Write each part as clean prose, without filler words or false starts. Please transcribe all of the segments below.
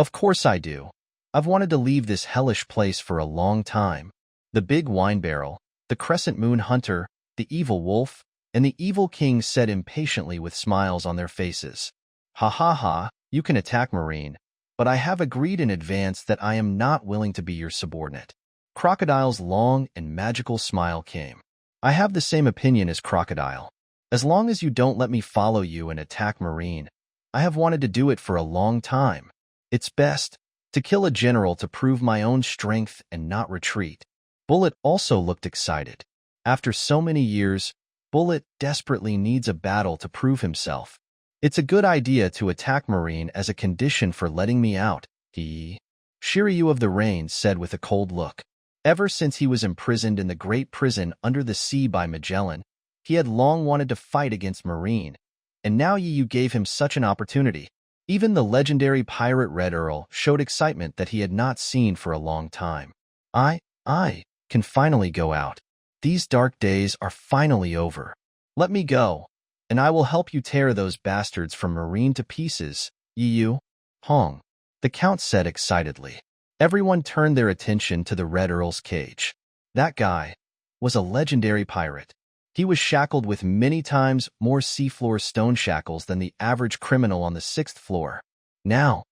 Of course I do. I've wanted to leave this hellish place for a long time. The big wine barrel, the crescent moon hunter, the evil wolf, and the evil king said impatiently with smiles on their faces. Ha ha ha, you can attack Marine, but I have agreed in advance that I am not willing to be your subordinate. Crocodile's long and magical smile came. I have the same opinion as Crocodile. As long as you don't let me follow you and attack Marine, I have wanted to do it for a long time. It's best to kill a general to prove my own strength and not retreat. Bullet also looked excited. After so many years, Bullet desperately needs a battle to prove himself. It's a good idea to attack Marine as a condition for letting me out, Shiryu of the Rain said with a cold look. Ever since he was imprisoned in the great prison under the sea by Magellan, he had long wanted to fight against Marine, and now Yu gave him such an opportunity. Even the legendary pirate Red Earl showed excitement that he had not seen for a long time. I can finally go out. These dark days are finally over. Let me go, and I will help you tear those bastards from Marine to pieces, Yu. Hong, the Count said excitedly. Everyone turned their attention to the Red Earl's cage. That guy was a legendary pirate. He was shackled with many times more seafloor stone shackles than the average criminal on the 6th floor. Now,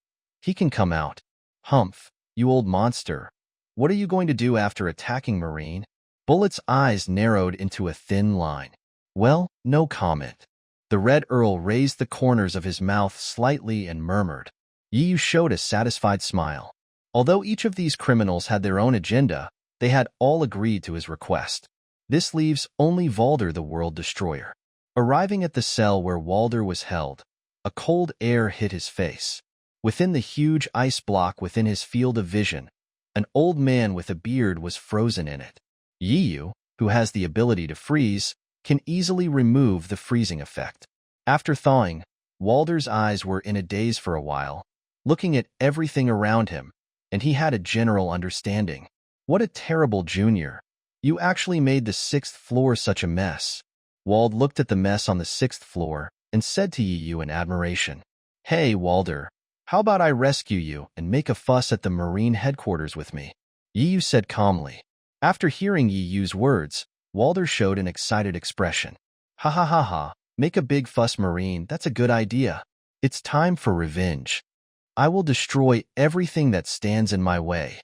he can come out. Humph, you old monster. What are you going to do after attacking Marine? Bullet's eyes narrowed into a thin line. Well, no comment. The Red Earl raised the corners of his mouth slightly and murmured. Yu showed a satisfied smile. Although each of these criminals had their own agenda, they had all agreed to his request. This leaves only Valder the World Destroyer. Arriving at the cell where Walder was held, a cold air hit his face. Within the huge ice block within his field of vision, an old man with a beard was frozen in it. Yu, who has the ability to freeze, can easily remove the freezing effect. After thawing, Walder's eyes were in a daze for a while, looking at everything around him, and he had a general understanding. What a terrible junior. You actually made the 6th floor such a mess. Wald looked at the mess on the 6th floor and said to Yu in admiration, Hey, Walder, how about I rescue you and make a fuss at the Marine headquarters with me? Yu said calmly. After hearing Yu's words, Walder showed an excited expression. Ha ha ha ha, make a big fuss, Marine, that's a good idea. It's time for revenge. I will destroy everything that stands in my way.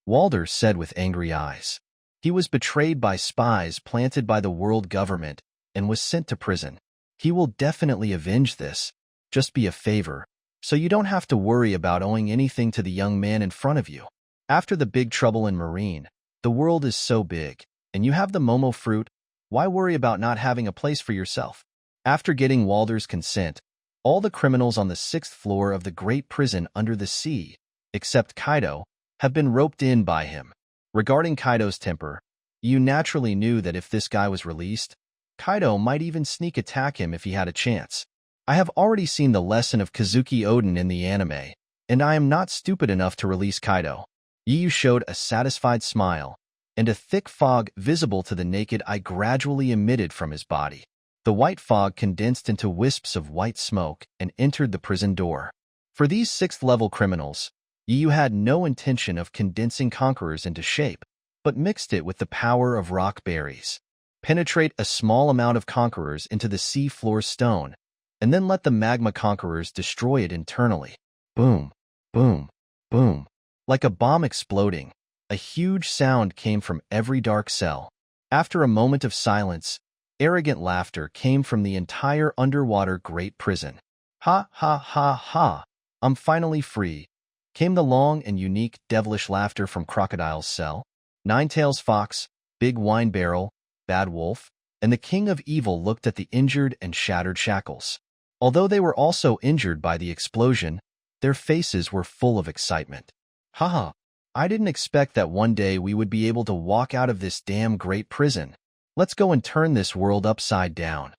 Walder said with angry eyes. He was betrayed by spies planted by the world government and was sent to prison. He will definitely avenge this. Just be a favor, so you don't have to worry about owing anything to the young man in front of you. After the big trouble in Marine, the world is so big, and you have the Momo fruit, why worry about not having a place for yourself? After getting Walder's consent, all the criminals on the 6th floor of the great prison under the sea, except Kaido, have been roped in by him. Regarding Kaido's temper, you naturally knew that if this guy was released, Kaido might even sneak attack him if he had a chance. I have already seen the lesson of Kazuki Oden in the anime, and I am not stupid enough to release Kaido. Yu showed a satisfied smile, and a thick fog visible to the naked eye gradually emitted from his body. The white fog condensed into wisps of white smoke and entered the prison door. For these 6th-level criminals, Yu had no intention of condensing Conquerors into shape, but mixed it with the power of rock berries. Penetrate a small amount of Conquerors into the sea floor stone, and then let the magma Conquerors destroy it internally. Boom, boom, boom. Like a bomb exploding, a huge sound came from every dark cell. After a moment of silence, arrogant laughter came from the entire underwater great prison. Ha ha ha ha, I'm finally free, came the long and unique devilish laughter from Crocodile's cell. Ninetails Fox, Big Wine Barrel, Bad Wolf, and the King of Evil looked at the injured and shattered shackles. Although they were also injured by the explosion, their faces were full of excitement. Haha, I didn't expect that one day we would be able to walk out of this damn great prison. Let's go and turn this world upside down.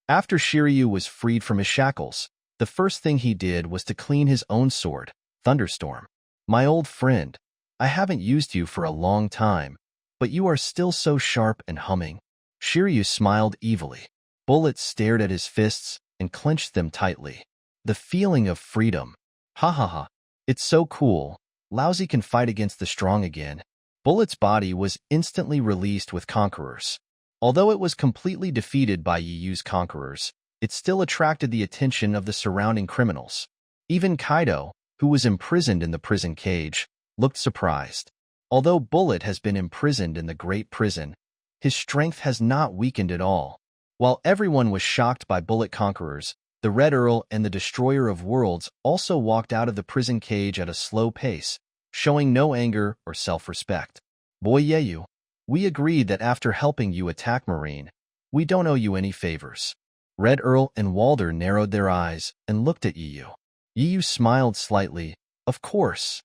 After Shiryu was freed from his shackles, the first thing he did was to clean his own sword, Thunderstorm. My old friend, I haven't used you for a long time, but you are still so sharp and humming. Shiryu smiled evilly. Bullet stared at his fists and clenched them tightly. The feeling of freedom. Ha ha ha. It's so cool. Lousy can fight against the strong again. Bullet's body was instantly released with Conquerors. Although it was completely defeated by Yiyu's Conquerors, it still attracted the attention of the surrounding criminals. Even Kaido, who was imprisoned in the prison cage, looked surprised. Although Bullet has been imprisoned in the Great Prison, his strength has not weakened at all. While everyone was shocked by Bullet Conquerors, the Red Earl and the Destroyer of Worlds also walked out of the prison cage at a slow pace, showing no anger or self-respect. Boy Yeyu, we agreed that after helping you attack Marine, we don't owe you any favors. Red Earl and Walder narrowed their eyes and looked at Yiyu. Yiyu smiled slightly. Of course.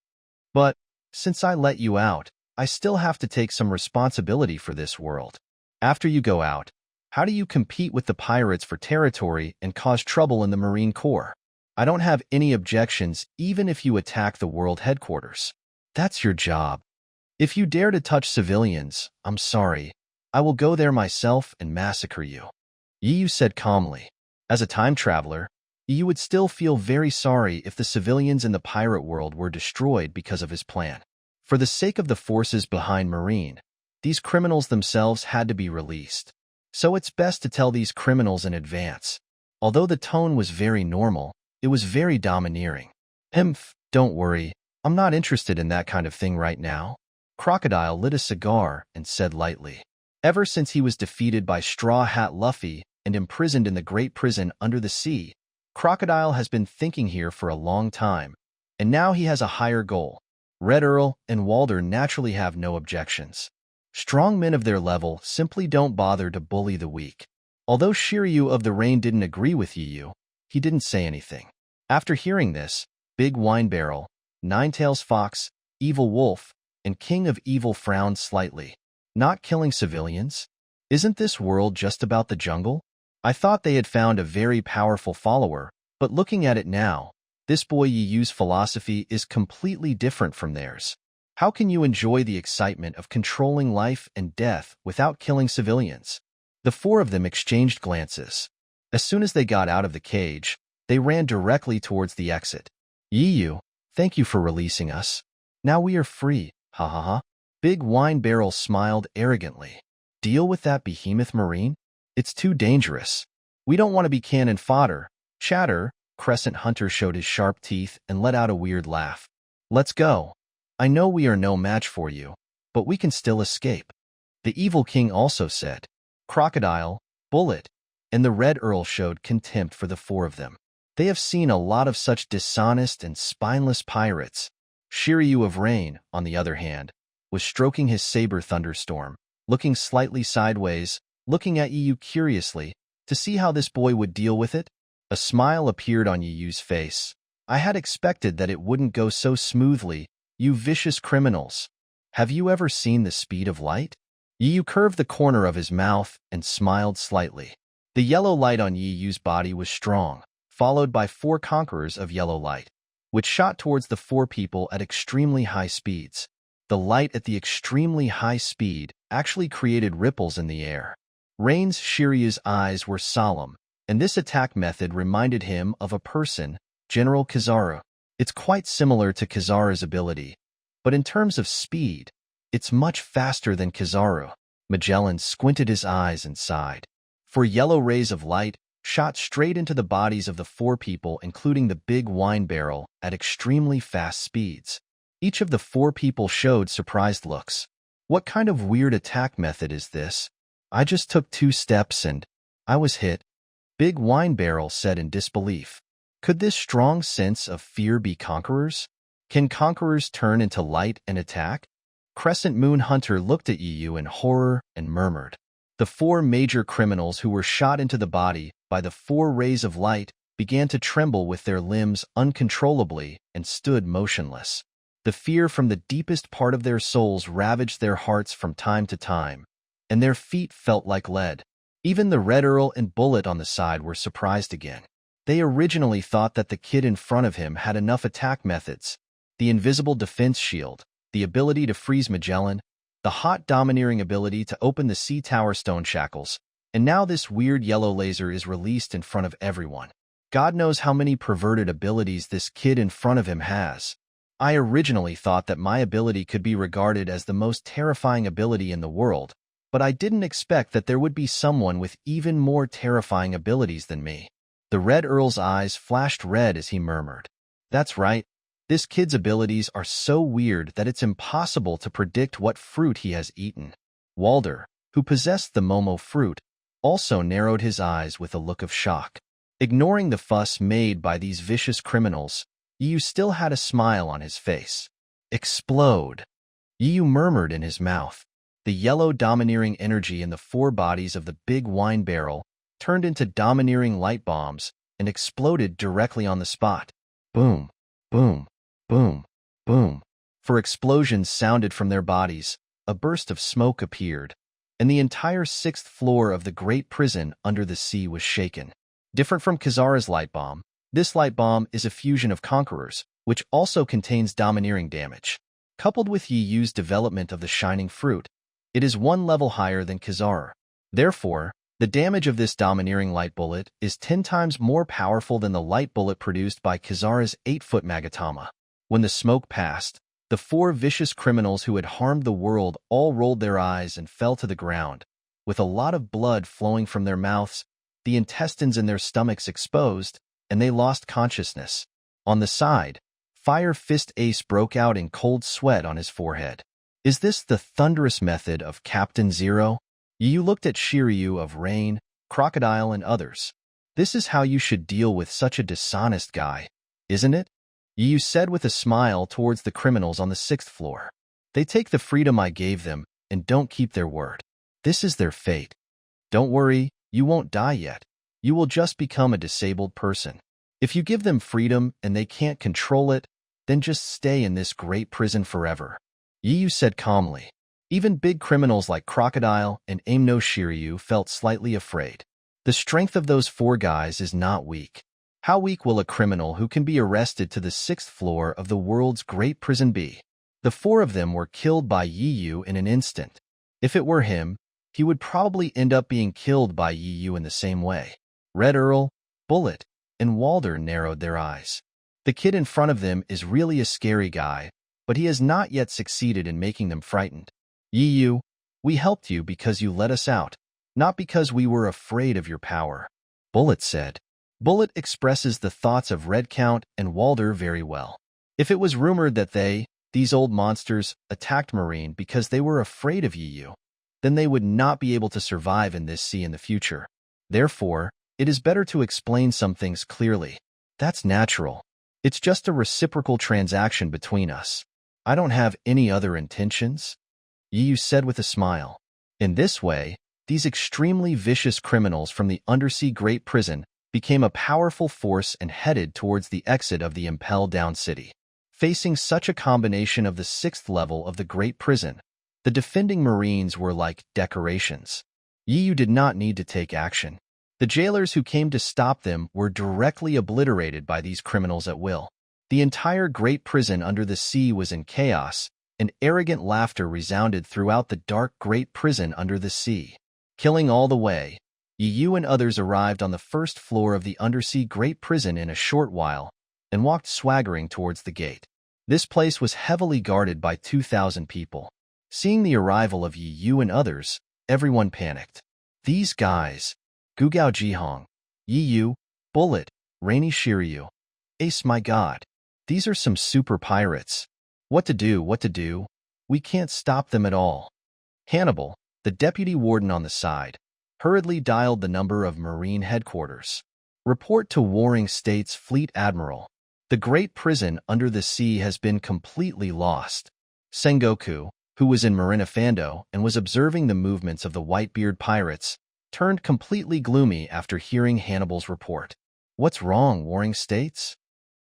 But, since I let you out, I still have to take some responsibility for this world. After you go out, how do you compete with the pirates for territory and cause trouble in the Marine Corps? I don't have any objections even if you attack the world headquarters. That's your job. If you dare to touch civilians, I'm sorry. I will go there myself and massacre you. Yiyu said calmly. As a time traveler, Yiyu would still feel very sorry if the civilians in the pirate world were destroyed because of his plan. For the sake of the forces behind Marine, these criminals themselves had to be released. So it's best to tell these criminals in advance. Although the tone was very normal, it was very domineering. Don't worry, I'm not interested in that kind of thing right now. Crocodile lit a cigar and said lightly. Ever since he was defeated by Straw Hat Luffy and imprisoned in the Great Prison under the sea, Crocodile has been thinking here for a long time, and now he has a higher goal. Red Earl and Walder naturally have no objections. Strong men of their level simply don't bother to bully the weak. Although Shiryu of the Rain didn't agree with Yiyu, he didn't say anything. After hearing this, Big Wine Barrel, Ninetails Fox, Evil Wolf, and King of Evil frowned slightly. Not killing civilians? Isn't this world just about the jungle? I thought they had found a very powerful follower, but looking at it now, this boy Yiyu's philosophy is completely different from theirs. How can you enjoy the excitement of controlling life and death without killing civilians? The four of them exchanged glances. As soon as they got out of the cage, they ran directly towards the exit. Yiyu, thank you for releasing us. Now we are free, ha ha ha. Big Wine Barrel smiled arrogantly. Deal with that behemoth Marine? It's too dangerous. We don't want to be cannon fodder. Chatter, Crescent Hunter showed his sharp teeth and let out a weird laugh. Let's go. I know we are no match for you, but we can still escape. The Evil King also said. Crocodile, Bullet, and the Red Earl showed contempt for the four of them. They have seen a lot of such dishonest and spineless pirates. Shiryu of Rain, on the other hand, was stroking his saber thunderstorm, looking slightly sideways, looking at Yiyu curiously, to see how this boy would deal with it. A smile appeared on Yiyu's face. I had expected that it wouldn't go so smoothly, you vicious criminals. Have you ever seen the speed of light? Yiyu curved the corner of his mouth and smiled slightly. The yellow light on Yiyu's body was strong, followed by 4 conquerors of yellow light, which shot towards the 4 people at extremely high speeds. The light at the extremely high speed actually created ripples in the air. Rain's Shiryu's eyes were solemn, and this attack method reminded him of a person, General Kizaru. It's quite similar to Kizaru's ability, but in terms of speed, it's much faster than Kizaru. Magellan squinted his eyes and sighed. 4 yellow rays of light shot straight into the bodies of the 4 people, including the Big Wine Barrel, at extremely fast speeds. Each of the 4 people showed surprised looks. What kind of weird attack method is this? I just took 2 steps and I was hit. Big Wine Barrel said in disbelief. Could this strong sense of fear be conquerors? Can conquerors turn into light and attack? Crescent Moon Hunter looked at Yiyu in horror and murmured. The 4 major criminals who were shot into the body by the 4 rays of light began to tremble with their limbs uncontrollably and stood motionless. The fear from the deepest part of their souls ravaged their hearts from time to time, and their feet felt like lead. Even the Red Earl and Bullet on the side were surprised again. They originally thought that the kid in front of him had enough attack methods: the invisible defense shield, the ability to freeze Magellan, the hot domineering ability to open the Sea Tower stone shackles, and now this weird yellow laser is released in front of everyone. God knows how many perverted abilities this kid in front of him has. I originally thought that my ability could be regarded as the most terrifying ability in the world, but I didn't expect that there would be someone with even more terrifying abilities than me. The Red Earl's eyes flashed red as he murmured, "That's right. This kid's abilities are so weird that it's impossible to predict what fruit he has eaten." Walder, who possessed the Momo fruit, also narrowed his eyes with a look of shock. Ignoring the fuss made by these vicious criminals, Yu still had a smile on his face. "Explode," Yu murmured in his mouth. The yellow domineering energy in the four bodies of the big wine barrel turned into domineering light bombs and exploded directly on the spot. Boom, boom, boom, boom. For explosions sounded from their bodies, a burst of smoke appeared, and the entire sixth floor of the great prison under the sea was shaken. Different from Kizara's light bomb, this light bomb is a fusion of Conqueror's, which also contains domineering damage. Coupled with Yi Yu's development of the shining fruit, it is one level higher than Kizara. Therefore, the damage of this domineering light bullet is 10 times more powerful than the light bullet produced by Kizara's 8-foot Magatama. When the smoke passed, the four vicious criminals who had harmed the world all rolled their eyes and fell to the ground, with a lot of blood flowing from their mouths, the intestines in their stomachs exposed, and they lost consciousness. On the side, Fire Fist Ace broke out in cold sweat on his forehead. Is this the thunderous method of Captain Zero? You looked at Shiryu of Rain, Crocodile, and others. This is how you should deal with such a dishonest guy, isn't it? You said with a smile towards the criminals on the 6th floor. They take the freedom I gave them and don't keep their word. This is their fate. Don't worry, you won't die yet. You will just become a disabled person. If you give them freedom and they can't control it, then just stay in this great prison forever. Yu said calmly. Even big criminals like Crocodile and Aimno Shiryu felt slightly afraid. The strength of those four guys is not weak. How weak will a criminal who can be arrested to the 6th floor of the world's great prison be? The four of them were killed by Yu in an instant. If it were him, he would probably end up being killed by Yu in the same way. Red Earl, Bullet, and Walder narrowed their eyes. The kid in front of them is really a scary guy, but he has not yet succeeded in making them frightened. Yu, we helped you because you let us out, not because we were afraid of your power. Bullet said. Bullet expresses the thoughts of Red Count and Walder very well. If it was rumored that these old monsters, attacked Marine because they were afraid of Yu, then they would not be able to survive in this sea in the future. Therefore, it is better to explain some things clearly. That's natural. It's just a reciprocal transaction between us. I don't have any other intentions, Yu said with a smile. In this way, these extremely vicious criminals from the undersea great prison became a powerful force and headed towards the exit of the Impel Down City. Facing such a combination of the 6th level of the great prison, the defending Marines were like decorations. Yu did not need to take action. The jailers who came to stop them were directly obliterated by these criminals at will. The entire great prison under the sea was in chaos, and arrogant laughter resounded throughout the dark great prison under the sea. Killing all the way, Yu and others arrived on the 1st floor of the undersea great prison in a short while and walked swaggering towards the gate. This place was heavily guarded by 2,000 people. Seeing the arrival of Yu and others, everyone panicked. These guys, Gugao Jihong, Yu, Bullet, Rainy Shiryu. Ace, my god. These are some super pirates. What to do? We can't stop them at all. Hannibal, the deputy warden on the side, hurriedly dialed the number of Marine headquarters. Report to Warring States Fleet Admiral. The great prison under the sea has been completely lost. Sengoku, who was in Marinafando and was observing the movements of the Whitebeard pirates, turned completely gloomy after hearing Hannibal's report. What's wrong, Warring States?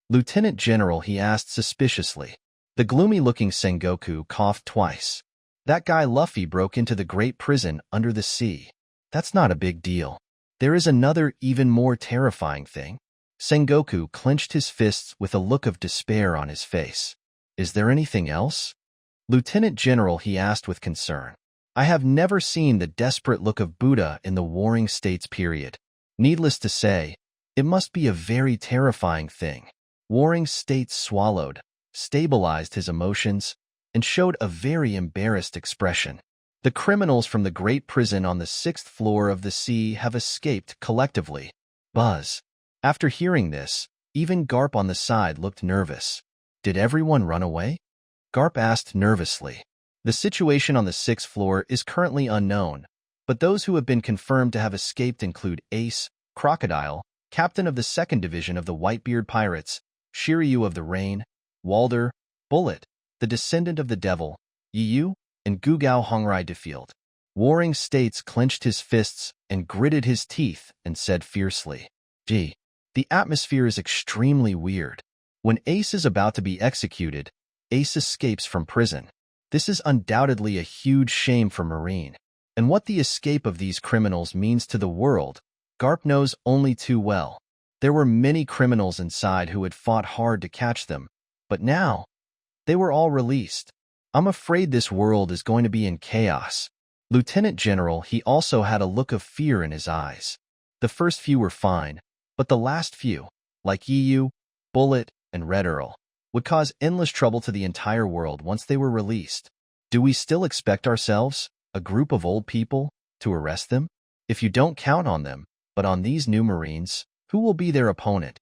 Lieutenant General, he asked suspiciously. The gloomy-looking Sengoku coughed twice. That guy Luffy broke into the great prison under the sea. That's not a big deal. There is another, even more terrifying thing. Sengoku clenched his fists with a look of despair on his face. Is there anything else? Lieutenant General, he asked with concern. I have never seen the desperate look of Buddha in the Warring States period. Needless to say, it must be a very terrifying thing. Warring States swallowed. stabilized his emotions, and showed a very embarrassed expression. The criminals from the great prison on the 6th floor of the sea have escaped collectively. Buzz. After hearing this, even Garp on the side looked nervous. Did everyone run away? Garp asked nervously. The situation on the 6th floor is currently unknown, but those who have been confirmed to have escaped include Ace, Crocodile, captain of the 2nd Division of the Whitebeard Pirates, Shiryu of the Rain, Walder, Bullet, the descendant of the Devil, Yu, and Gugao Hongrai Defield. Warring States clenched his fists and gritted his teeth and said fiercely, "Gee, the atmosphere is extremely weird. When Ace is about to be executed, Ace escapes from prison. This is undoubtedly a huge shame for Marine. And what the escape of these criminals means to the world, Garp knows only too well. There were many criminals inside who had fought hard to catch them, but now, they were all released. I'm afraid this world is going to be in chaos." Lieutenant General, he also had a look of fear in his eyes. The first few were fine, but the last few, like Yu, Bullet, and Red Earl, would cause endless trouble to the entire world once they were released. Do we still expect ourselves, a group of old people, to arrest them? If you don't count on them, but on these new Marines, who will be their opponent?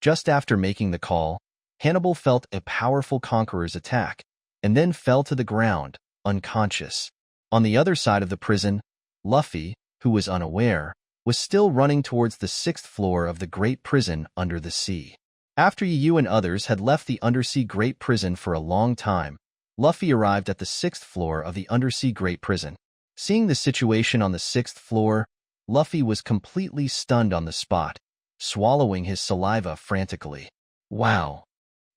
Just after making the call, Hannibal felt a powerful Conqueror's attack, and then fell to the ground, unconscious. On the other side of the prison, Luffy, who was unaware, was still running towards the 6th floor of the Great Prison under the sea. After Yu and others had left the undersea Great Prison for a long time, Luffy arrived at the 6th floor of the undersea Great Prison. Seeing the situation on the 6th floor, Luffy was completely stunned on the spot, swallowing his saliva frantically. Wow!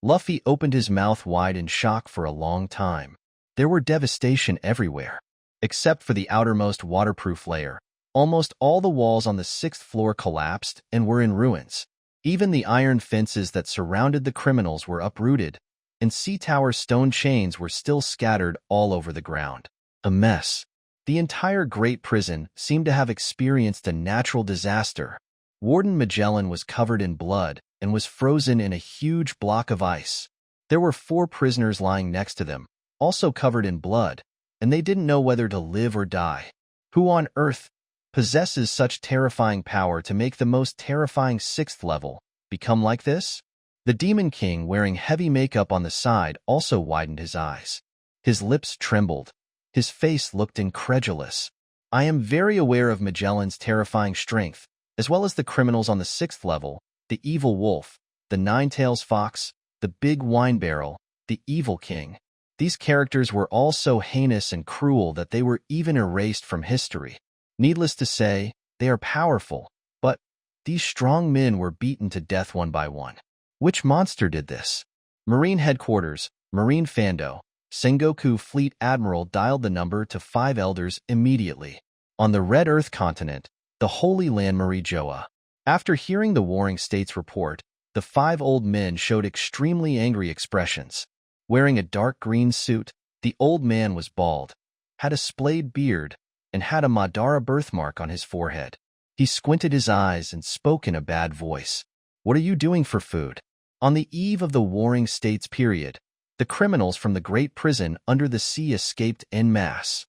Luffy opened his mouth wide in shock for a long time. There were devastation everywhere. Except for the outermost waterproof layer, almost all the walls on the 6th floor collapsed and were in ruins. Even the iron fences that surrounded the criminals were uprooted, and Sea Tower stone chains were still scattered all over the ground. A mess. The entire Great Prison seemed to have experienced a natural disaster. Warden Magellan was covered in blood and was frozen in a huge block of ice. There were 4 prisoners lying next to them, also covered in blood, and they didn't know whether to live or die. Who on earth possesses such terrifying power to make the most terrifying 6th level become like this? The Demon King, wearing heavy makeup on the side, also widened his eyes. His lips trembled. His face looked incredulous. I am very aware of Magellan's terrifying strength, as well as the criminals on the 6th level, the Evil Wolf, the Nine-Tails Fox, the Big Wine Barrel, the Evil King. These characters were all so heinous and cruel that they were even erased from history. Needless to say, they are powerful, but these strong men were beaten to death one by one. Which monster did this? Marine Headquarters, Marine Fando, Sengoku Fleet Admiral dialed the number to 5 elders immediately. On the Red Earth continent, the Holy Land Marie Joa. After hearing the Warring States report, the 5 old men showed extremely angry expressions. Wearing a dark green suit, the old man was bald, had a splayed beard, and had a Madara birthmark on his forehead. He squinted his eyes and spoke in a bad voice. What are you doing for food? On the eve of the Warring States period, the criminals from the Great Prison under the sea escaped en masse.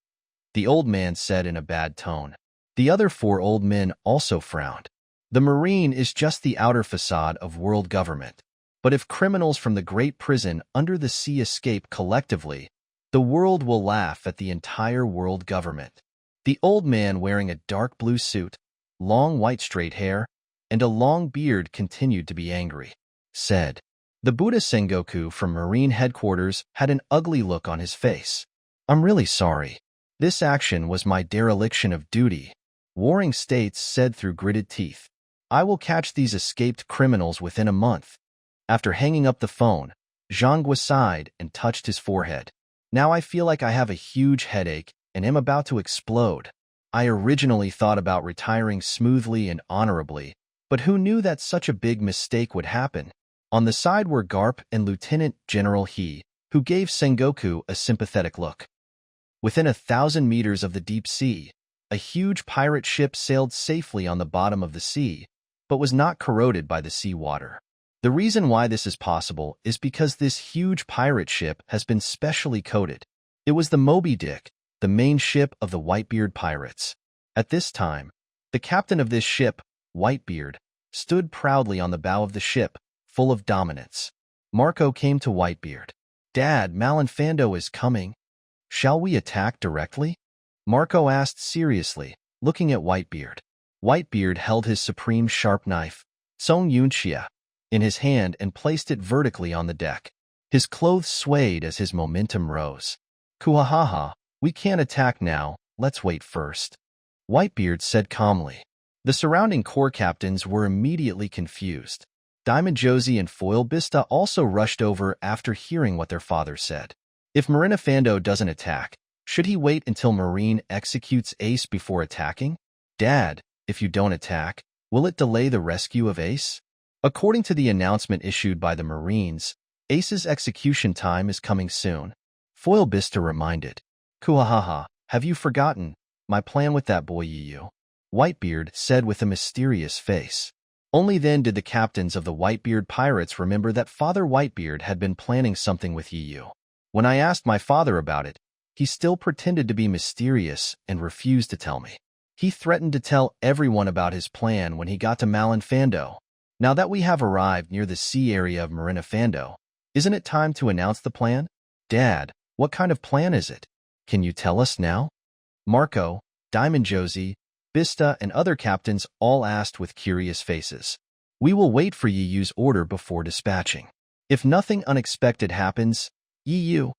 The old man said in a bad tone. The other 4 old men also frowned. The Marine is just the outer facade of world government. But if criminals from the Great Prison under the sea escape collectively, the world will laugh at the entire world government. The old man, wearing a dark blue suit, long white straight hair, and a long beard, continued to be angry. Said, the Buddha Sengoku from Marine Headquarters had an ugly look on his face. I'm really sorry. This action was my dereliction of duty, Warring States said through gritted teeth. I will catch these escaped criminals within a month. After hanging up the phone, Zhangguo sighed and touched his forehead. Now I feel like I have a huge headache and am about to explode. I originally thought about retiring smoothly and honorably, but who knew that such a big mistake would happen? On the side were Garp and Lieutenant General He, who gave Sengoku a sympathetic look. Within 1,000 meters of the deep sea, a huge pirate ship sailed safely on the bottom of the sea, but was not corroded by the sea water. The reason why this is possible is because this huge pirate ship has been specially coated. It was the Moby Dick, the main ship of the Whitebeard pirates. At this time, the captain of this ship, Whitebeard, stood proudly on the bow of the ship, full of dominance. Marco came to Whitebeard. "Dad, Malinfando is coming. Shall we attack directly?" Marco asked seriously, looking at Whitebeard. Whitebeard held his supreme sharp knife, Song Yunxia, in his hand and placed it vertically on the deck. His clothes swayed as his momentum rose. "Kuhahaha, we can't attack now, let's wait first," Whitebeard said calmly. The surrounding corps captains were immediately confused. Diamond Josie and Foil Bista also rushed over after hearing what their father said. If Marinafando doesn't attack, should he wait until Marine executes Ace before attacking? "Dad, if you don't attack, will it delay the rescue of Ace?" According to the announcement issued by the Marines, Ace's execution time is coming soon. Foil Bista reminded. "Kuhahaha, have you forgotten my plan with that boy Yiyu?" Whitebeard said with a mysterious face. Only then did the captains of the Whitebeard pirates remember that Father Whitebeard had been planning something with Yiyu. "When I asked my father about it, he still pretended to be mysterious and refused to tell me. He threatened to tell everyone about his plan when he got to Malinfando. Now that we have arrived near the sea area of Marinafando, isn't it time to announce the plan? Dad, what kind of plan is it? Can you tell us now?" Marco, Diamond Josie, Bista, and other captains all asked with curious faces. "We will wait for Yiyu's order before dispatching. If nothing unexpected happens, Yiyu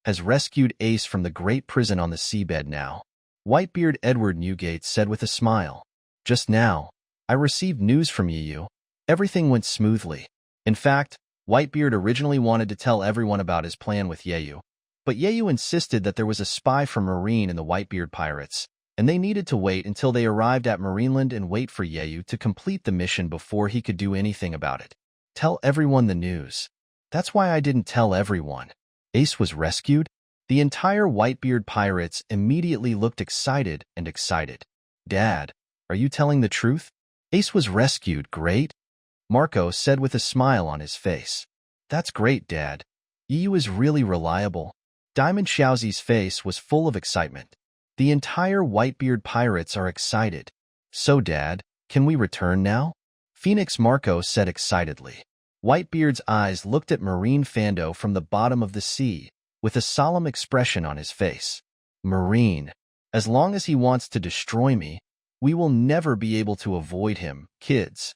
has rescued Ace from the great prison on the seabed now," Whitebeard Edward Newgate said with a smile. "Just now, I received news from Yiyu. Everything went smoothly. In fact, Whitebeard originally wanted to tell everyone about his plan with Yeyu, but Yeyu insisted that there was a spy from Marine in the Whitebeard pirates, and they needed to wait until they arrived at Marineland and wait for Yeyu to complete the mission before he could do anything about it. Tell everyone the news. That's why I didn't tell everyone. Ace was rescued?" The entire Whitebeard pirates immediately looked excited and excited. "Dad, are you telling the truth? Ace was rescued, great?" Marco said with a smile on his face. "That's great, Dad. Yiyu is really reliable." Diamond Xiaozi's face was full of excitement. The entire Whitebeard pirates are excited. "So, Dad, can we return now?" Phoenix Marco said excitedly. Whitebeard's eyes looked at Marine Fando from the bottom of the sea, with a solemn expression on his face. "Marine, as long as he wants to destroy me, we will never be able to avoid him, kids.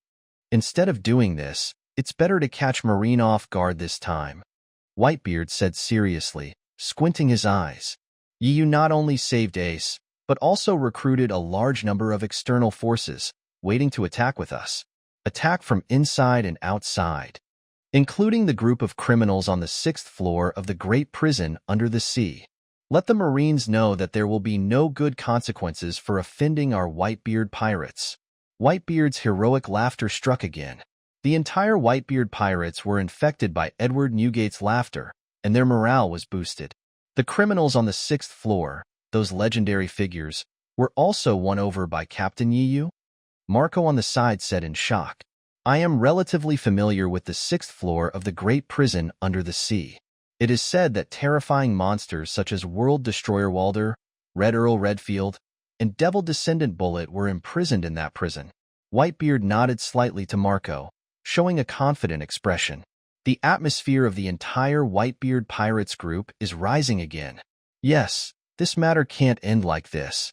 Instead of doing this, it's better to catch Marine off guard this time," Whitebeard said seriously, squinting his eyes. "Yiyu not only saved Ace, but also recruited a large number of external forces, waiting to attack with us. Attack from inside and outside, including the group of criminals on the 6th floor of the great prison under the sea. Let the Marines know that there will be no good consequences for offending our Whitebeard pirates." Whitebeard's heroic laughter struck again. The entire Whitebeard pirates were infected by Edward Newgate's laughter, and their morale was boosted. The criminals on the 6th floor, those legendary figures, were also won over by Captain Yiyu? Marco on the side said in shock. "I am relatively familiar with the 6th floor of the great prison under the sea. It is said that terrifying monsters such as World Destroyer Walder, Red Earl Redfield, and Devil Descendant Bullet were imprisoned in that prison." Whitebeard nodded slightly to Marco, showing a confident expression. The atmosphere of the entire Whitebeard Pirates group is rising again. "Yes, this matter can't end like this.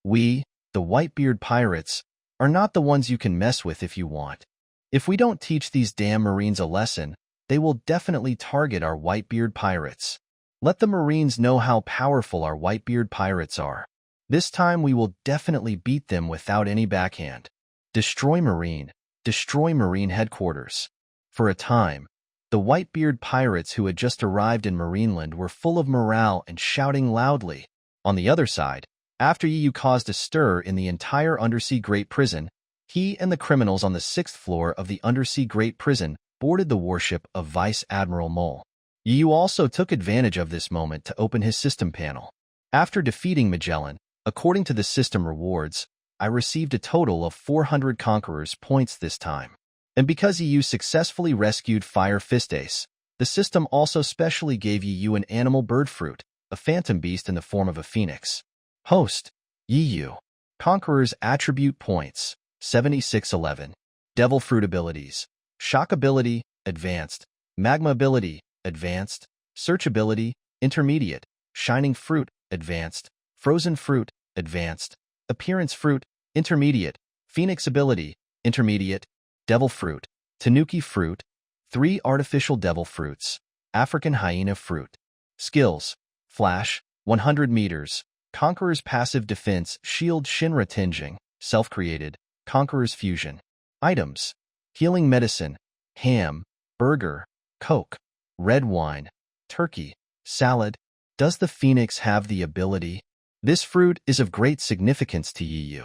We, the Whitebeard Pirates, are not the ones you can mess with if you want. If we don't teach these damn Marines a lesson, they will definitely target our Whitebeard Pirates. Let the Marines know how powerful our Whitebeard Pirates are. This time we will definitely beat them without any backhand. Destroy Marine headquarters." For a time, the Whitebeard pirates who had just arrived in Marineland were full of morale and shouting loudly. On the other side, after Yiyu caused a stir in the entire undersea Great Prison, he and the criminals on the 6th floor of the undersea Great Prison boarded the warship of Vice Admiral Mole. Yiyu also took advantage of this moment to open his system panel. After defeating Magellan, according to the system rewards, I received a total of 400 Conqueror's points this time. And because EU successfully rescued Fire Fistace, the system also specially gave EU an animal bird fruit, a phantom beast in the form of a phoenix. Host, EU. Conqueror's attribute points, 7611. Devil fruit abilities. Shock ability, advanced. Magma ability, advanced. Search ability, intermediate. Shining fruit, advanced. Frozen fruit, advanced. Appearance fruit, intermediate. Phoenix ability, intermediate. Devil fruit, Tanuki fruit, 3 artificial devil fruits, African hyena fruit. Skills, Flash, 100 meters, Conqueror's passive defense, shield Shinra tinging, self-created, Conqueror's fusion. Items, healing medicine, ham, burger, coke, red wine, turkey, salad. Does the phoenix have the ability? This fruit is of great significance to EU.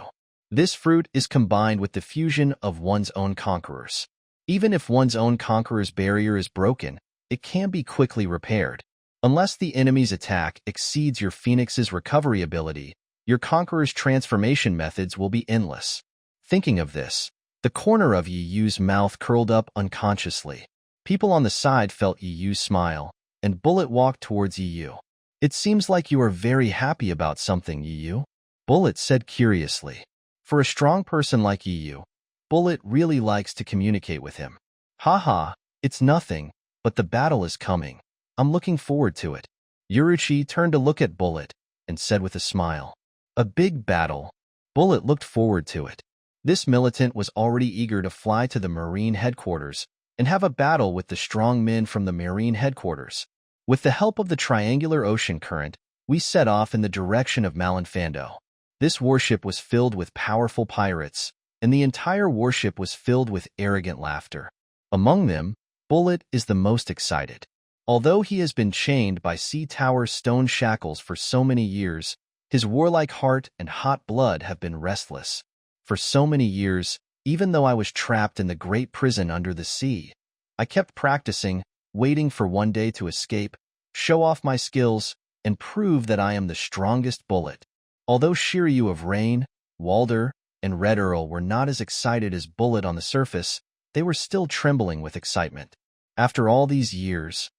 This fruit is combined with the fusion of one's own conquerors. Even if one's own conqueror's barrier is broken, it can be quickly repaired. Unless the enemy's attack exceeds your phoenix's recovery ability, your conqueror's transformation methods will be endless. Thinking of this, the corner of EU's mouth curled up unconsciously. People on the side felt EU's smile, and Bullet walked towards EU. It seems like you are very happy about something, EU, Bullet said curiously. For a strong person like EU, Bullet really likes to communicate with him. Haha, it's nothing, but the battle is coming. I'm looking forward to it. Yuruchi turned to look at Bullet and said with a smile. A big battle. Bullet looked forward to it. This militant was already eager to fly to the Marine headquarters and have a battle with the strong men from the Marine headquarters. With the help of the triangular ocean current, we set off in the direction of Malinfando. This warship was filled with powerful pirates, and the entire warship was filled with arrogant laughter. Among them, Bullet is the most excited. Although he has been chained by Sea Tower stone shackles for so many years, his warlike heart and hot blood have been restless. For so many years, even though I was trapped in the great prison under the sea, I kept practicing, waiting for one day to escape, show off my skills, and prove that I am the strongest Bullet. Although Shiryu of Rain, Walder, and Red Earl were not as excited as Bullet on the surface, they were still trembling with excitement. After all these years,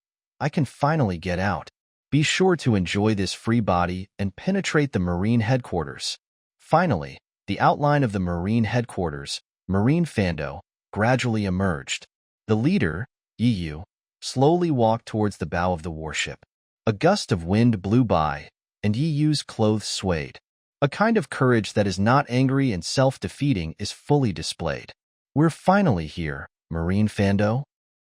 I can finally get out. Be sure to enjoy this free body and penetrate the Marine headquarters. Finally, the outline of the Marine headquarters, Marine Fando, gradually emerged. The leader, EU, slowly walked towards the bow of the warship. A gust of wind blew by, and EU's clothes swayed. A kind of courage that is not angry and self-defeating is fully displayed. We're finally here, Marine Fando.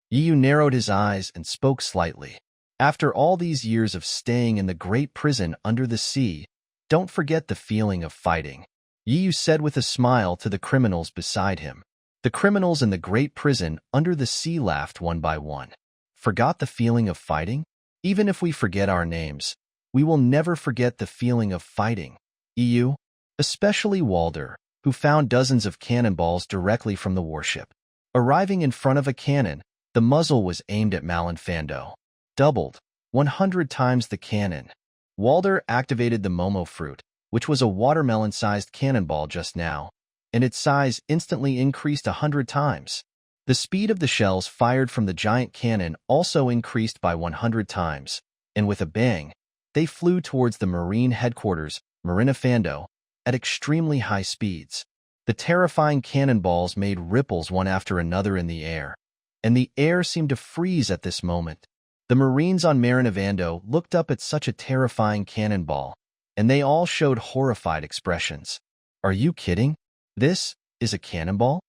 EU narrowed his eyes and spoke slightly. After all these years of staying in the great prison under the sea, don't forget the feeling of fighting. EU said with a smile to the criminals beside him. The criminals in the great prison under the sea laughed one by one. Forgot the feeling of fighting? Even if we forget our names, we will never forget the feeling of fighting. EU, especially Walder, who found dozens of cannonballs directly from the warship. Arriving in front of a cannon, the muzzle was aimed at Malinfando. Doubled, 100 times the cannon. Walder activated the Momo fruit, which was a watermelon-sized cannonball just now, and its size instantly increased 100 times. The speed of the shells fired from the giant cannon also increased by 100 times, and with a bang, they flew towards the Marine headquarters, Marina Fando, at extremely high speeds. The terrifying cannonballs made ripples one after another in the air, and the air seemed to freeze at this moment. The Marines on Marinavando looked up at such a terrifying cannonball, and they all showed horrified expressions. Are you kidding? This is a cannonball?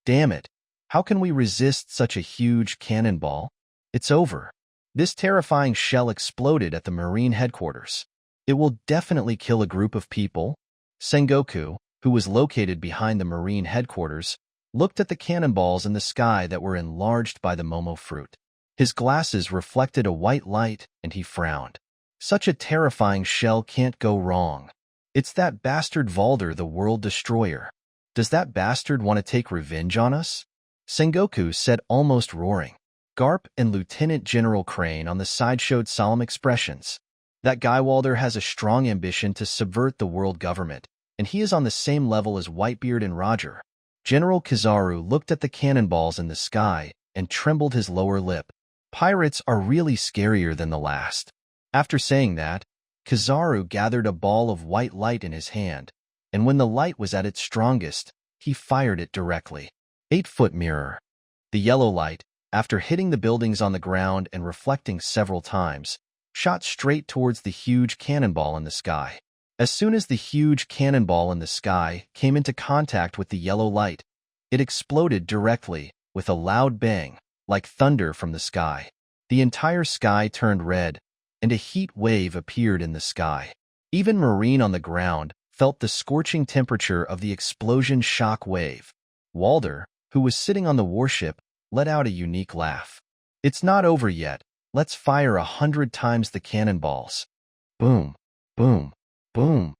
Damn it. How can we resist such a huge cannonball? It's over. This terrifying shell exploded at the Marine headquarters. It will definitely kill a group of people. Sengoku, who was located behind the Marine headquarters, looked at the cannonballs in the sky that were enlarged by the Momo fruit. His glasses reflected a white light, and he frowned. Such a terrifying shell can't go wrong. It's that bastard Valder, the world destroyer. Does that bastard want to take revenge on us? Sengoku said, almost roaring. Garp and Lieutenant General Crane on the side showed solemn expressions. That guy Walder has a strong ambition to subvert the world government, and he is on the same level as Whitebeard and Roger. General Kizaru looked at the cannonballs in the sky and trembled his lower lip. Pirates are really scarier than the last. After saying that, Kizaru gathered a ball of white light in his hand, and when the light was at its strongest, he fired it directly. 8-foot mirror. The yellow light, after hitting the buildings on the ground and reflecting several times, shot straight towards the huge cannonball in the sky. As soon as the huge cannonball in the sky came into contact with the yellow light, it exploded directly with a loud bang, like thunder from the sky. The entire sky turned red, and a heat wave appeared in the sky. Even Marine on the ground felt the scorching temperature of the explosion shock wave. Walder, who was sitting on the warship, let out a unique laugh. "It's not over yet. Let's fire 100 times the cannonballs." Boom, boom, boom.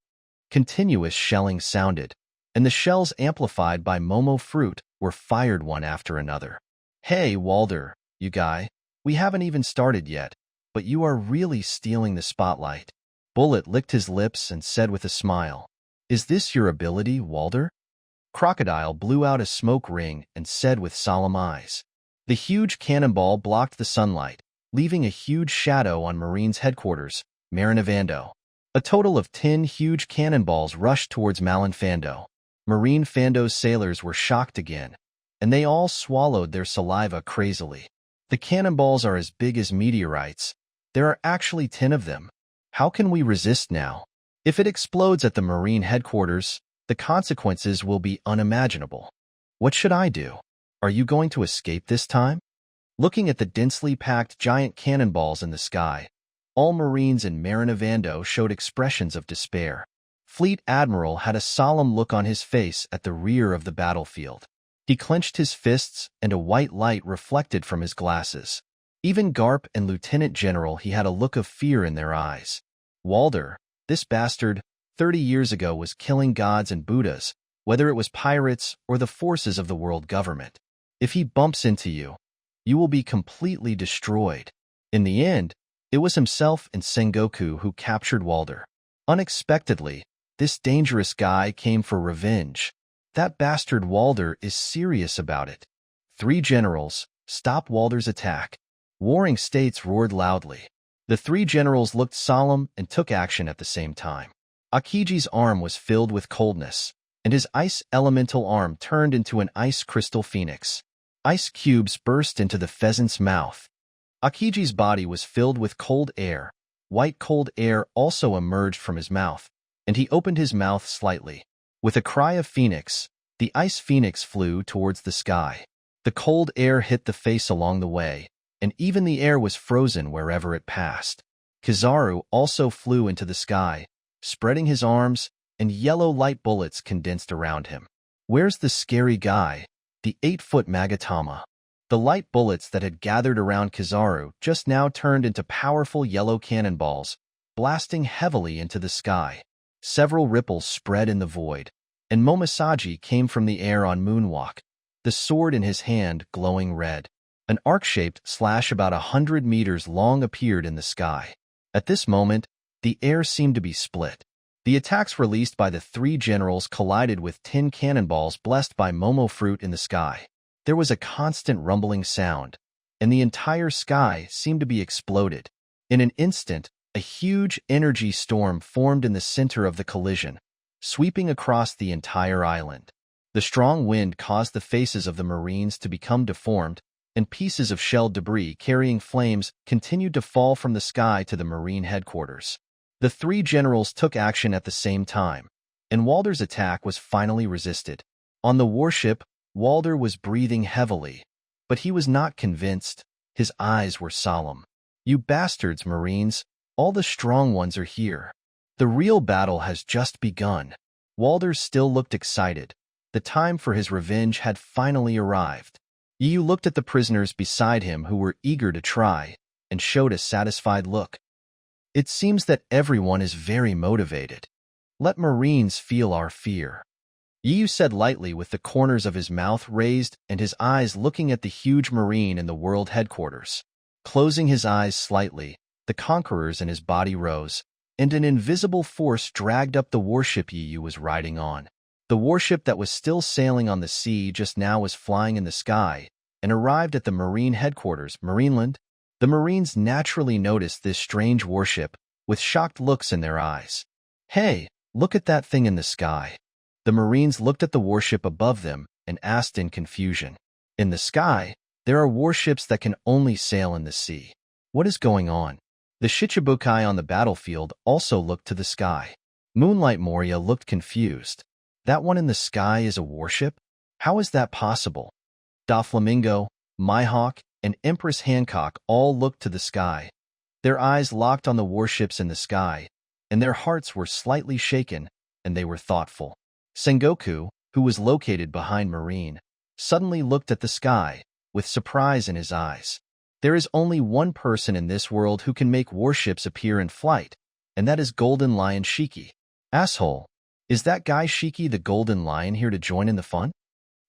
Continuous shelling sounded, and the shells amplified by Momo fruit were fired one after another. "Hey, Walder, you guy, we haven't even started yet, but you are really stealing the spotlight." Bullet licked his lips and said with a smile, "Is this your ability, Walder?" Crocodile blew out a smoke ring and said with solemn eyes. The huge cannonball blocked the sunlight, leaving a huge shadow on Marine's headquarters, Marinavando. A total of 10 huge cannonballs rushed towards Malinfando. Marine Fando's sailors were shocked again, and they all swallowed their saliva crazily. The cannonballs are as big as meteorites. There are actually 10 of them. How can we resist now? If it explodes at the Marine headquarters, the consequences will be unimaginable. What should I do? Are you going to escape this time? Looking at the densely packed giant cannonballs in the sky, all Marines in Marinavando showed expressions of despair. Fleet Admiral had a solemn look on his face at the rear of the battlefield. He clenched his fists and a white light reflected from his glasses. Even Garp and Lieutenant General, he had a look of fear in their eyes. "Walder, this bastard, 30 years ago was killing gods and Buddhas, whether it was pirates or the forces of the world government. If he bumps into you, you will be completely destroyed." In the end, it was himself and Sengoku who captured Walder. Unexpectedly, this dangerous guy came for revenge. That bastard Walder is serious about it. 3 generals, stop Walder's attack. Warring states roared loudly. The 3 generals looked solemn and took action at the same time. Akiji's arm was filled with coldness, and his ice elemental arm turned into an ice crystal phoenix. Ice cubes burst into the pheasant's mouth. Akiji's body was filled with cold air. White cold air also emerged from his mouth, and he opened his mouth slightly. With a cry of phoenix, the ice phoenix flew towards the sky. The cold air hit the face along the way, and even the air was frozen wherever it passed. Kizaru also flew into the sky, spreading his arms, and yellow light bullets condensed around him. Where's the scary guy? The 8-foot Magatama. The light bullets that had gathered around Kizaru just now turned into powerful yellow cannonballs, blasting heavily into the sky. Several ripples spread in the void, and Momosaji came from the air on Moonwalk, the sword in his hand glowing red. An arc-shaped slash about 100 meters long appeared in the sky. At this moment, the air seemed to be split. The attacks released by the 3 generals collided with 10 cannonballs blessed by Momo fruit in the sky. There was a constant rumbling sound, and the entire sky seemed to be exploded. In an instant, a huge energy storm formed in the center of the collision, sweeping across the entire island. The strong wind caused the faces of the Marines to become deformed, and pieces of shelled debris carrying flames continued to fall from the sky to the Marine headquarters. The 3 generals took action at the same time, and Walder's attack was finally resisted. On the warship, Walder was breathing heavily, but he was not convinced. His eyes were solemn. "You bastards, Marines, all the strong ones are here. The real battle has just begun." Walder still looked excited. The time for his revenge had finally arrived. Yu looked at the prisoners beside him who were eager to try, and showed a satisfied look. "It seems that everyone is very motivated. Let Marines feel our fear." Yu said lightly with the corners of his mouth raised and his eyes looking at the huge Marine in the world headquarters. Closing his eyes slightly, the Conquerors in his body rose, and an invisible force dragged up the warship Yu was riding on. The warship that was still sailing on the sea just now was flying in the sky and arrived at the Marine headquarters, Marineland. The Marines naturally noticed this strange warship with shocked looks in their eyes. Hey, look at that thing in the sky. The Marines looked at the warship above them and asked in confusion. In the sky, there are warships that can only sail in the sea. What is going on? The Shichibukai on the battlefield also looked to the sky. Moonlight Moria looked confused. That one in the sky is a warship? How is that possible? Doflamingo, Mihawk, and Empress Hancock all looked to the sky. Their eyes locked on the warships in the sky, and their hearts were slightly shaken, and they were thoughtful. Sengoku, who was located behind Marine, suddenly looked at the sky, with surprise in his eyes. There is only one person in this world who can make warships appear in flight, and that is Golden Lion Shiki. Asshole, is that guy Shiki the Golden Lion here to join in the fun?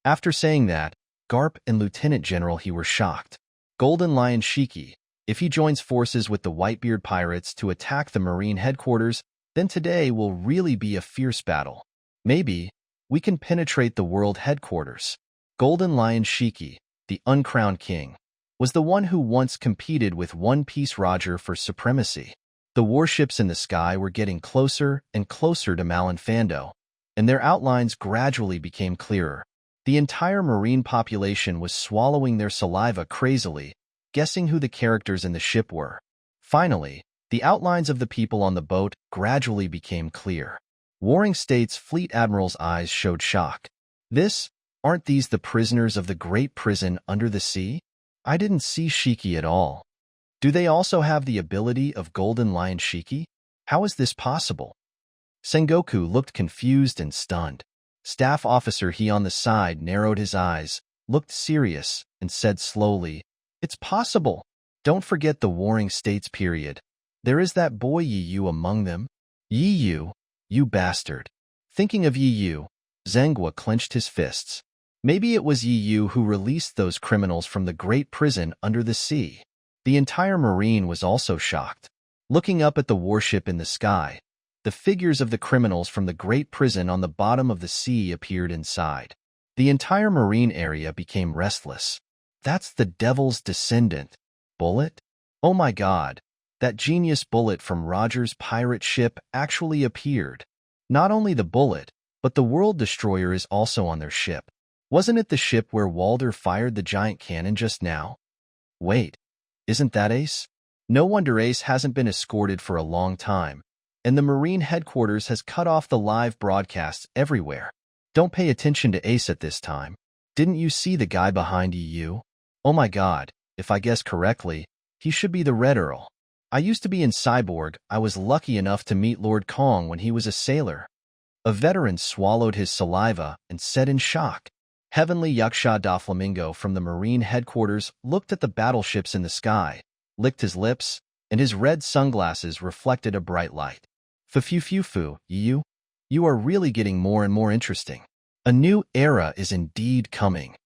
After saying that, Garp and Lieutenant General he were shocked. Golden Lion Shiki, if he joins forces with the Whitebeard pirates to attack the Marine headquarters, then today will really be a fierce battle. Maybe we can penetrate the world headquarters. Golden Lion Shiki, the uncrowned king, was the one who once competed with One Piece Roger for supremacy. The warships in the sky were getting closer and closer to Malinfando, and their outlines gradually became clearer. The entire Marine population was swallowing their saliva crazily, guessing who the characters in the ship were. Finally, the outlines of the people on the boat gradually became clear. Warring States Fleet Admiral's eyes showed shock. Aren't these the prisoners of the great prison under the sea? I didn't see Shiki at all. Do they also have the ability of Golden Lion Shiki? How is this possible? Sengoku looked confused and stunned. Staff Officer he on the side narrowed his eyes, looked serious, and said slowly, "It's possible. Don't forget the Warring States period. There is that boy Yiyu among them." Yiyu, you bastard. Thinking of Yiyu, Zengwa clenched his fists. Maybe it was Yiyu who released those criminals from the great prison under the sea. The entire Marine was also shocked. Looking up at the warship in the sky, the figures of the criminals from the great prison on the bottom of the sea appeared inside. The entire Marine area became restless. That's the Devil's Descendant. Bullet? Oh my god, that genius Bullet from Roger's pirate ship actually appeared. Not only the Bullet, but the World Destroyer is also on their ship. Wasn't it the ship where Walder fired the giant cannon just now? Wait, isn't that Ace? No wonder Ace hasn't been escorted for a long time, and the Marine headquarters has cut off the live broadcasts everywhere. Don't pay attention to Ace at this time. Didn't you see the guy behind you? Oh my god, if I guess correctly, he should be the Red Earl. I used to be in Cyborg. I was lucky enough to meet Lord Kong when he was a sailor. A veteran swallowed his saliva and said in shock. Heavenly Yaksha Doflamingo from the Marine headquarters looked at the battleships in the sky, licked his lips, and his red sunglasses reflected a bright light. Fu, you are really getting more and more interesting. A new era is indeed coming.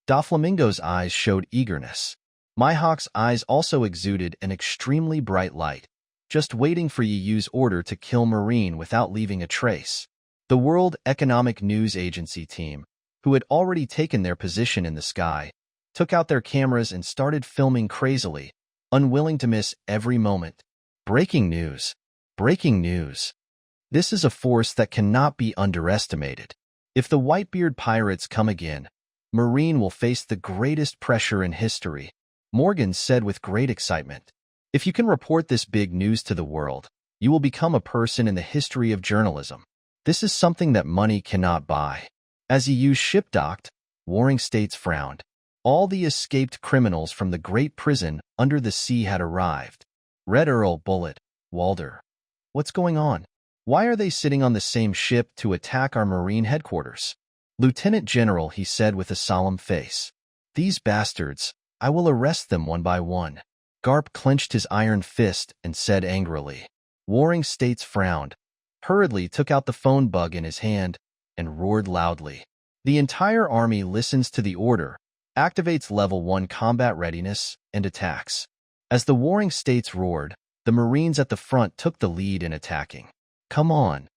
Doflamingo's eyes showed eagerness. Mihawk's eyes also exuded an extremely bright light, just waiting for Yiyu's order to kill Marine without leaving a trace. The World Economic News Agency team, who had already taken their position in the sky, took out their cameras and started filming crazily, unwilling to miss every moment. Breaking news. Breaking news. This is a force that cannot be underestimated. If the Whitebeard pirates come again, Marine will face the greatest pressure in history, Morgan said with great excitement. If you can report this big news to the world, you will become a person in the history of journalism. This is something that money cannot buy. As Yiyu's ship docked, Warring States frowned. All the escaped criminals from the great prison under the sea had arrived. Red Earl, Bullet, Walder. What's going on? Why are they sitting on the same ship to attack our Marine headquarters? Lieutenant General, he said with a solemn face. These bastards, I will arrest them one by one. Garp clenched his iron fist and said angrily. Warring States frowned, hurriedly took out the phone bug in his hand, and roared loudly. The entire army listens to the order, activates Level 1 combat readiness, and attacks. As the Warring States roared, the Marines at the front took the lead in attacking. Come on.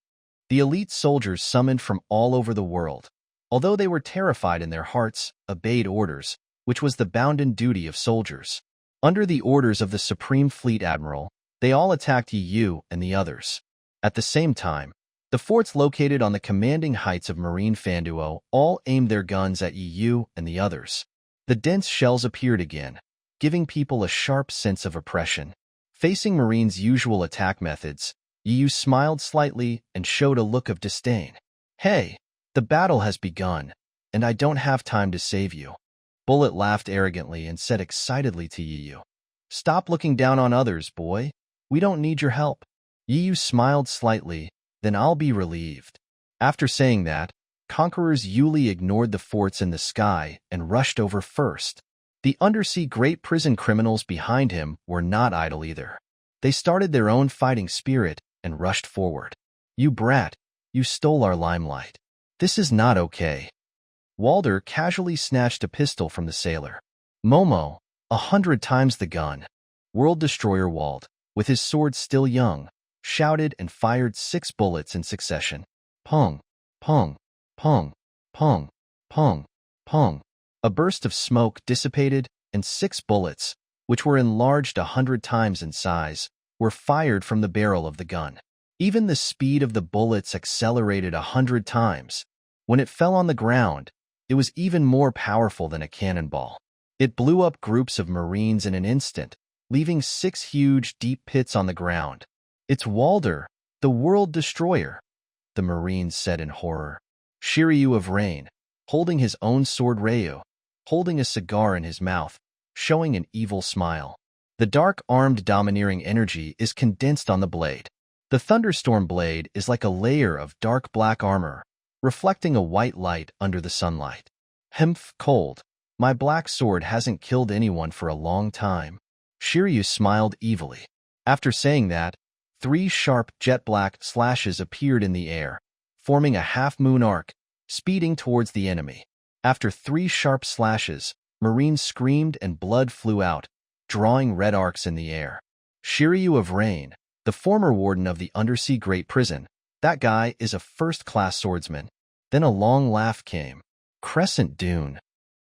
The elite soldiers summoned from all over the world, although they were terrified in their hearts, obeyed orders, which was the bounden duty of soldiers. Under the orders of the Supreme Fleet Admiral, they all attacked Yu and the others. At the same time, the forts located on the commanding heights of Marine Fanduo all aimed their guns at Yu and the others. The dense shells appeared again, giving people a sharp sense of oppression. Facing Marine's usual attack methods, Yu smiled slightly and showed a look of disdain. "Hey, the battle has begun, and I don't have time to save you." Bullet laughed arrogantly and said excitedly to Yu, "Stop looking down on others, boy. We don't need your help." Yu smiled slightly, "Then I'll be relieved." After saying that, Conqueror's Yuli ignored the forts in the sky and rushed over first. The undersea great prison criminals behind him were not idle either. They started their own fighting spirit and rushed forward. "You brat, you stole our limelight. This is not okay." Walder casually snatched a pistol from the sailor. "Momo, 100 times the gun." World Destroyer Wald, with his sword still young, shouted and fired 6 bullets in succession. Pong, pong, pong, pong, pong, pong. A burst of smoke dissipated, and 6 bullets, which were enlarged 100 times in size, were fired from the barrel of the gun. Even the speed of the bullets accelerated 100 times. When it fell on the ground, it was even more powerful than a cannonball. It blew up groups of Marines in an instant, leaving 6 huge, deep pits on the ground. "It's Walder, the World Destroyer," the Marines said in horror. Shiryu of Rain, holding his own sword Ryu, holding a cigar in his mouth, showing an evil smile. The dark-armed domineering energy is condensed on the blade. The thunderstorm blade is like a layer of dark black armor, reflecting a white light under the sunlight. "Hemph, cold. My black sword hasn't killed anyone for a long time." Shiryu smiled evilly. After saying that, 3 sharp jet-black slashes appeared in the air, forming a half-moon arc, speeding towards the enemy. After 3 sharp slashes, Marines screamed and blood flew out, drawing red arcs in the air. Shiryu of Rain, the former warden of the undersea great prison, that guy is a first-class swordsman. Then a long laugh came. Crescent Dune.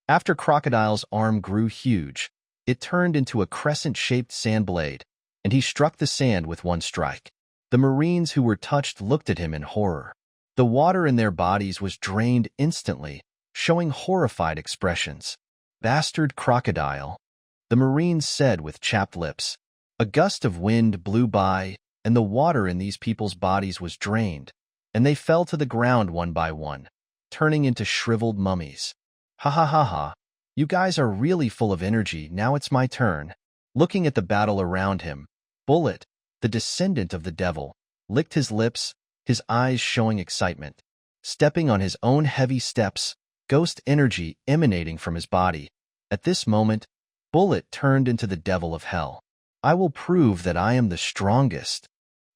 After Crocodile's arm grew huge, it turned into a crescent-shaped sand blade, and he struck the sand with one strike. The Marines who were touched looked at him in horror. The water in their bodies was drained instantly, showing horrified expressions. "Bastard crocodile," the Marines said with chapped lips. A gust of wind blew by, and the water in these people's bodies was drained, and they fell to the ground one by one, turning into shriveled mummies. "Ha ha ha ha, you guys are really full of energy, now it's my turn." Looking at the battle around him, Bullet, the descendant of the devil, licked his lips, his eyes showing excitement. Stepping on his own heavy steps, ghost energy emanating from his body. At this moment, Bullet turned into the devil of hell. "I will prove that I am the strongest,"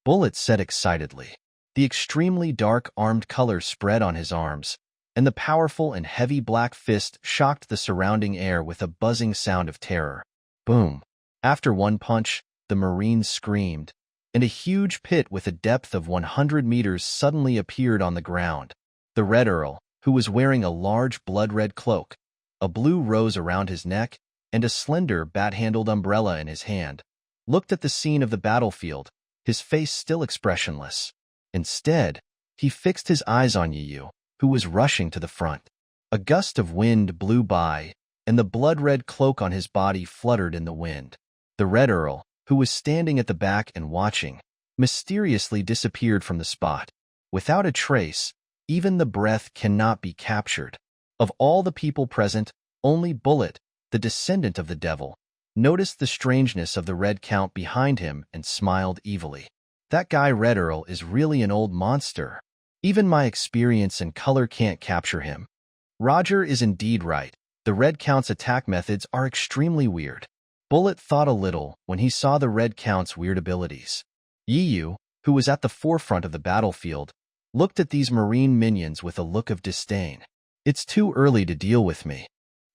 Bullet said excitedly. The extremely dark armed color spread on his arms, and the powerful and heavy black fist shocked the surrounding air with a buzzing sound of terror. Boom! After one punch, the Marines screamed, and a huge pit with a depth of 100 meters suddenly appeared on the ground. The Red Earl, who was wearing a large blood-red cloak, a blue rose around his neck, and a slender bat-handled umbrella in his hand, looked at the scene of the battlefield, his face still expressionless. Instead, he fixed his eyes on Yu, who was rushing to the front. A gust of wind blew by, and the blood-red cloak on his body fluttered in the wind. The Red Earl, who was standing at the back and watching, mysteriously disappeared from the spot. Without a trace, even the breath cannot be captured. Of all the people present, only Bullet, the descendant of the devil, noticed the strangeness of the Red Count behind him and smiled evilly. "That guy Red Earl is really an old monster. Even my experience and color can't capture him." Roger is indeed right. The Red Count's attack methods are extremely weird. Bullet thought a little when he saw the Red Count's weird abilities. Yu, who was at the forefront of the battlefield, looked at these marine minions with a look of disdain. "It's too early to deal with me.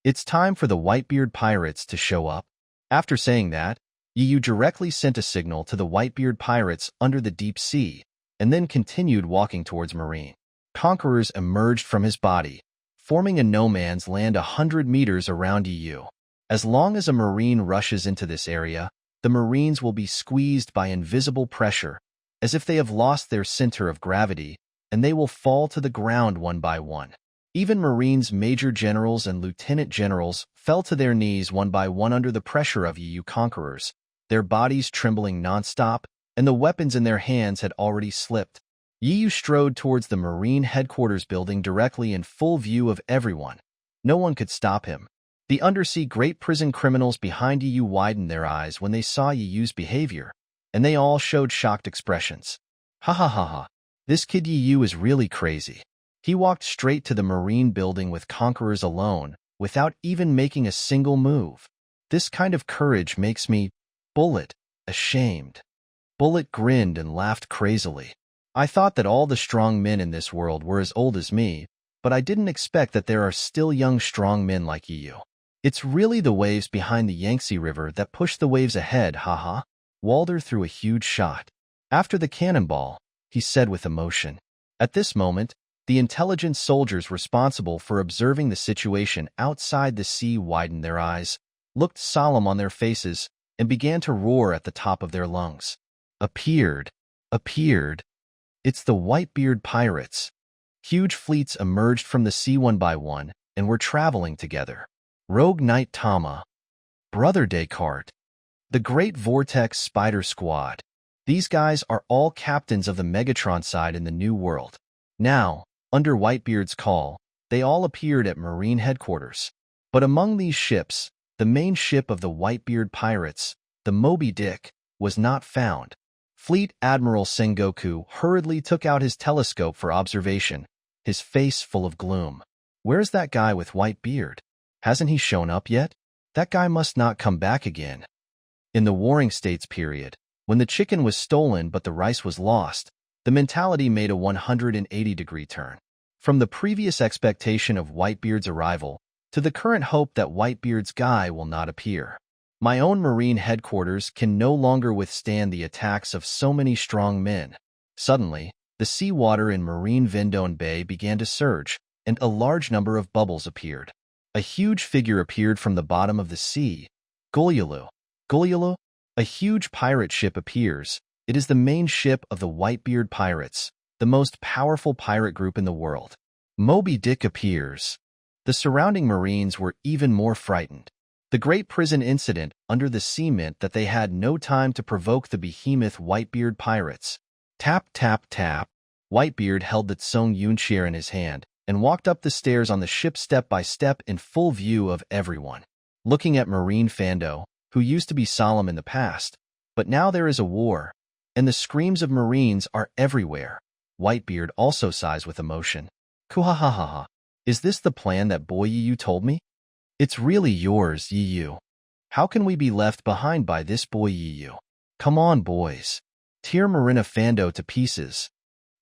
It's time for the Whitebeard pirates to show up." After saying that, Yu directly sent a signal to the Whitebeard pirates under the deep sea, and then continued walking towards Marine. Conquerors emerged from his body, forming a no man's land 100 meters around you. As long as a Marine rushes into this area, the Marines will be squeezed by invisible pressure, as if they have lost their center of gravity, and they will fall to the ground one by one. Even Marines' major generals and lieutenant generals fell to their knees one by one under the pressure of you conquerors, their bodies trembling nonstop, and the weapons in their hands had already slipped. Yu strode towards the Marine headquarters building directly in full view of everyone. No one could stop him. The undersea great prison criminals behind Yu widened their eyes when they saw Yu's behavior, and they all showed shocked expressions. Ha ha ha ha. This kid Yu is really crazy. He walked straight to the Marine building with conquerors alone, without even making a single move. This kind of courage makes me, Bullet, ashamed. Bullet grinned and laughed crazily. I thought that all the strong men in this world were as old as me, but I didn't expect that there are still young strong men like you. It's really the waves behind the Yangtze River that push the waves ahead, haha. Walder threw a huge shot. After the cannonball, he said with emotion. At this moment, the intelligence soldiers responsible for observing the situation outside the sea widened their eyes, looked solemn on their faces, and began to roar at the top of their lungs. Appeared. It's the Whitebeard pirates. Huge fleets emerged from the sea one by one and were traveling together. Rogue Knight Tama. Brother Descartes. The Great Vortex Spider Squad. These guys are all captains of the Megatron side in the New World. Now, under Whitebeard's call, they all appeared at Marine headquarters. But among these ships, the main ship of the Whitebeard pirates, the Moby Dick, was not found. Fleet Admiral Sengoku hurriedly took out his telescope for observation, his face full of gloom. Where's that guy with white beard? Hasn't he shown up yet? That guy must not come back again. In the Warring States period, when the chicken was stolen but the rice was lost, the mentality made a 180-degree turn. From the previous expectation of Whitebeard's arrival to the current hope that Whitebeard's guy will not appear. My own Marine headquarters can no longer withstand the attacks of so many strong men. Suddenly, the seawater in Marine Vendome Bay began to surge, and a large number of bubbles appeared. A huge figure appeared from the bottom of the sea. Golyulu. A huge pirate ship appears. It is the main ship of the Whitebeard pirates, the most powerful pirate group in the world. Moby Dick appears. The surrounding Marines were even more frightened. The Great Prison Incident under the sea meant that they had no time to provoke the behemoth Whitebeard pirates. Tap, tap, tap. Whitebeard held the Tsung Yun chair in his hand and walked up the stairs on the ship step by step in full view of everyone. Looking at Marine Fando, who used to be solemn in the past, but now there is a war, and the screams of Marines are everywhere. Whitebeard also sighs with emotion. Kuhahaha. Is this the plan that boy Yu told me? It's really yours, Yu. How can we be left behind by this boy Yu? Come on, boys. Tear Marina Fando to pieces.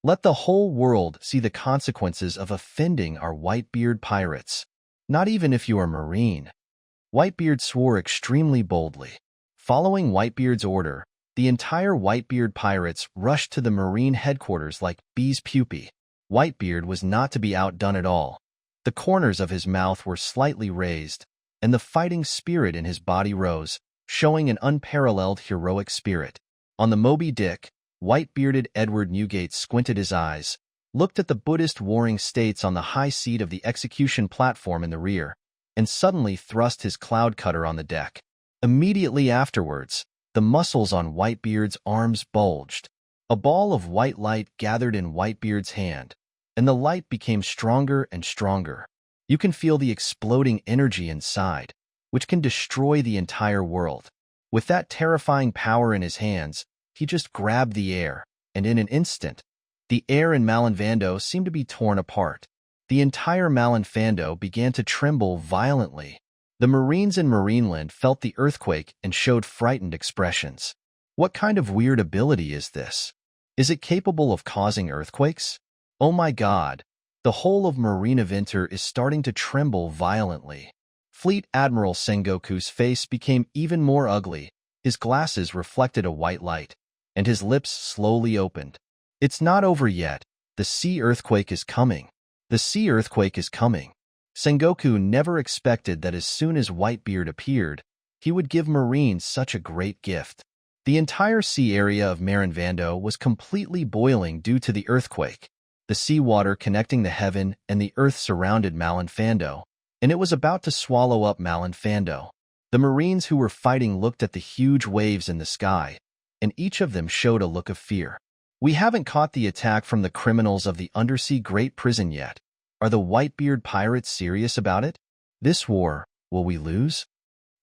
Let the whole world see the consequences of offending our Whitebeard pirates. Not even if you are Marine. Whitebeard swore extremely boldly. Following Whitebeard's order, the entire Whitebeard pirates rushed to the Marine headquarters like bees pupae. Whitebeard was not to be outdone at all. The corners of his mouth were slightly raised, and the fighting spirit in his body rose, showing an unparalleled heroic spirit. On the Moby Dick, white-bearded Edward Newgate squinted his eyes, looked at the Buddhist warring states on the high seat of the execution platform in the rear, and suddenly thrust his cloud cutter on the deck. Immediately afterwards, the muscles on Whitebeard's arms bulged. A ball of white light gathered in Whitebeard's hand, and the light became stronger and stronger. You can feel the exploding energy inside, which can destroy the entire world. With that terrifying power in his hands, he just grabbed the air, and in an instant, the air in Malinvando seemed to be torn apart. The entire Malinvando began to tremble violently. The Marines in Marineland felt the earthquake and showed frightened expressions. What kind of weird ability is this? Is it capable of causing earthquakes? Oh my God! The whole of Marinaventer is starting to tremble violently. Fleet Admiral Sengoku's face became even more ugly. His glasses reflected a white light, and his lips slowly opened. It's not over yet. The sea earthquake is coming. The sea earthquake is coming. Sengoku never expected that as soon as Whitebeard appeared, he would give Marines such a great gift. The entire sea area of Marinvando was completely boiling due to the earthquake. The seawater connecting the heaven and the earth surrounded Malinfando, and it was about to swallow up Malinfando. The Marines who were fighting looked at the huge waves in the sky, and each of them showed a look of fear. We haven't caught the attack from the criminals of the undersea Great Prison yet. Are the Whitebeard pirates serious about it? This war, will we lose?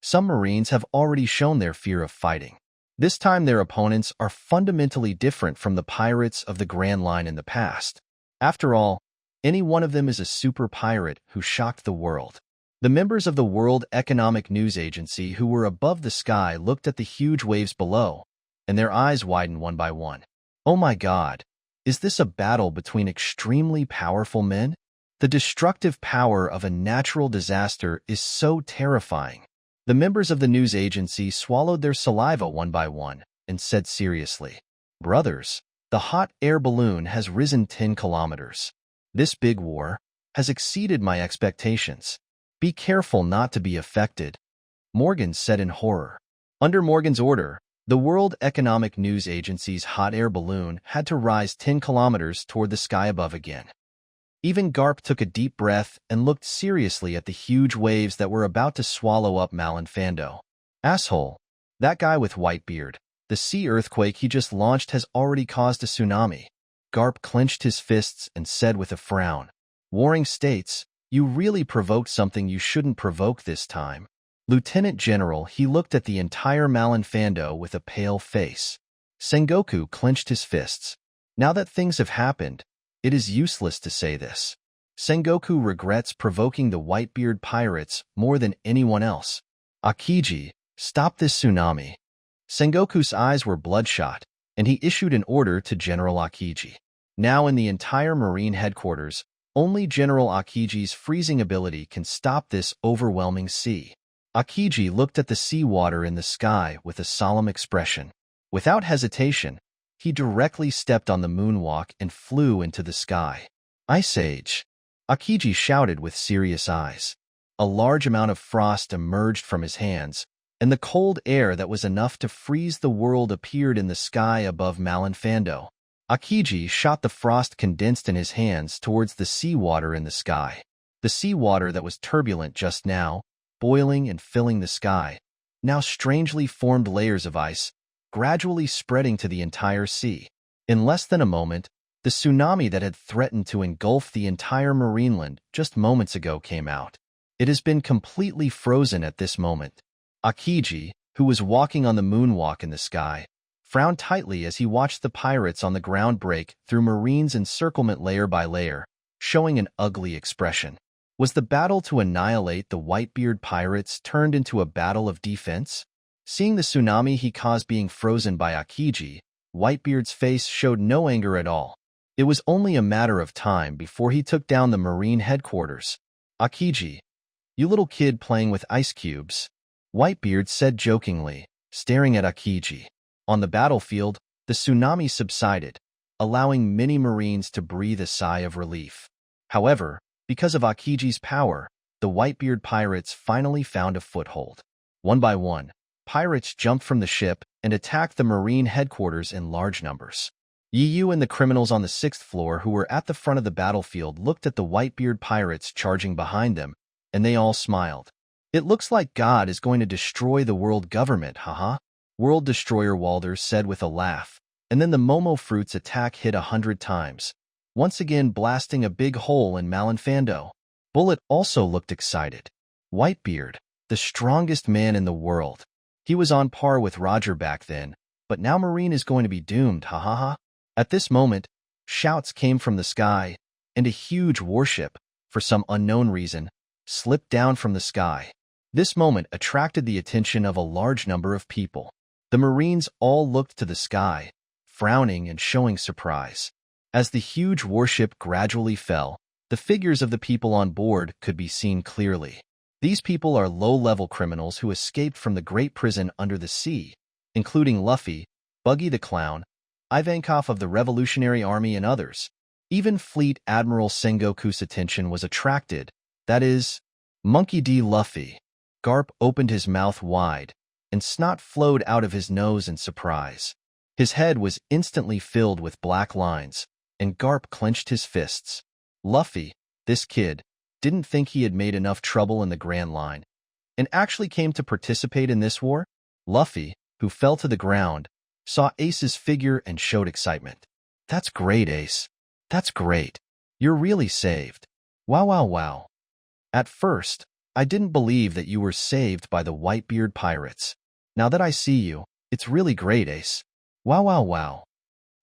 Some Marines have already shown their fear of fighting. This time their opponents are fundamentally different from the pirates of the Grand Line in the past. After all, any one of them is a super pirate who shocked the world. The members of the World Economic News Agency who were above the sky looked at the huge waves below, and their eyes widened one by one. Oh my God, is this a battle between extremely powerful men? The destructive power of a natural disaster is so terrifying. The members of the news agency swallowed their saliva one by one and said seriously, "Brothers, the hot air balloon has risen 10 kilometers. This big war has exceeded my expectations. Be careful not to be affected," Morgan said in horror. Under Morgan's order, the World Economic News Agency's hot air balloon had to rise 10 kilometers toward the sky above again. Even Garp took a deep breath and looked seriously at the huge waves that were about to swallow up Malinfando. Asshole, that guy with Whitebeard, the sea earthquake he just launched has already caused a tsunami. Garp clenched his fists and said with a frown, "Warring States, you really provoked something you shouldn't provoke this time." Lieutenant General, he looked at the entire Malinfando with a pale face. Sengoku clenched his fists. Now that things have happened, it is useless to say this. Sengoku regrets provoking the Whitebeard pirates more than anyone else. Akiji, stop this tsunami. Sengoku's eyes were bloodshot, and he issued an order to General Akiji. Now in the entire Marine headquarters, only General Akiji's freezing ability can stop this overwhelming sea. Akiji looked at the seawater in the sky with a solemn expression. Without hesitation, he directly stepped on the moonwalk and flew into the sky. "Ice Age!" Akiji shouted with serious eyes. A large amount of frost emerged from his hands, and the cold air that was enough to freeze the world appeared in the sky above Malinfando. Akiji shot the frost condensed in his hands towards the seawater in the sky. The seawater that was turbulent just now, boiling and filling the sky, now strangely formed layers of ice, gradually spreading to the entire sea. In less than a moment, the tsunami that had threatened to engulf the entire Marineland just moments ago came out. It has been completely frozen at this moment. Akiji, who was walking on the moonwalk in the sky, frowned tightly as he watched the pirates on the ground break through Marine's encirclement layer by layer, showing an ugly expression. Was the battle to annihilate the Whitebeard pirates turned into a battle of defense? Seeing the tsunami he caused being frozen by Akiji, Whitebeard's face showed no anger at all. It was only a matter of time before he took down the Marine headquarters. "Akiji, you little kid playing with ice cubes," Whitebeard said jokingly, staring at Akiji. On the battlefield, the tsunami subsided, allowing many Marines to breathe a sigh of relief. However, because of Akiji's power, the Whitebeard pirates finally found a foothold. One by one, pirates jumped from the ship and attacked the Marine headquarters in large numbers. Yu and the criminals on the 6th floor who were at the front of the battlefield looked at the Whitebeard pirates charging behind them, and they all smiled. "It looks like God is going to destroy the world government, haha," World Destroyer Walder said with a laugh, and then the Momo Fruit's attack hit 100 times, once again blasting a big hole in Malinfando. Bullet also looked excited. Whitebeard, the strongest man in the world. He was on par with Roger back then, but now Marine is going to be doomed, ha ha ha. At this moment, shouts came from the sky, and a huge warship, for some unknown reason, slipped down from the sky. This moment attracted the attention of a large number of people. The Marines all looked to the sky, frowning and showing surprise. As the huge warship gradually fell, the figures of the people on board could be seen clearly. These people are low-level criminals who escaped from the Great Prison under the sea, including Luffy, Buggy the Clown, Ivankov of the Revolutionary Army and others. Even Fleet Admiral Sengoku's attention was attracted. That is, Monkey D. Luffy. Garp opened his mouth wide, and snot flowed out of his nose in surprise. His head was instantly filled with black lines, and Garp clenched his fists. Luffy, this kid, didn't think he had made enough trouble in the Grand Line, and actually came to participate in this war? Luffy, who fell to the ground, saw Ace's figure and showed excitement. That's great, Ace. That's great. You're really saved. Wow, wow, wow. At first, I didn't believe that you were saved by the Whitebeard pirates. Now that I see you, it's really great, Ace. Wow, wow, wow.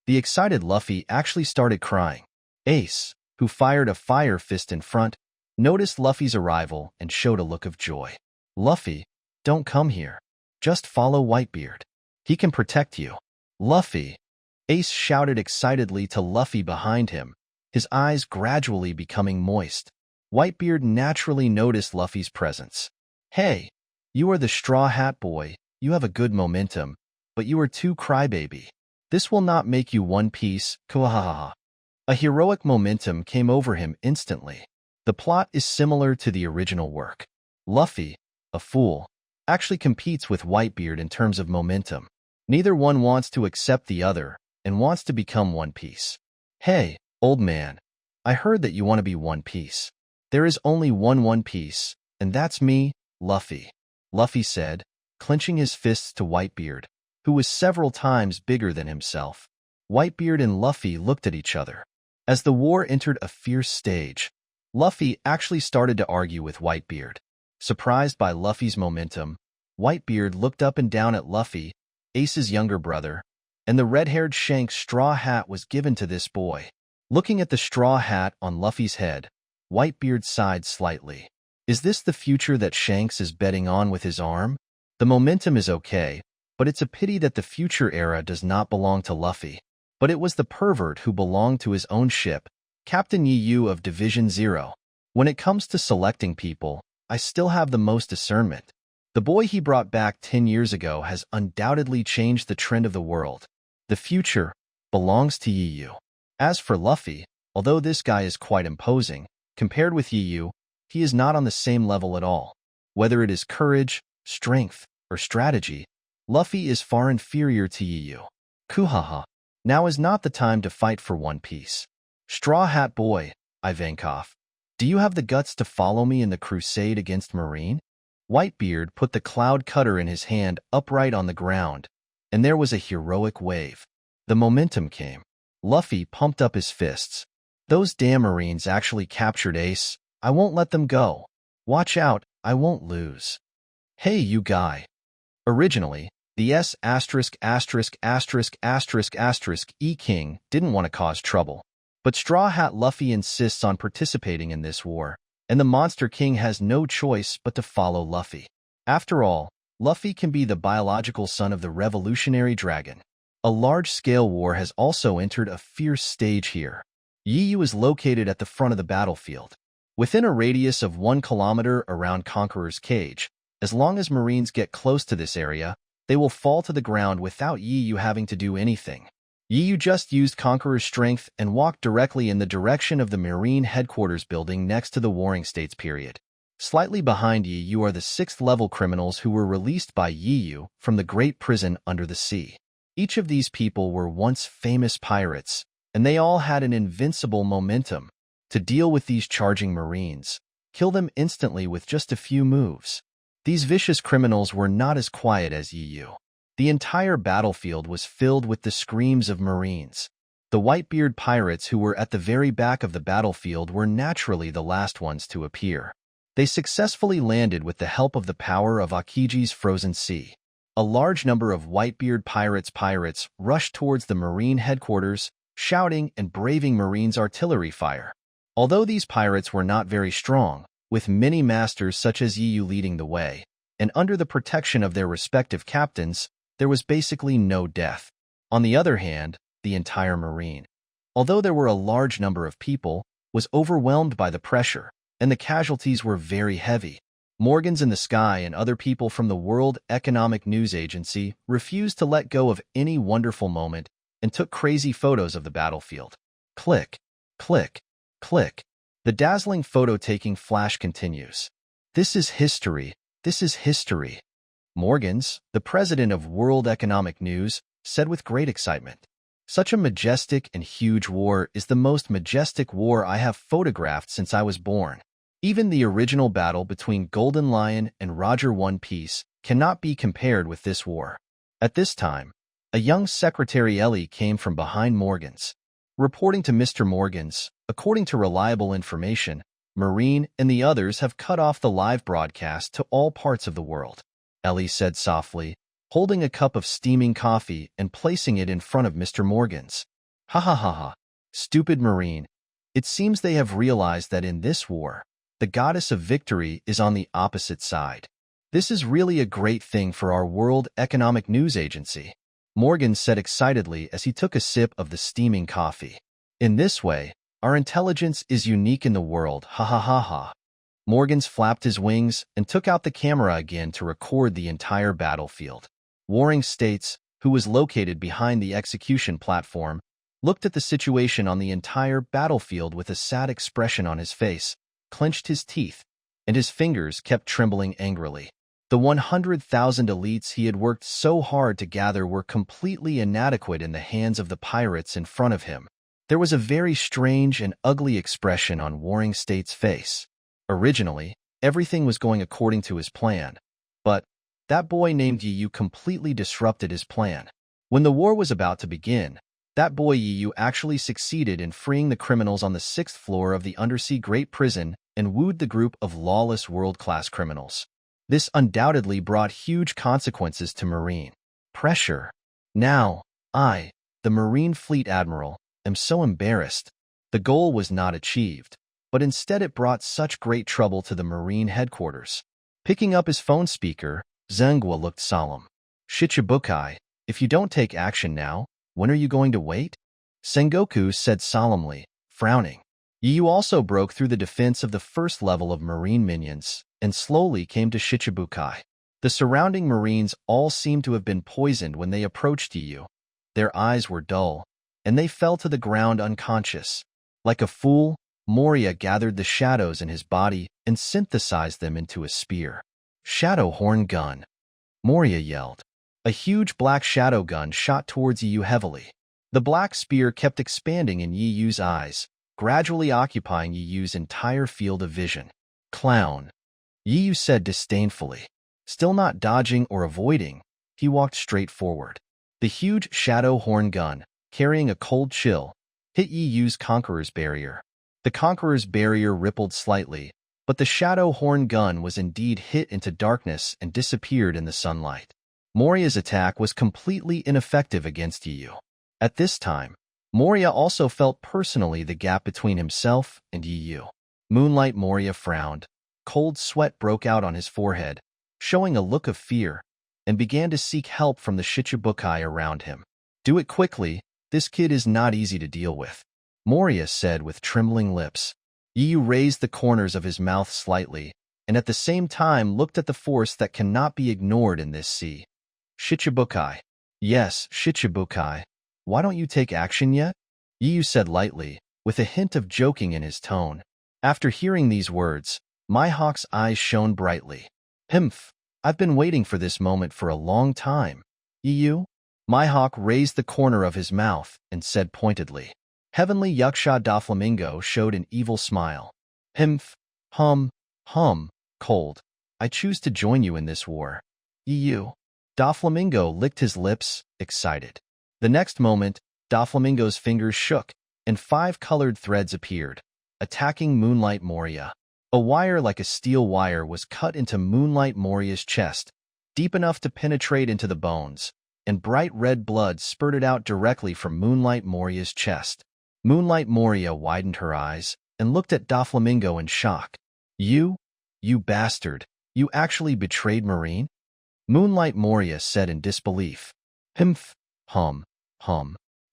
The excited Luffy actually started crying. Ace, who fired a fire fist in front, noticed Luffy's arrival and showed a look of joy. Luffy, don't come here. Just follow Whitebeard. He can protect you. Luffy. Ace shouted excitedly to Luffy behind him, his eyes gradually becoming moist. Whitebeard naturally noticed Luffy's presence. Hey, you are the Straw Hat Boy. You have a good momentum, but you are too crybaby. This will not make you One Piece. Kuahaha. A heroic momentum came over him instantly. The plot is similar to the original work. Luffy, a fool, actually competes with Whitebeard in terms of momentum. Neither one wants to accept the other and wants to become One Piece. Hey, old man, I heard that you want to be One Piece. There is only One Piece, and that's me, Luffy. Luffy said, clenching his fists to Whitebeard, who was several times bigger than himself. Whitebeard and Luffy looked at each other. As the war entered a fierce stage, Luffy actually started to argue with Whitebeard. Surprised by Luffy's momentum, Whitebeard looked up and down at Luffy, Ace's younger brother, and the red-haired Shanks' straw hat was given to this boy. Looking at the straw hat on Luffy's head, Whitebeard sighed slightly. Is this the future that Shanks is betting on with his arm? The momentum is okay, but it's a pity that the future era does not belong to Luffy. But it was the pervert who belonged to his own ship, Captain Yi of Division Zero. When it comes to selecting people, I still have the most discernment. The boy he brought back 10 years ago has undoubtedly changed the trend of the world. The future belongs to Yi. As for Luffy, although this guy is quite imposing, compared with Yi, he is not on the same level at all. Whether it is courage, strength, or strategy, Luffy is far inferior to Yi. Kuhaha. Now is not the time to fight for One Piece. Straw Hat Boy, Ivankov, do you have the guts to follow me in the crusade against Marine? Whitebeard put the cloud cutter in his hand upright on the ground, and there was a heroic wave. The momentum came. Luffy pumped up his fists. Those damn Marines actually captured Ace. I won't let them go. Watch out, I won't lose. Hey, you guy. Originally, the E King didn't want to cause trouble. But Straw Hat Luffy insists on participating in this war, and the Monster King has no choice but to follow Luffy. After all, Luffy can be the biological son of the Revolutionary Dragon. A large-scale war has also entered a fierce stage here. Yi is located at the front of the battlefield. Within a radius of 1 kilometer around Conqueror's cage, as long as Marines get close to this area, they will fall to the ground without Yi having to do anything. Yi just used Conqueror's strength and walked directly in the direction of the Marine headquarters building next to the Warring States period. Slightly behind Yi are the 6th-level criminals who were released by Yi from the Great Prison under the sea. Each of these people were once famous pirates, and they all had an invincible momentum. To deal with these charging Marines, kill them instantly with just a few moves. These vicious criminals were not as quiet as Yi. The entire battlefield was filled with the screams of Marines. The Whitebeard pirates who were at the very back of the battlefield were naturally the last ones to appear. They successfully landed with the help of the power of Akiji's frozen sea. A large number of Whitebeard pirates rushed towards the Marine headquarters, shouting and braving Marines' artillery fire. Although these pirates were not very strong, with many masters such as Yi leading the way, and under the protection of their respective captains, there was basically no death. On the other hand, the entire Marine, although there were a large number of people, was overwhelmed by the pressure, and the casualties were very heavy. Morgans in the Sky and other people from the World Economic News Agency refused to let go of any wonderful moment and took crazy photos of the battlefield. Click, click, click. The dazzling photo-taking flash continues. This is history. This is history. Morgans, the president of World Economic News, said with great excitement. Such a majestic and huge war is the most majestic war I have photographed since I was born. Even the original battle between Golden Lion and Roger One Piece cannot be compared with this war. At this time, a young Secretary Ellie came from behind Morgans. Reporting to Mr. Morgans, according to reliable information, Marine and the others have cut off the live broadcast to all parts of the world. Ellie said softly, holding a cup of steaming coffee and placing it in front of Mr. Morgans. Ha ha ha ha. Stupid Marine. It seems they have realized that in this war, the goddess of victory is on the opposite side. This is really a great thing for our World Economic News Agency, Morgan said excitedly as he took a sip of the steaming coffee. In this way, our intelligence is unique in the world, ha ha ha ha. Morgans flapped his wings and took out the camera again to record the entire battlefield. Warring States, who was located behind the execution platform, looked at the situation on the entire battlefield with a sad expression on his face, clenched his teeth, and his fingers kept trembling angrily. The 100,000 elites he had worked so hard to gather were completely inadequate in the hands of the pirates in front of him. There was a very strange and ugly expression on Warring State's face. Originally, everything was going according to his plan, but that boy named Yu completely disrupted his plan. When the war was about to begin, that boy Yu actually succeeded in freeing the criminals on the 6th floor of the undersea Great Prison and wooed the group of lawless world-class criminals. This undoubtedly brought huge consequences to Marine pressure. Now, I, the Marine Fleet Admiral, am so embarrassed. The goal was not achieved, but instead it brought such great trouble to the Marine headquarters. Picking up his phone speaker, Zengwa looked solemn. Shichibukai, if you don't take action now, when are you going to wait? Sengoku said solemnly, frowning. Yu also broke through the defense of the first level of Marine minions and slowly came to Shichibukai. The surrounding Marines all seemed to have been poisoned when they approached Yu. Their eyes were dull, and they fell to the ground unconscious. Like a fool, Moria gathered the shadows in his body and synthesized them into a spear. Shadow horn gun. Moria yelled. A huge black shadow gun shot towards Yu heavily. The black spear kept expanding in Yu's eyes, gradually occupying Yu's entire field of vision. Clown. Yu said disdainfully. Still not dodging or avoiding, he walked straight forward. The huge shadow horn gun, carrying a cold chill, hit Yu's Conqueror's barrier. The Conqueror's barrier rippled slightly, but the shadow horn gun was indeed hit into darkness and disappeared in the sunlight. Moria's attack was completely ineffective against Yu. At this time, Moria also felt personally the gap between himself and Yu. Moonlight Moria frowned. Cold sweat broke out on his forehead, showing a look of fear, and began to seek help from the Shichibukai around him. Do it quickly, this kid is not easy to deal with, Moria said with trembling lips. Yu raised the corners of his mouth slightly, and at the same time looked at the force that cannot be ignored in this sea. Shichibukai. Yes, Shichibukai. Why don't you take action yet? Yu said lightly, with a hint of joking in his tone. After hearing these words, Mihawk's eyes shone brightly. Himph, I've been waiting for this moment for a long time. Yu? Mihawk raised the corner of his mouth and said pointedly. Heavenly Yaksha Doflamingo showed an evil smile. Himph, hum, cold. I choose to join you in this war. Yu. Doflamingo licked his lips, excited. The next moment, Doflamingo's fingers shook, and 5 colored threads appeared, attacking Moonlight Moria. A wire like a steel wire was cut into Moonlight Moria's chest, deep enough to penetrate into the bones, and bright red blood spurted out directly from Moonlight Moria's chest. Moonlight Moria widened her eyes and looked at Doflamingo in shock. You bastard, you actually betrayed Marine? Moonlight Moria said in disbelief. Himph, hum.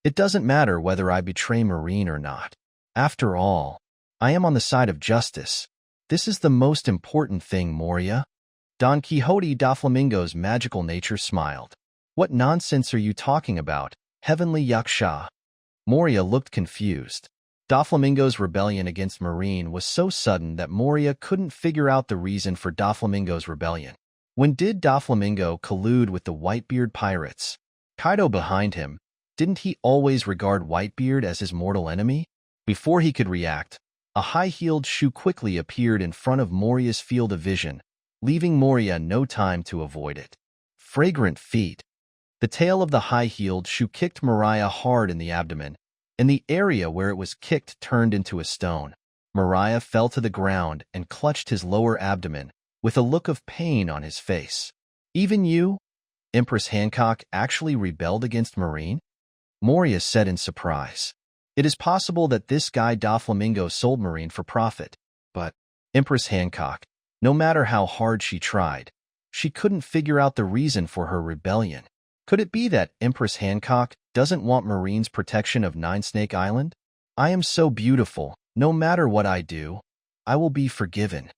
It doesn't matter whether I betray Marine or not. After all, I am on the side of justice. This is the most important thing, Moria. Don Quixote Doflamingo's magical nature smiled. What nonsense are you talking about? Heavenly Yaksha. Moria looked confused. Doflamingo's rebellion against Marine was so sudden that Moria couldn't figure out the reason for Doflamingo's rebellion. When did Doflamingo collude with the Whitebeard pirates? Kaido behind him, didn't he always regard Whitebeard as his mortal enemy? Before he could react, a high-heeled shoe quickly appeared in front of Moria's field of vision, leaving Moria no time to avoid it. Fragrant feet. The tail of the high-heeled shoe kicked Moria hard in the abdomen, and the area where it was kicked turned into a stone. Moria fell to the ground and clutched his lower abdomen, with a look of pain on his face. Even you? Empress Hancock actually rebelled against Marine? Moria said in surprise. It is possible that this guy Doflamingo sold Marine for profit, but Empress Hancock, no matter how hard she tried, she couldn't figure out the reason for her rebellion. Could it be that Empress Hancock doesn't want Marine's protection of Nine Snake Island? I am so beautiful, no matter what I do, I will be forgiven.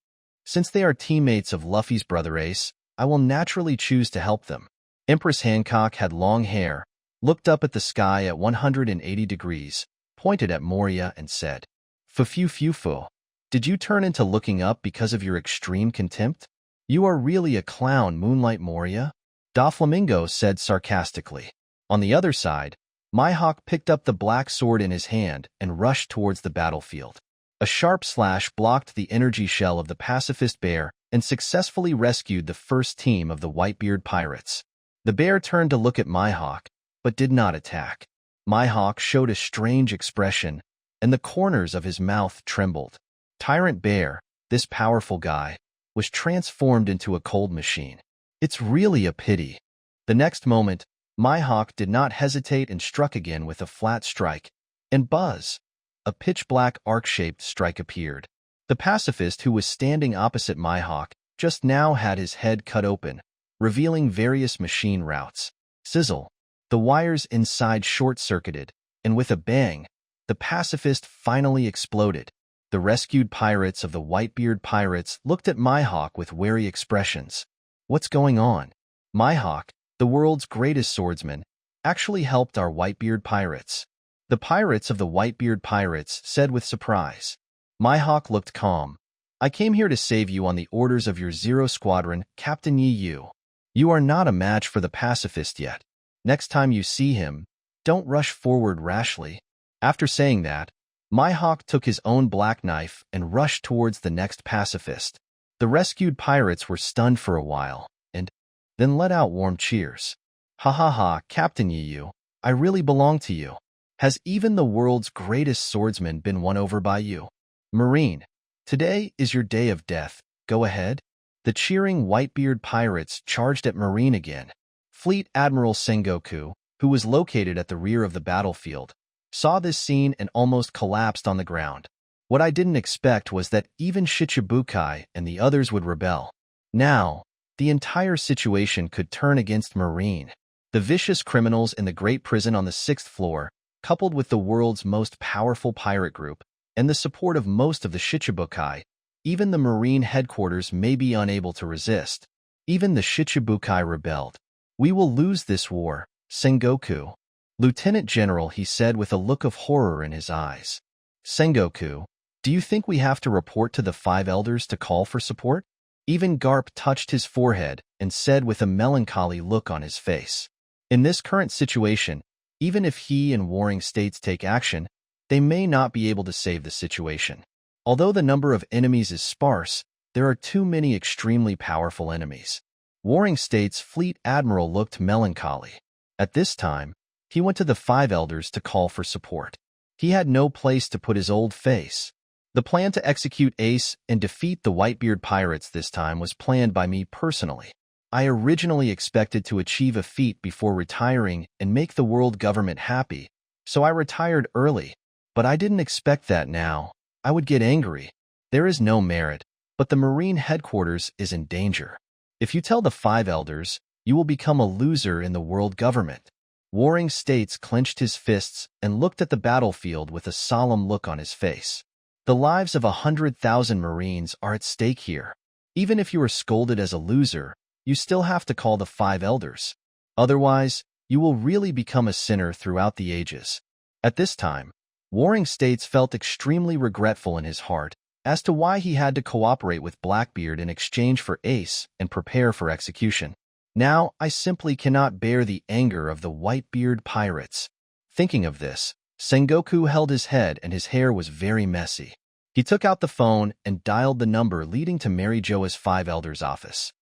Since they are teammates of Luffy's brother Ace, I will naturally choose to help them. Empress Hancock had long hair, looked up at the sky at 180 degrees, pointed at Moria and said, "Fu-fu-fu-fu. Did you turn into looking up because of your extreme contempt? You are really a clown, Moonlight Moria," Doflamingo said sarcastically. On the other side, Mihawk picked up the black sword in his hand and rushed towards the battlefield. A sharp slash blocked the energy shell of the pacifist bear and successfully rescued the first team of the Whitebeard pirates. The bear turned to look at Mihawk, but did not attack. Mihawk showed a strange expression, and the corners of his mouth trembled. Tyrant Bear, this powerful guy, was transformed into a cold machine. It's really a pity. The next moment, Mihawk did not hesitate and struck again with a flat strike, and buzz! A pitch-black arc-shaped strike appeared. The pacifist who was standing opposite Mihawk just now had his head cut open, revealing various machine routes. Sizzle! The wires inside short-circuited, and with a bang, the pacifist finally exploded. The rescued pirates of the Whitebeard pirates looked at Mihawk with wary expressions. What's going on? Mihawk, the world's greatest swordsman, actually helped our Whitebeard pirates. The pirates of the Whitebeard pirates said with surprise. Mihawk looked calm. I came here to save you on the orders of your Zero Squadron, Captain Yi Yu. You are not a match for the pacifist yet. Next time you see him, don't rush forward rashly. After saying that, Mihawk took his own black knife and rushed towards the next pacifist. The rescued pirates were stunned for a while, and then let out warm cheers. Ha ha ha, Captain Yi Yu, I really belong to you. Has even the world's greatest swordsman been won over by you? Marine, today is your day of death, go ahead. The cheering Whitebeard pirates charged at Marine again. Fleet Admiral Sengoku, who was located at the rear of the battlefield, saw this scene and almost collapsed on the ground. What I didn't expect was that even Shichibukai and the others would rebel. Now, the entire situation could turn against Marine. The vicious criminals in the great prison on the 6th floor, coupled with the world's most powerful pirate group, and the support of most of the Shichibukai, even the Marine headquarters may be unable to resist. Even the Shichibukai rebelled. We will lose this war, Sengoku. Lieutenant General, he said with a look of horror in his eyes. Sengoku, do you think we have to report to the 5 elders to call for support? Even Garp touched his forehead and said with a melancholy look on his face. In this current situation, even if he and warring states take action, they may not be able to save the situation. Although the number of enemies is sparse, there are too many extremely powerful enemies. Warring States Fleet Admiral looked melancholy. At this time, he went to the 5 elders to call for support. He had no place to put his old face. The plan to execute Ace and defeat the Whitebeard pirates this time was planned by me personally. I originally expected to achieve a feat before retiring and make the world government happy, so I retired early. But I didn't expect that now. I would get angry. There is no merit, but the Marine headquarters is in danger. If you tell the 5 elders, you will become a loser in the world government. Warring States clenched his fists and looked at the battlefield with a solemn look on his face. The lives of 100,000 Marines are at stake here. Even if you are scolded as a loser, you still have to call the 5 elders. Otherwise, you will really become a sinner throughout the ages. At this time, Warring States felt extremely regretful in his heart as to why he had to cooperate with Blackbeard in exchange for Ace and prepare for execution. Now, I simply cannot bear the anger of the Whitebeard pirates. Thinking of this, Sengoku held his head and his hair was very messy. He took out the phone and dialed the number leading to Mary Joa's Five Elders' office.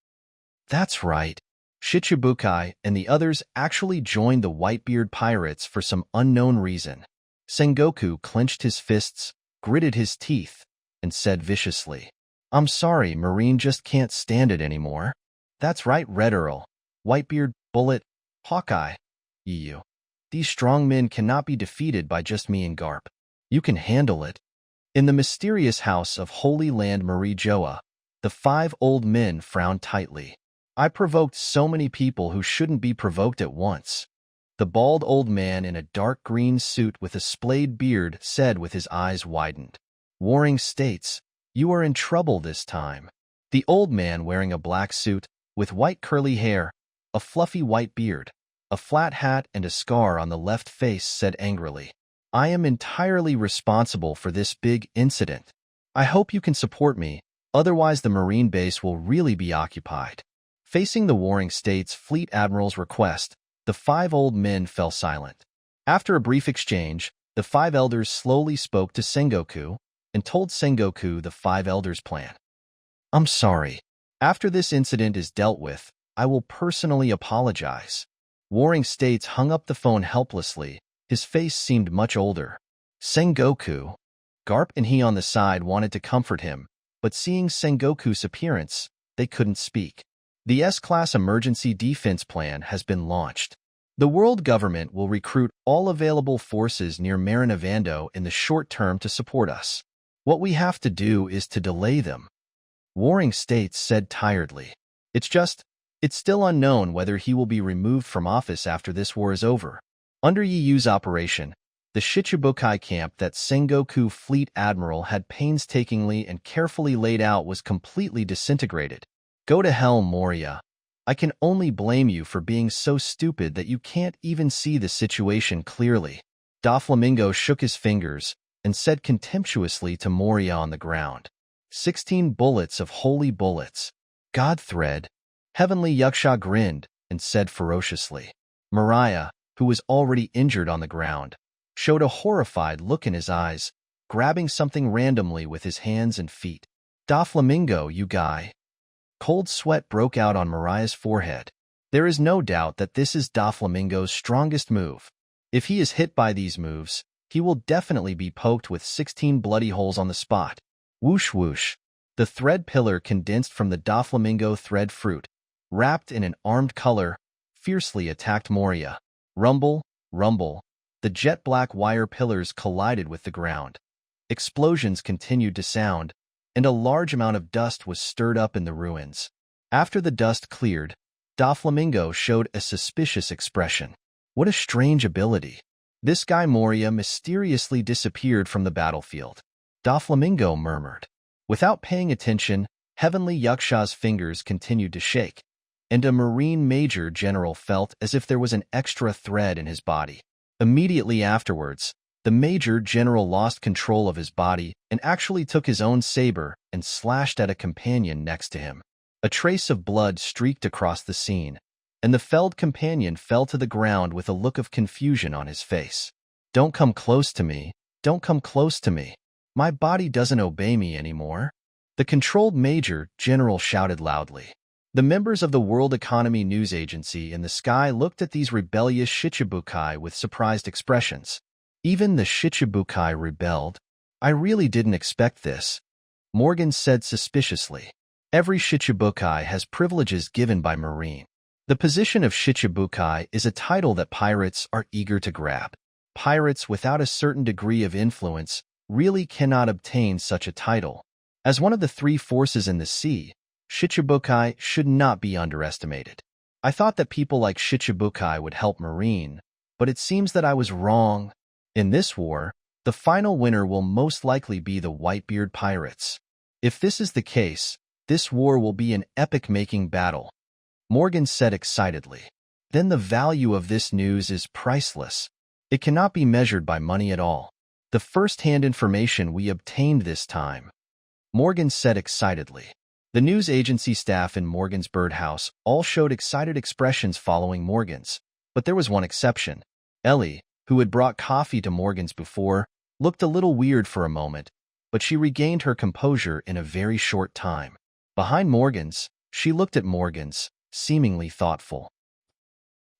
That's right. Shichibukai and the others actually joined the Whitebeard pirates for some unknown reason. Sengoku clenched his fists, gritted his teeth, and said viciously, "I'm sorry, Marine just can't stand it anymore." That's right, Red Earl, Whitebeard, Bullet, Hawkeye, you. These strong men cannot be defeated by just me and Garp. You can handle it. In the mysterious house of Holy Land Marie Joa, the five old men frowned tightly. I provoked so many people who shouldn't be provoked at once. The bald old man in a dark green suit with a splayed beard said with his eyes widened. Warring States, you are in trouble this time. The old man wearing a black suit, with white curly hair, a fluffy white beard, a flat hat and a scar on the left face said angrily, I am entirely responsible for this big incident. I hope you can support me, otherwise the Marine base will really be occupied. Facing the Warring States Fleet Admiral's request, the five old men fell silent. After a brief exchange, the five elders slowly spoke to Sengoku and told Sengoku the five elders' plan. I'm sorry. After this incident is dealt with, I will personally apologize. Warring States hung up the phone helplessly. His face seemed much older. Sengoku. Garp and he on the side wanted to comfort him, but seeing Sengoku's appearance, they couldn't speak. The S-Class Emergency Defense Plan has been launched. The world government will recruit all available forces near Marinavando in the short term to support us. What we have to do is to delay them. Warring States said tiredly. It's still unknown whether he will be removed from office after this war is over. Under Yiyu's operation, the Shichibukai camp that Sengoku Fleet Admiral had painstakingly and carefully laid out was completely disintegrated. Go to hell, Moria. I can only blame you for being so stupid that you can't even see the situation clearly. Doflamingo shook his fingers and said contemptuously to Moria on the ground, 16 bullets of holy bullets. Godthread. Heavenly Yaksha grinned and said ferociously. Mariah, who was already injured on the ground, showed a horrified look in his eyes, grabbing something randomly with his hands and feet. Doflamingo, you guy. Cold sweat broke out on Mariah's forehead. There is no doubt that this is Doflamingo's strongest move. If he is hit by these moves, he will definitely be poked with 16 bloody holes on the spot. Whoosh whoosh. The thread pillar condensed from the Doflamingo thread fruit, wrapped in an armed color, fiercely attacked Moria. Rumble, rumble. The jet-black wire pillars collided with the ground. Explosions continued to sound, and a large amount of dust was stirred up in the ruins. After the dust cleared, Doflamingo showed a suspicious expression. What a strange ability. This guy Moria mysteriously disappeared from the battlefield. Doflamingo murmured. Without paying attention, Heavenly Yaksha's fingers continued to shake, and a Marine Major General felt as if there was an extra thread in his body. Immediately afterwards, the Major General lost control of his body and actually took his own saber and slashed at a companion next to him. A trace of blood streaked across the scene, and the felled companion fell to the ground with a look of confusion on his face. Don't come close to me. Don't come close to me. My body doesn't obey me anymore. The controlled Major General shouted loudly. The members of the World Economy News Agency in the sky looked at these rebellious Shichibukai with surprised expressions. Even the Shichibukai rebelled. I really didn't expect this, Morgan said suspiciously. Every Shichibukai has privileges given by Marine. The position of Shichibukai is a title that pirates are eager to grab. Pirates without a certain degree of influence really cannot obtain such a title. As one of the three forces in the sea, Shichibukai should not be underestimated. I thought that people like Shichibukai would help Marine, but it seems that I was wrong. In this war, the final winner will most likely be the Whitebeard pirates. If this is the case, this war will be an epic-making battle, Morgan said excitedly. then the value of this news is priceless. It cannot be measured by money at all. The first-hand information we obtained this time, Morgan said excitedly. The news agency staff in Morgan's birdhouse all showed excited expressions following Morgan's, but there was one exception. Ellie, who had brought coffee to Morgan's before, looked a little weird for a moment, but she regained her composure in a very short time. Behind Morgan's, she looked at Morgan's, seemingly thoughtful.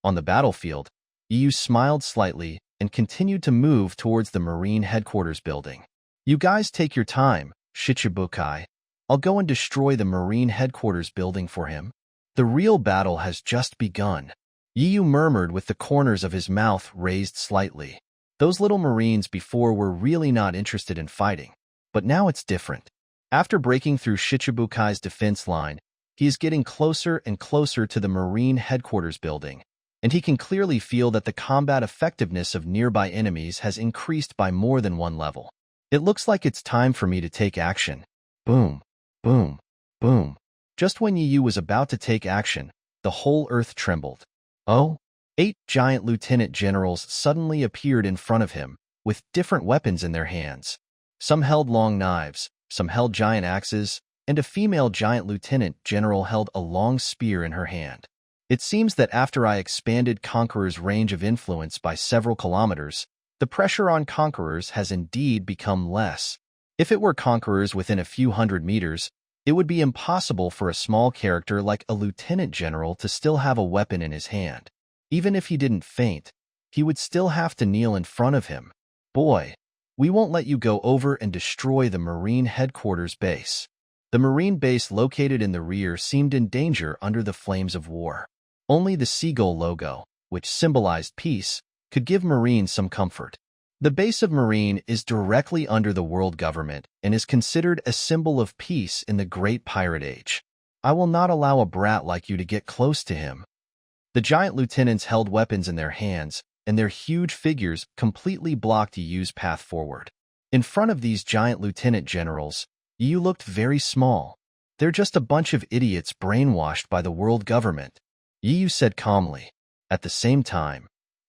On the battlefield, EU smiled slightly and continued to move towards the Marine headquarters building. You guys take your time, Shichibukai. I'll go and destroy the Marine headquarters building for him. The real battle has just begun. EU murmured with the corners of his mouth raised slightly. Those little Marines before were really not interested in fighting, but now it's different. After breaking through Shichibukai's defense line, he is getting closer and closer to the Marine headquarters building, and he can clearly feel that the combat effectiveness of nearby enemies has increased by more than one level. It looks like it's time for me to take action. Boom, boom, boom. Just when Yu was about to take action, the whole earth trembled. Oh, 8 giant lieutenant generals suddenly appeared in front of him, with different weapons in their hands. Some held long knives, some held giant axes, and a female giant lieutenant general held a long spear in her hand. It seems that after I expanded Conqueror's range of influence by several kilometers, the pressure on Conquerors has indeed become less. If it were Conquerors within a few hundred meters, it would be impossible for a small character like a lieutenant general to still have a weapon in his hand. Even if he didn't faint, he would still have to kneel in front of him. Boy, we won't let you go over and destroy the Marine headquarters base. The Marine base located in the rear seemed in danger under the flames of war. Only the seagull logo, which symbolized peace, could give Marines some comfort. The base of Marine is directly under the world government and is considered a symbol of peace in the Great Pirate Age. I will not allow a brat like you to get close to him. The giant lieutenants held weapons in their hands, and their huge figures completely blocked Yu's path forward. In front of these giant lieutenant generals, Yu looked very small. They're just a bunch of idiots brainwashed by the world government, Yu said calmly. At the same time,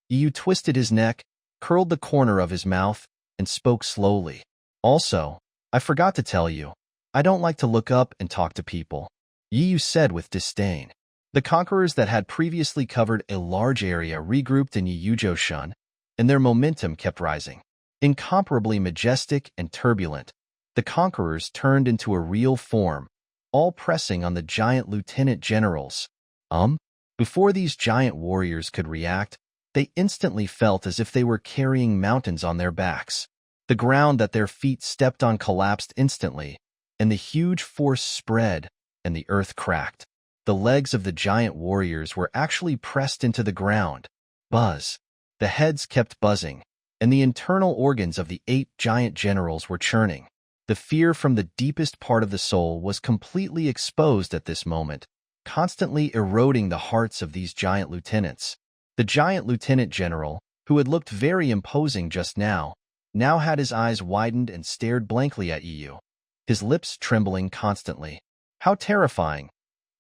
Yu twisted his neck, curled the corner of his mouth, and spoke slowly. Also, I forgot to tell you, I don't like to look up and talk to people, Yu said with disdain. The Conquerors that had previously covered a large area regrouped in Yujoshan, and their momentum kept rising. Incomparably majestic and turbulent, the Conquerors turned into a real form, all pressing on the giant lieutenant generals. Before these giant warriors could react, they instantly felt as if they were carrying mountains on their backs. The ground that their feet stepped on collapsed instantly, and the huge force spread, and the earth cracked. The legs of the giant warriors were actually pressed into the ground. Buzz. The heads kept buzzing, and the internal organs of the 8 giant generals were churning. The fear from the deepest part of the soul was completely exposed at this moment, constantly eroding the hearts of these giant lieutenants. The giant lieutenant general, who had looked very imposing just now had his eyes widened and stared blankly at Yu, his lips trembling constantly. How terrifying!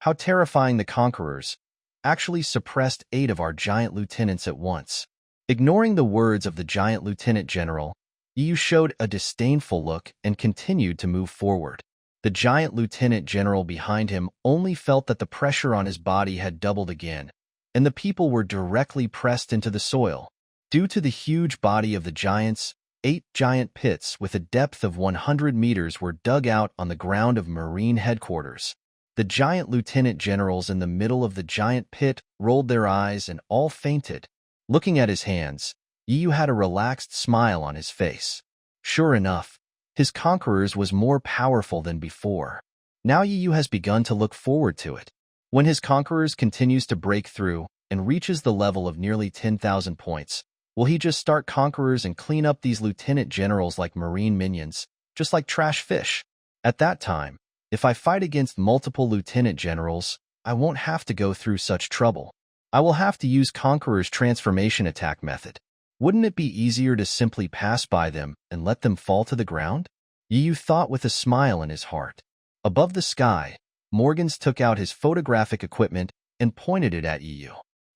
How terrifying! The Conquerors actually suppressed 8 of our giant lieutenants at once. Ignoring the words of the giant lieutenant general, Yu showed a disdainful look and continued to move forward. The giant lieutenant general behind him only felt that the pressure on his body had doubled again, and the people were directly pressed into the soil. Due to the huge body of the giants, 8 giant pits with a depth of 100 meters were dug out on the ground of Marine headquarters. The giant lieutenant generals in the middle of the giant pit rolled their eyes and all fainted. Looking at his hands, Yu had a relaxed smile on his face. Sure enough, his Conquerors was more powerful than before. Now Yu has begun to look forward to it. When his Conquerors continues to break through and reaches the level of nearly 10,000 points, will he just start Conquerors and clean up these lieutenant generals like marine minions, just like trash fish? At that time, if I fight against multiple lieutenant generals, I won't have to go through such trouble. I will have to use Conqueror's transformation attack method. Wouldn't it be easier to simply pass by them and let them fall to the ground? Yu thought with a smile in his heart. Above the sky, Morgans took out his photographic equipment and pointed it at Yu.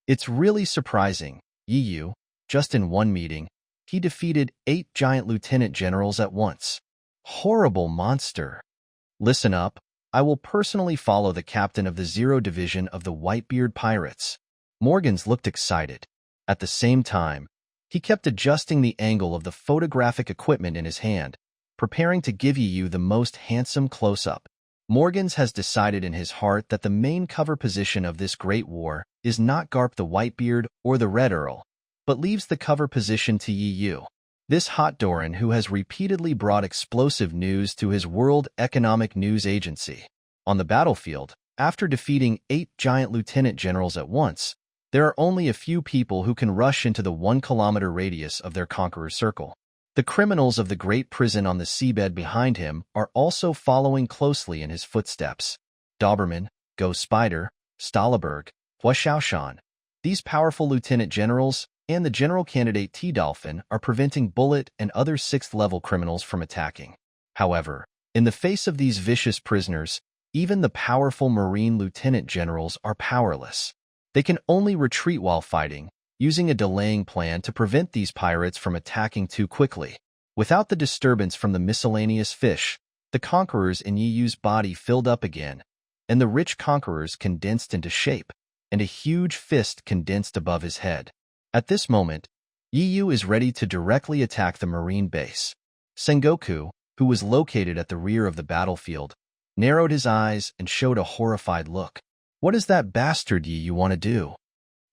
It's really surprising, Yu. Just in one meeting, he defeated 8 giant lieutenant generals at once. Horrible monster. Listen up, I will personally follow the captain of the Zero Division of the Whitebeard Pirates. Morgans looked excited. At the same time, he kept adjusting the angle of the photographic equipment in his hand, preparing to give you the most handsome close-up. Morgans has decided in his heart that the main cover position of this great war is not Garp the Whitebeard or the Red Earl, but leaves the cover position to Yu. This hot Doran who has repeatedly brought explosive news to his World Economic News Agency. On the battlefield, after defeating 8 giant lieutenant generals at once, there are only a few people who can rush into the 1-kilometer radius of their Conqueror circle. The criminals of the great prison on the seabed behind him are also following closely in his footsteps. Doberman, Go Spider, Stahleberg, Hua Xiaoshan. These powerful lieutenant generals and the general candidate T-Dolphin are preventing Bullet and other 6th-level criminals from attacking. However, in the face of these vicious prisoners, even the powerful Marine lieutenant generals are powerless. They can only retreat while fighting, using a delaying plan to prevent these pirates from attacking too quickly. Without the disturbance from the miscellaneous fish, the conquerors in Yu's body filled up again, and the rich conquerors condensed into shape, and a huge fist condensed above his head. At this moment, Yu is ready to directly attack the Marine base. Sengoku, who was located at the rear of the battlefield, narrowed his eyes and showed a horrified look. What does that bastard Yu want to do?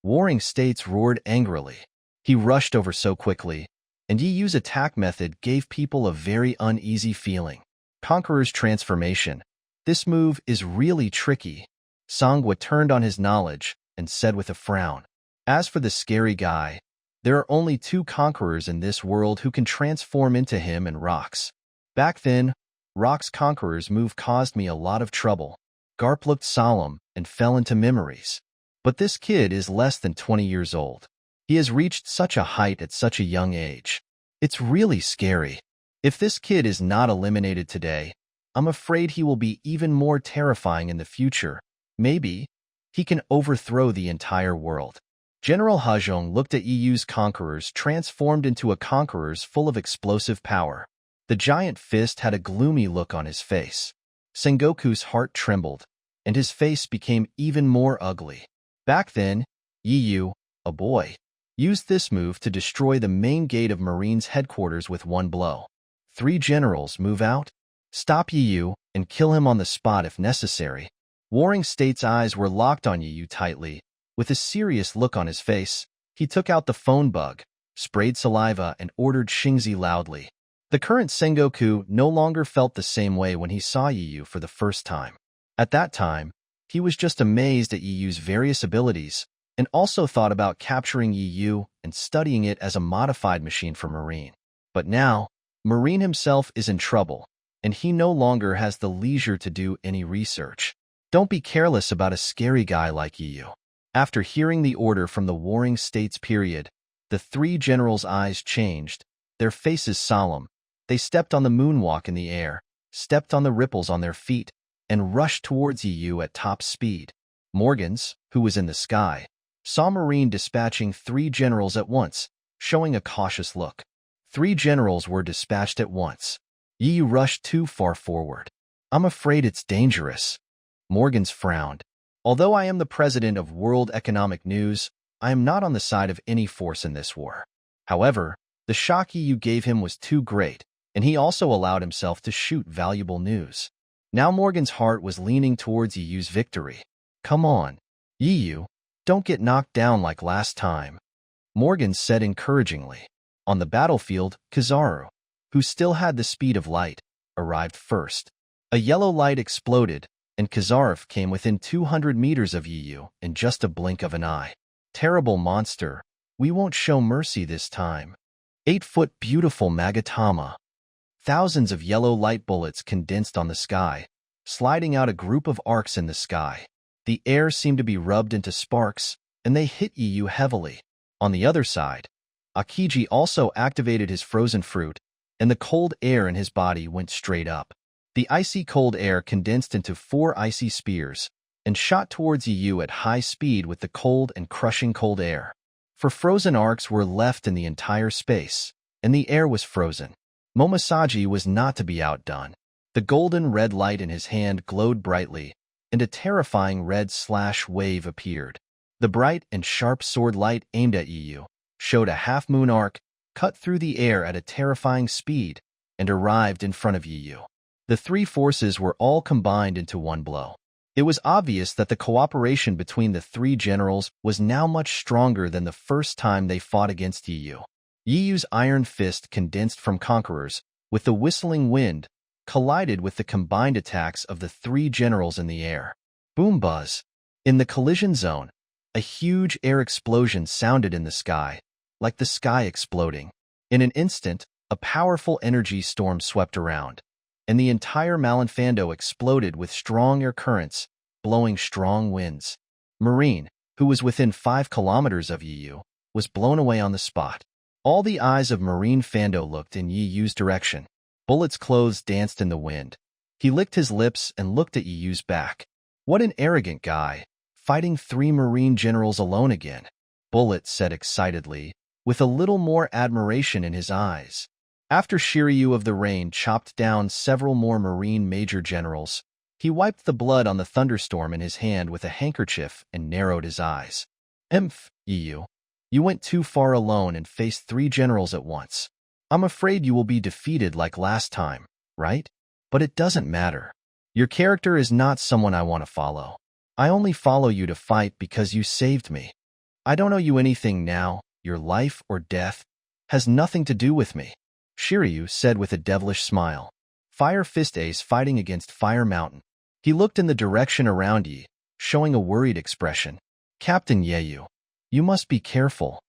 Warring States roared angrily. He rushed over so quickly, and Yu's attack method gave people a very uneasy feeling. Conqueror's transformation. This move is really tricky. Sangwa turned on his knowledge and said with a frown. As for the scary guy, there are only 2 conquerors in this world who can transform into him and Rock's. Back then, Rock's conqueror's move caused me a lot of trouble. Garp looked solemn and fell into memories. But this kid is less than 20 years old. He has reached such a height at such a young age. It's really scary. If this kid is not eliminated today, I'm afraid he will be even more terrifying in the future. Maybe he can overthrow the entire world. General Hajong looked at Yu's conquerors transformed into a conquerors full of explosive power. The giant fist had a gloomy look on his face. Sengoku's heart trembled, and his face became even more ugly. Back then, Yu, a boy, used this move to destroy the main gate of Marines' headquarters with one blow. 3 generals move out, stop Yu, and kill him on the spot if necessary. Warring States' eyes were locked on Yu tightly. With a serious look on his face, he took out the phone bug, sprayed saliva, and ordered Xingzi loudly. The current Sengoku no longer felt the same way when he saw Yu for the first time. At that time, he was just amazed at Yu's various abilities, and also thought about capturing Yu and studying it as a modified machine for Marine. But now, Marine himself is in trouble, and he no longer has the leisure to do any research. Don't be careless about a scary guy like Yu. After hearing the order from the Warring States period, the 3 generals' eyes changed, their faces solemn. They stepped on the moonwalk in the air, stepped on the ripples on their feet, and rushed towards Yu at top speed. Morgans, who was in the sky, saw Marine dispatching 3 generals at once, showing a cautious look. 3 generals were dispatched at once. Yu rushed too far forward. I'm afraid it's dangerous. Morgans frowned. Although I am the president of World Economic News, I am not on the side of any force in this war. However, the shock Yu gave him was too great, and he also allowed himself to shoot valuable news. Now Morgan's heart was leaning towards Yu's victory. Come on, Yu, don't get knocked down like last time. Morgan said encouragingly. On the battlefield, Kizaru, who still had the speed of light, arrived first. A yellow light exploded, and Kizaru came within 200 meters of Yu in just a blink of an eye. Terrible monster, we won't show mercy this time. 8-foot beautiful Magatama. Thousands of yellow light bullets condensed on the sky, sliding out a group of arcs in the sky. The air seemed to be rubbed into sparks, and they hit Yu heavily. On the other side, Akiji also activated his frozen fruit, and the cold air in his body went straight up. The icy cold air condensed into 4 icy spears, and shot towards Yu at high speed with the cold and crushing cold air. For frozen arcs were left in the entire space, and the air was frozen. Momosaji was not to be outdone. The golden red light in his hand glowed brightly, and a terrifying red slash wave appeared. The bright and sharp sword light aimed at Yu showed a half-moon arc, cut through the air at a terrifying speed, and arrived in front of Yu. The three forces were all combined into one blow. It was obvious that the cooperation between the three generals was now much stronger than the first time they fought against Yu. Yu's iron fist condensed from Conqueror's, with the whistling wind, collided with the combined attacks of the three generals in the air. Boom buzz. In the collision zone, a huge air explosion sounded in the sky, like the sky exploding. In an instant, a powerful energy storm swept around, and the entire Malinfando exploded with strong air currents, blowing strong winds. Marine, who was within 5 kilometers of Yu, was blown away on the spot. All the eyes of Marine Fando looked in Yu's direction. Bullet's clothes danced in the wind. He licked his lips and looked at Yu's back. What an arrogant guy, fighting 3 Marine generals alone again, Bullet said excitedly, with a little more admiration in his eyes. After Shiryu of the Rain chopped down several more Marine major generals, he wiped the blood on the thunderstorm in his hand with a handkerchief and narrowed his eyes. Emph, Yu. You went too far alone and faced 3 generals at once. I'm afraid you will be defeated like last time, right? But it doesn't matter. Your character is not someone I want to follow. I only follow you to fight because you saved me. I don't owe you anything now. Your life or death has nothing to do with me, Shiryu said with a devilish smile. Fire Fist Ace fighting against Fire Mountain. He looked in the direction around Yi, showing a worried expression. Captain Yeyu, you must be careful,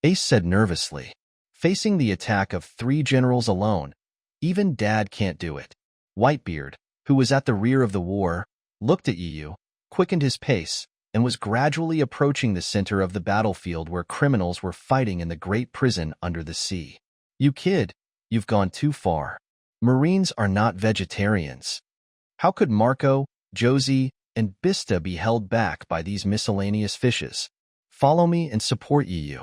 Ace said nervously. Facing the attack of 3 generals alone, even Dad can't do it. Whitebeard, who was at the rear of the war, looked at Yu, quickened his pace, and was gradually approaching the center of the battlefield where criminals were fighting in the great prison under the sea. You kid, you've gone too far. Marines are not vegetarians. How could Marco, Josie, and Bista be held back by these miscellaneous fishes? Follow me and support Yu,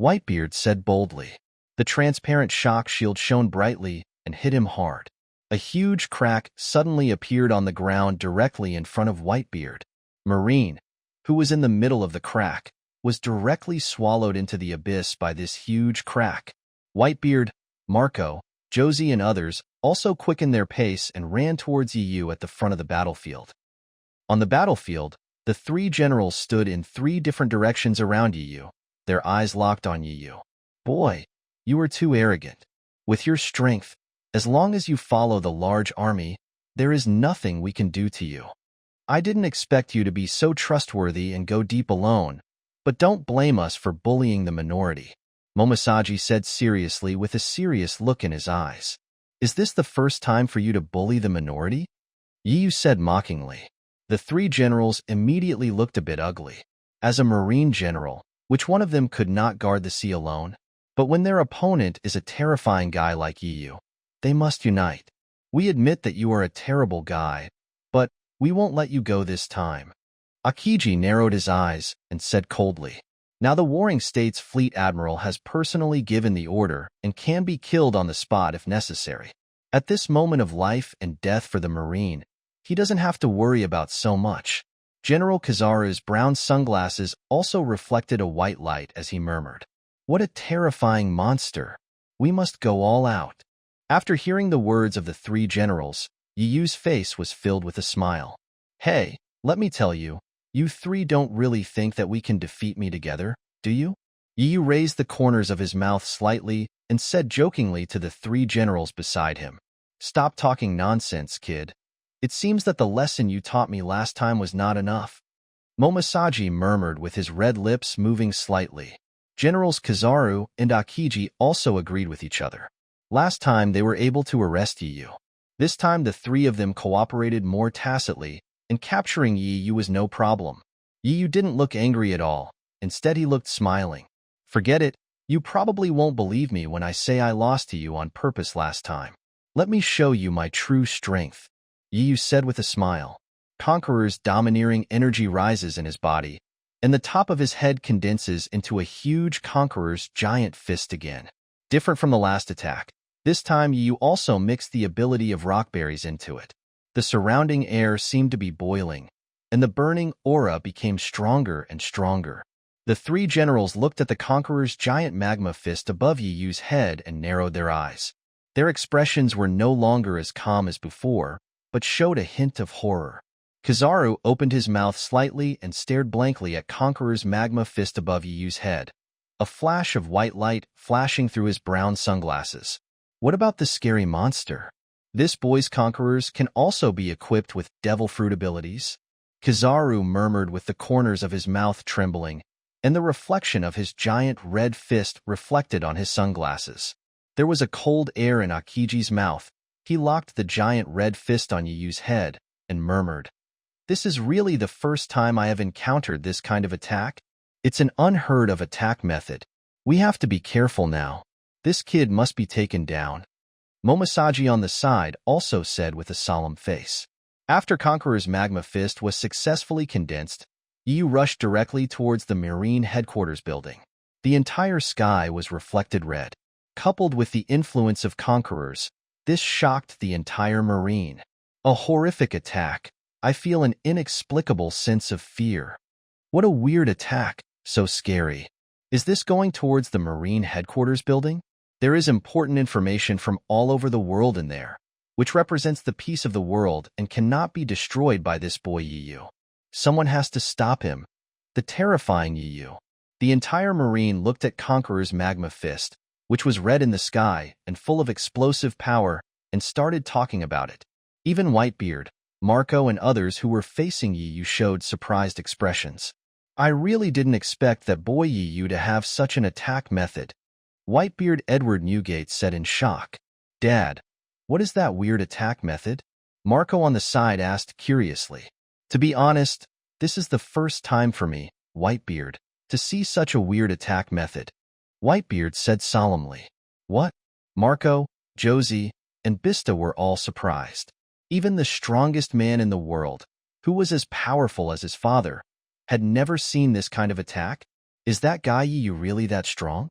Whitebeard said boldly. The transparent shock shield shone brightly and hit him hard. A huge crack suddenly appeared on the ground directly in front of Whitebeard. Marine, who was in the middle of the crack, was directly swallowed into the abyss by this huge crack. Whitebeard, Marco, Josie, and others also quickened their pace and ran towards Yu at the front of the battlefield. On the battlefield, the 3 generals stood in 3 different directions around Yu, their eyes locked on Yu. Boy, you are too arrogant. With your strength, as long as you follow the large army, there is nothing we can do to you. I didn't expect you to be so trustworthy and go deep alone, but don't blame us for bullying the minority, Momosaji said seriously with a serious look in his eyes. Is this the first time for you to bully the minority? Yu said mockingly. The 3 generals immediately looked a bit ugly. As a Marine general, which one of them could not guard the sea alone? But when their opponent is a terrifying guy like Yu, they must unite. We admit that you are a terrible guy, but we won't let you go this time. Akiji narrowed his eyes and said coldly, now the Warring States Fleet Admiral has personally given the order and can be killed on the spot if necessary. At this moment of life and death for the Marine, he doesn't have to worry about so much. General Kizaru's brown sunglasses also reflected a white light as he murmured, what a terrifying monster. We must go all out. After hearing the words of the 3 generals, Yu's face was filled with a smile. Hey, let me tell you, you 3 don't really think that we can defeat me together, do you? Yu raised the corners of his mouth slightly and said jokingly to the 3 generals beside him, stop talking nonsense, kid. It seems that the lesson you taught me last time was not enough. Momosaji murmured with his red lips moving slightly. Generals Kizaru and Akiji also agreed with each other. Last time they were able to arrest Yu. This time the 3 of them cooperated more tacitly, and capturing Yu was no problem. Yu didn't look angry at all. Instead he looked smiling. Forget it, you probably won't believe me when I say I lost to you on purpose last time. Let me show you my true strength, Yu said with a smile. Conqueror's domineering energy rises in his body, and the top of his head condenses into a huge Conqueror's giant fist again. Different from the last attack, this time Yu also mixed the ability of rock berries into it. The surrounding air seemed to be boiling, and the burning aura became stronger and stronger. The three generals looked at the Conqueror's giant magma fist above Yu's head and narrowed their eyes. Their expressions were no longer as calm as before, but showed a hint of horror. Kizaru opened his mouth slightly and stared blankly at Conqueror's magma fist above Yu's head, a flash of white light flashing through his brown sunglasses. What about the scary monster? This boy's Conquerors can also be equipped with devil fruit abilities? Kizaru murmured with the corners of his mouth trembling, and the reflection of his giant red fist reflected on his sunglasses. There was a cold air in Akiji's mouth. He locked the giant red fist on Yu's head and murmured, "This is really the first time I have encountered this kind of attack. It's an unheard of attack method. We have to be careful now. This kid must be taken down." Momosaji on the side also said with a solemn face. After Conqueror's magma fist was successfully condensed, Yu rushed directly towards the Marine headquarters building. The entire sky was reflected red. Coupled with the influence of Conquerors, this shocked the entire Marine. A horrific attack. I feel an inexplicable sense of fear. What a weird attack, so scary. Is this going towards the Marine headquarters building? There is important information from all over the world in there, which represents the peace of the world and cannot be destroyed by this boy Yu. Someone has to stop him. The terrifying Yu. The entire Marine looked at Conqueror's magma fist, which was red in the sky and full of explosive power, and started talking about it. Even Whitebeard, Marco, and others who were facing Yu showed surprised expressions. I really didn't expect that boy Yu to have such an attack method. Whitebeard Edward Newgate said in shock. Dad, what is that weird attack method? Marco on the side asked curiously. To be honest, this is the first time for me, Whitebeard, to see such a weird attack method. Whitebeard said solemnly. What? Marco, Josie, and Bista were all surprised. Even the strongest man in the world, who was as powerful as his father, had never seen this kind of attack? Is that guy Yu really that strong?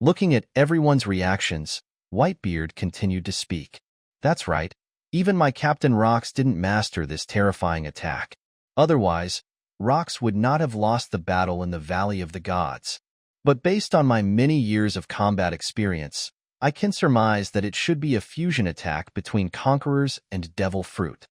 Looking at everyone's reactions, Whitebeard continued to speak. That's right. Even my Captain Rox didn't master this terrifying attack. Otherwise, Rox would not have lost the battle in the Valley of the Gods. But based on my many years of combat experience, I can surmise that it should be a fusion attack between Conquerors and Devil Fruit.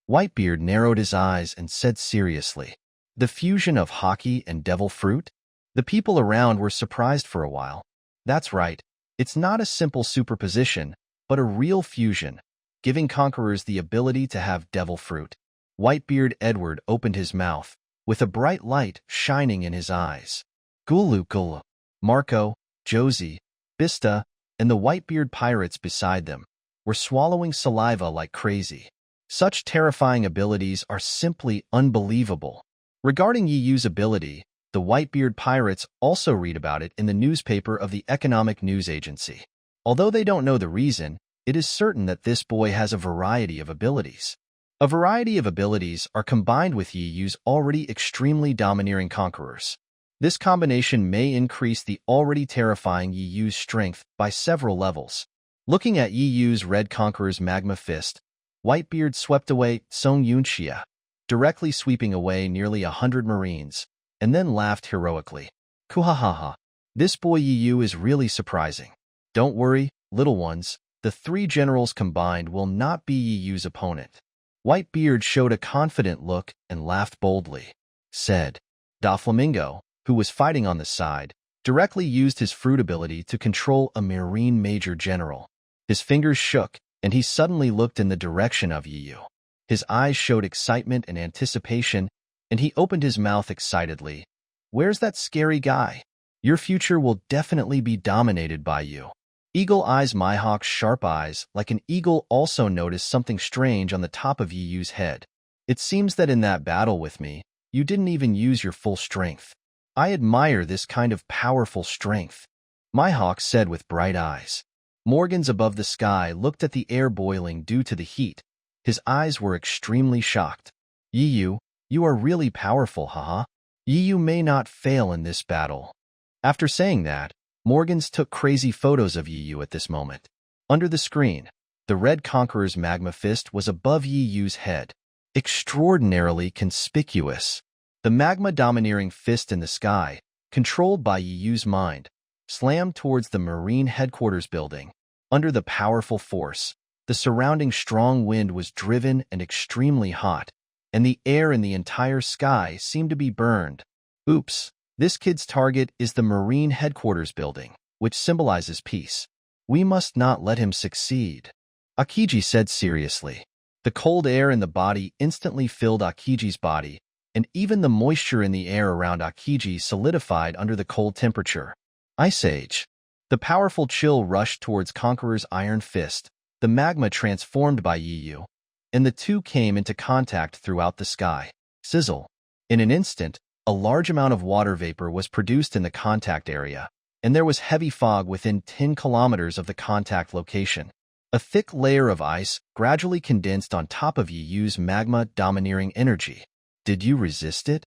Whitebeard narrowed his eyes and said seriously, the fusion of Hockey and Devil Fruit? The people around were surprised for a while. That's right, it's not a simple superposition, but a real fusion, giving Conquerors the ability to have Devil Fruit. Whitebeard Edward opened his mouth, with a bright light shining in his eyes. Gulu, Marco, Josie, Bista, and the Whitebeard pirates beside them were swallowing saliva like crazy. Such terrifying abilities are simply unbelievable. Regarding Yu's ability, the Whitebeard pirates also read about it in the newspaper of the Economic News Agency. Although they don't know the reason, it is certain that this boy has a variety of abilities. A variety of abilities are combined with Yu's already extremely domineering Conquerors. This combination may increase the already terrifying Yu's strength by several levels. Looking at Yu's red Conqueror's magma fist, Whitebeard swept away Song Yunxia, directly sweeping away nearly 100 Marines, and then laughed heroically. Kuhahaha. This boy Yu is really surprising. Don't worry, little ones, the three generals combined will not be Yu's opponent. Whitebeard showed a confident look and laughed boldly. Said, Doflamingo, who was fighting on the side, directly used his fruit ability to control a Marine Major General. His fingers shook, and he suddenly looked in the direction of Yu. His eyes showed excitement and anticipation, and he opened his mouth excitedly. Where's that scary guy? Your future will definitely be dominated by you. Eagle Eyes Mihawk's sharp eyes, like an eagle, also noticed something strange on the top of Yu's head. It seems that in that battle with me, you didn't even use your full strength. I admire this kind of powerful strength, Mihawk said with bright eyes. Morgans above the sky looked at the air boiling due to the heat. His eyes were extremely shocked. Yiyu, you are really powerful, haha. Yiyu may not fail in this battle. After saying that, Morgans took crazy photos of Yiyu at this moment. Under the screen, the Red Conqueror's magma fist was above Yiyu's head, extraordinarily conspicuous. The magma-domineering fist in the sky, controlled by Yiyu's mind, slammed towards the Marine headquarters building. Under the powerful force, the surrounding strong wind was driven and extremely hot, and the air in the entire sky seemed to be burned. Oops, this kid's target is the Marine headquarters building, which symbolizes peace. We must not let him succeed, Akiji said seriously. The cold air in the body instantly filled Akiji's body, and even the moisture in the air around Akiji solidified under the cold temperature. Ice Age. The powerful chill rushed towards Conqueror's iron fist, the magma transformed by Yiyu, and the two came into contact throughout the sky. Sizzle. In an instant, a large amount of water vapor was produced in the contact area, and there was heavy fog within 10 kilometers of the contact location. A thick layer of ice gradually condensed on top of Yiyu's magma-domineering energy. Did you resist it?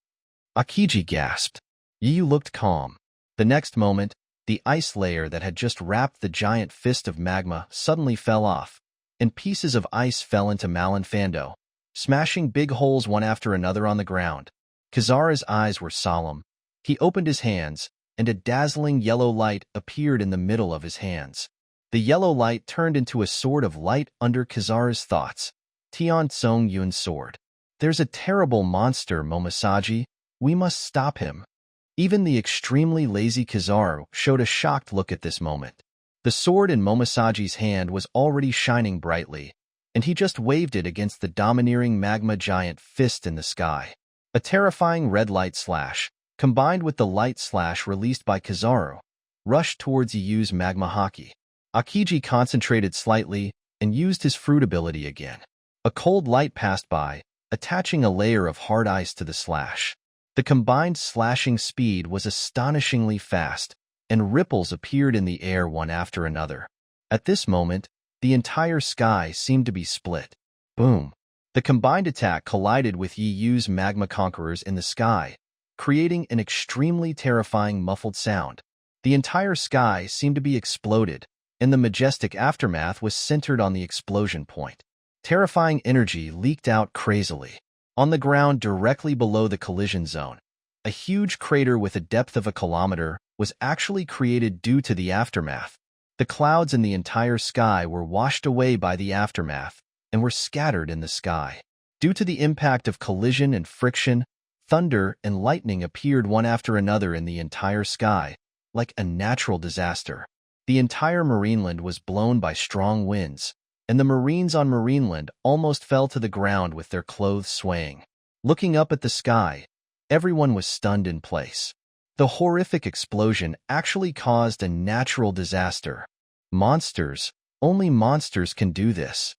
Akiji gasped. Yiyu looked calm. The next moment, the ice layer that had just wrapped the giant fist of magma suddenly fell off, and pieces of ice fell into Malinfando, smashing big holes one after another on the ground. Kizara's eyes were solemn. He opened his hands, and a dazzling yellow light appeared in the middle of his hands. The yellow light turned into a sword of light under Kizara's thoughts. Tian Tsong Yun's sword. There's a terrible monster, Momosaji. We must stop him. Even the extremely lazy Kizaru showed a shocked look at this moment. The sword in Momosaji's hand was already shining brightly, and he just waved it against the domineering magma giant fist in the sky. A terrifying red light slash, combined with the light slash released by Kizaru, rushed towards Yiyu's magma haki. Akiji concentrated slightly and used his fruit ability again. A cold light passed by, attaching a layer of hard ice to the slash. The combined slashing speed was astonishingly fast, and ripples appeared in the air one after another. At this moment, the entire sky seemed to be split. Boom! The combined attack collided with Yiyu's magma conquerors in the sky, creating an extremely terrifying muffled sound. The entire sky seemed to be exploded, and the majestic aftermath was centered on the explosion point. Terrifying energy leaked out crazily. On the ground directly below the collision zone, a huge crater with a depth of a kilometer was actually created due to the aftermath. The clouds in the entire sky were washed away by the aftermath and were scattered in the sky. Due to the impact of collision and friction, thunder and lightning appeared one after another in the entire sky, like a natural disaster. The entire Marineland was blown by strong winds, and the Marines on Marineland almost fell to the ground with their clothes swaying. Looking up at the sky, everyone was stunned in place. The horrific explosion actually caused a natural disaster. Monsters, only monsters can do this.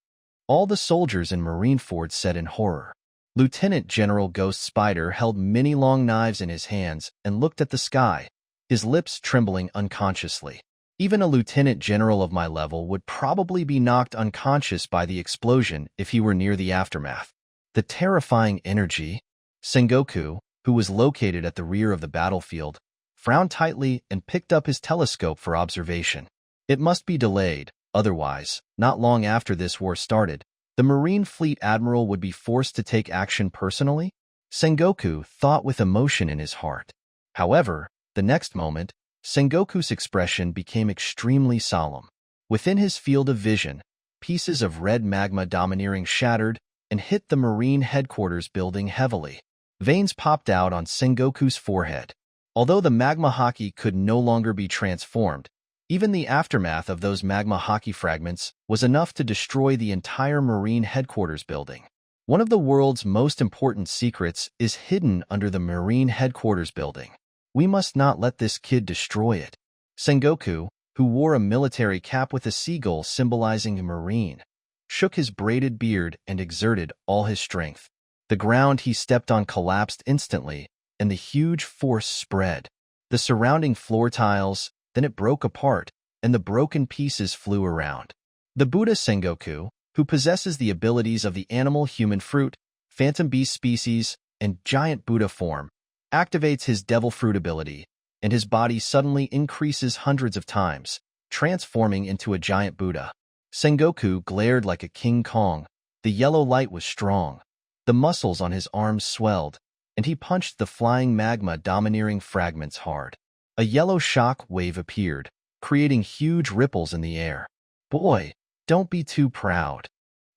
All the soldiers in Marineford said in horror. Lieutenant General Ghost Spider held many long knives in his hands and looked at the sky, his lips trembling unconsciously. Even a lieutenant general of my level would probably be knocked unconscious by the explosion if he were near the aftermath. The terrifying energy. Sengoku, who was located at the rear of the battlefield, frowned tightly and picked up his telescope for observation. It must be delayed, otherwise, not long after this war started, the Marine Fleet Admiral would be forced to take action personally? Sengoku thought with emotion in his heart. However, the next moment, Sengoku's expression became extremely solemn. Within his field of vision, pieces of red magma domineering shattered and hit the Marine headquarters building heavily. Veins popped out on Sengoku's forehead. Although the magma haki could no longer be transformed, even the aftermath of those magma haki fragments was enough to destroy the entire Marine headquarters building. One of the world's most important secrets is hidden under the Marine headquarters building. We must not let this kid destroy it. Sengoku, who wore a military cap with a seagull symbolizing a marine, shook his braided beard and exerted all his strength. The ground he stepped on collapsed instantly, and the huge force spread. The surrounding floor tiles, then it broke apart, and the broken pieces flew around. The Buddha Sengoku, who possesses the abilities of the animal-human fruit, Phantom Beast species, and Giant Buddha form, activates his Devil Fruit ability, and his body suddenly increases hundreds of times, transforming into a giant Buddha. Sengoku glared like a King Kong. The yellow light was strong. The muscles on his arms swelled, and he punched the flying magma domineering fragments hard. A yellow shock wave appeared, creating huge ripples in the air. Boy, don't be too proud.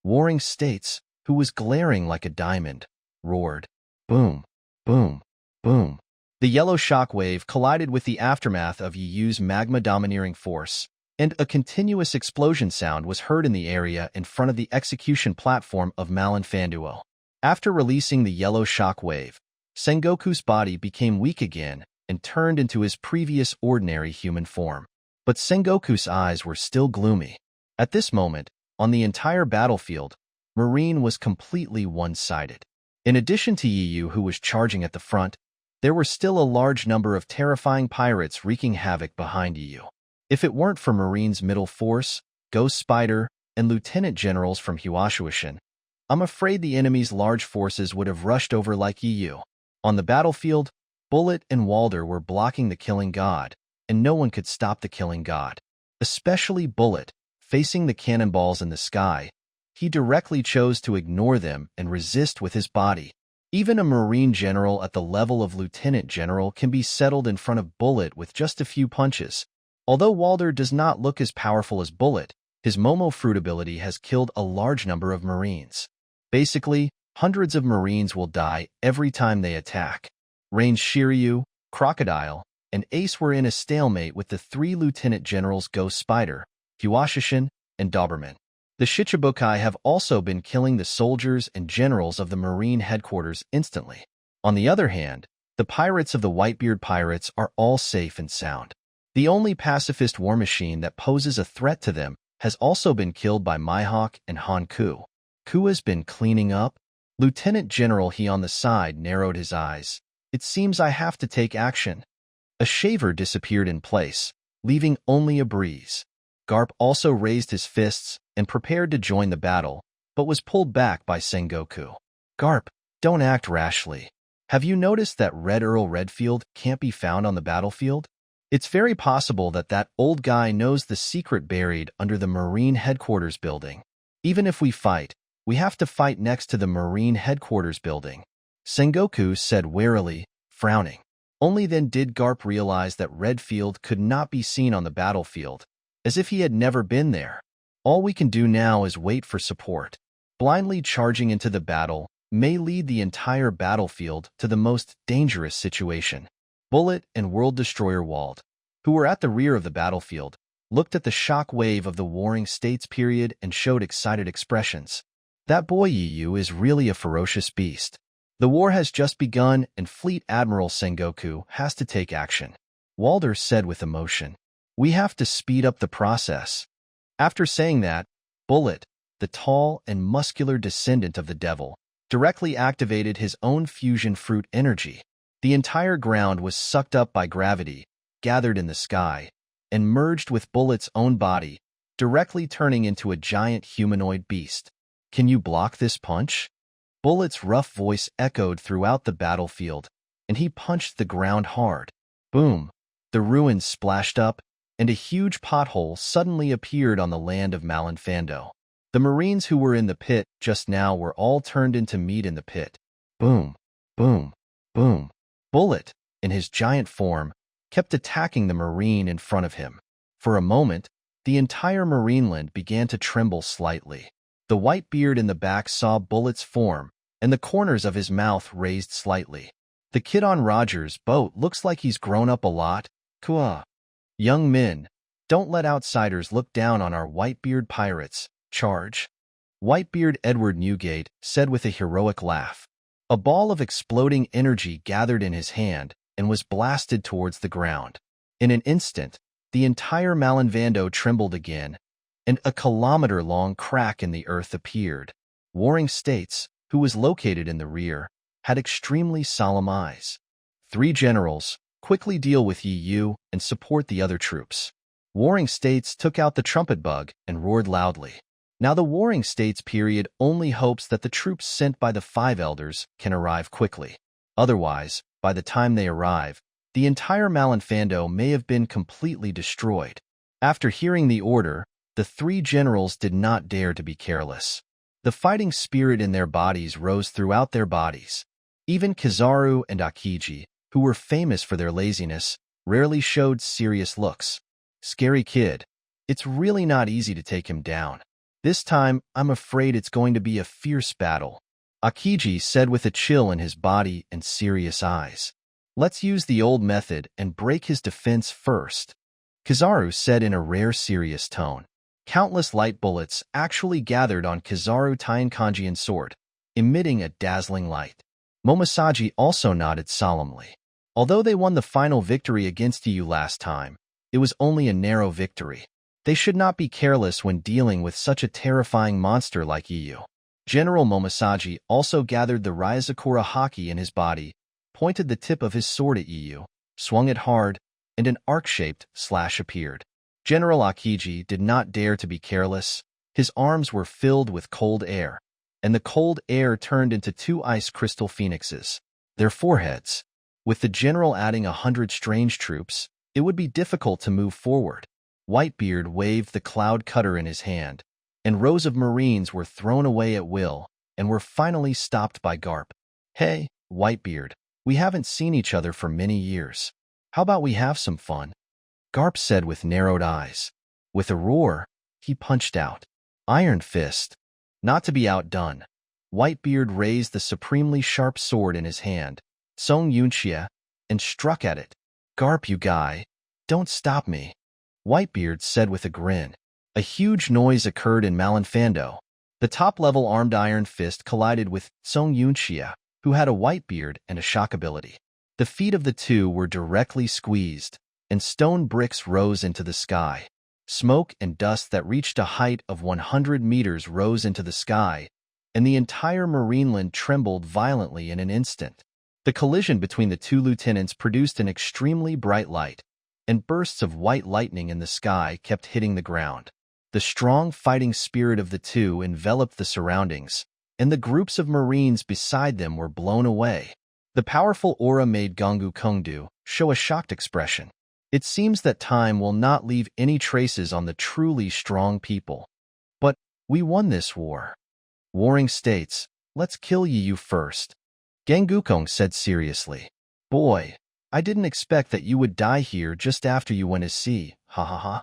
Warring States, who was glaring like a diamond, roared. Boom, boom, boom. The yellow shock wave collided with the aftermath of Yu's magma domineering force, and a continuous explosion sound was heard in the area in front of the execution platform of Malin Fanduo. After releasing the yellow shock wave, Sengoku's body became weak again and turned into his previous ordinary human form. But Sengoku's eyes were still gloomy. At this moment, on the entire battlefield, Marine was completely one-sided. In addition to Yu, who was charging at the front, there were still a large number of terrifying pirates wreaking havoc behind Yu. If it weren't for Marine's middle force, Ghost Spider, and lieutenant generals from Huashuishan, I'm afraid the enemy's large forces would have rushed over like Yu. On the battlefield, Bullet and Walder were blocking the Killing God, and no one could stop the Killing God. Especially Bullet, facing the cannonballs in the sky, he directly chose to ignore them and resist with his body. Even a Marine general at the level of lieutenant general can be settled in front of Bullet with just a few punches. Although Walder does not look as powerful as Bullet, his Momo Fruit ability has killed a large number of Marines. Basically, hundreds of Marines will die every time they attack. Range Shiryu, Crocodile, and Ace were in a stalemate with the three lieutenant generals Ghost Spider, Huashishin, and Doberman. The Shichibukai have also been killing the soldiers and generals of the Marine headquarters instantly. On the other hand, the pirates of the Whitebeard Pirates are all safe and sound. The only pacifist war machine that poses a threat to them has also been killed by Mihawk and Hanku. Ku has been cleaning up? Lieutenant General He on the side narrowed his eyes. It seems I have to take action. A shaver disappeared in place, leaving only a breeze. Garp also raised his fists and prepared to join the battle, but was pulled back by Sengoku. Garp, don't act rashly. Have you noticed that Red Earl Redfield can't be found on the battlefield? It's very possible that that old guy knows the secret buried under the Marine headquarters building. Even if we fight, we have to fight next to the Marine headquarters building. Sengoku said warily, frowning. Only then did Garp realize that Redfield could not be seen on the battlefield, as if he had never been there. All we can do now is wait for support. Blindly charging into the battle may lead the entire battlefield to the most dangerous situation. Bullet and World Destroyer Wald, who were at the rear of the battlefield, looked at the shock wave of the Warring States period and showed excited expressions. That boy Yu is really a ferocious beast. The war has just begun and Fleet Admiral Sengoku has to take action. Walder said with emotion. We have to speed up the process. After saying that, Bullet, the tall and muscular descendant of the devil, directly activated his own fusion fruit energy. The entire ground was sucked up by gravity, gathered in the sky, and merged with Bullet's own body, directly turning into a giant humanoid beast. Can you block this punch? Bullet's rough voice echoed throughout the battlefield, and he punched the ground hard. Boom! The ruins splashed up, and a huge pothole suddenly appeared on the land of Malinfando. The Marines who were in the pit just now were all turned into meat in the pit. Boom! Boom! Boom! Bullet, in his giant form, kept attacking the Marine in front of him. For a moment, the entire Marineland began to tremble slightly. The white beard in the back saw Bullet's form, and the corners of his mouth raised slightly. The kid on Roger's boat looks like he's grown up a lot. Kua. Young men, don't let outsiders look down on our Whitebeard pirates. Charge. Whitebeard Edward Newgate said with a heroic laugh. A ball of exploding energy gathered in his hand and was blasted towards the ground. In an instant, the entire Malinvando trembled again, and a kilometer-long crack in the earth appeared. Warring States, who was located in the rear, had extremely solemn eyes. Three generals, quickly deal with Yu and support the other troops. Warring States took out the trumpet bug and roared loudly. Now the Warring States period only hopes that the troops sent by the five elders can arrive quickly. Otherwise, by the time they arrive, the entire Malinfando may have been completely destroyed. After hearing the order, the three generals did not dare to be careless. The fighting spirit in their bodies rose throughout their bodies. Even Kizaru and Akiji, who were famous for their laziness, rarely showed serious looks. Scary kid. It's really not easy to take him down. This time, I'm afraid it's going to be a fierce battle, Akiji said with a chill in his body and serious eyes. Let's use the old method and break his defense first, Kizaru said in a rare serious tone. Countless light bullets actually gathered on Kizaru Taikanjian's sword, emitting a dazzling light. Momosaji also nodded solemnly. Although they won the final victory against Yu last time, it was only a narrow victory. They should not be careless when dealing with such a terrifying monster like Yu. General Momosaji also gathered the Ryazakura haki in his body, pointed the tip of his sword at Yu, swung it hard, and an arc-shaped slash appeared. General Akiji did not dare to be careless. His arms were filled with cold air, and the cold air turned into two ice crystal phoenixes. Their foreheads. With the general adding 100 strange troops, it would be difficult to move forward. Whitebeard waved the cloud cutter in his hand, and rows of Marines were thrown away at will and were finally stopped by Garp. Hey, Whitebeard, we haven't seen each other for many years. How about we have some fun? Garp said with narrowed eyes. With a roar, he punched out. Iron Fist. Not to be outdone, Whitebeard raised the supremely sharp sword in his hand, Song Yunxia, and struck at it. Garp, you guy, don't stop me, Whitebeard said with a grin. A huge noise occurred in Malinfando. The top-level armed Iron Fist collided with Song Yunxia, who had a Whitebeard and a shock ability. The feet of the two were directly squeezed, and stone bricks rose into the sky. Smoke and dust that reached a height of 100 meters rose into the sky, and the entire Marineland trembled violently in an instant. The collision between the two lieutenants produced an extremely bright light, and bursts of white lightning in the sky kept hitting the ground. The strong fighting spirit of the two enveloped the surroundings, and the groups of Marines beside them were blown away. The powerful aura made Gongu Kongdu show a shocked expression. It seems that time will not leave any traces on the truly strong people. But we won this war. Warring States, let's kill Yu first, Gangukong said seriously. Boy, I didn't expect that you would die here just after you went to sea, ha ha ha.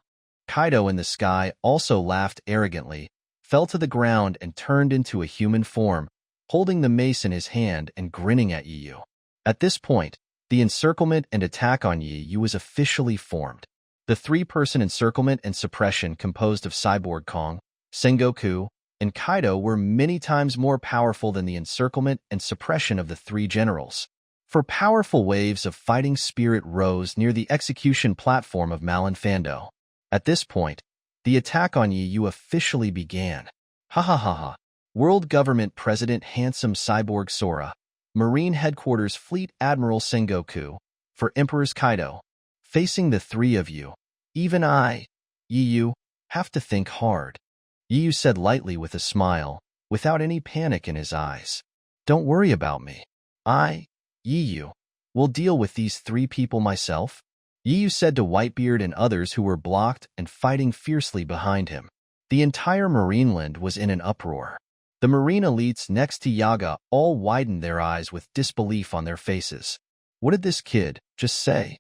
Kaido in the sky also laughed arrogantly, fell to the ground and turned into a human form, holding the mace in his hand and grinning at Yu. At this point, the encirclement and attack on Yu was officially formed. The three-person encirclement and suppression composed of Cyborg Kong, Sengoku, and Kaido were many times more powerful than the encirclement and suppression of the three generals. For powerful waves of fighting spirit rose near the execution platform of Malinfando. At this point, the attack on Yu officially began. Ha ha ha ha. World Government President Handsome Cyborg Sora, Marine Headquarters Fleet Admiral Sengoku, for Emperor's Kaido. Facing the three of you, even I, Yu, have to think hard, Yu said lightly with a smile, without any panic in his eyes. Don't worry about me. I, Yu, will deal with these three people myself, Yu said to Whitebeard and others who were blocked and fighting fiercely behind him. The entire Marineland was in an uproar. The Marine elites next to Yaga all widened their eyes with disbelief on their faces. What did this kid just say?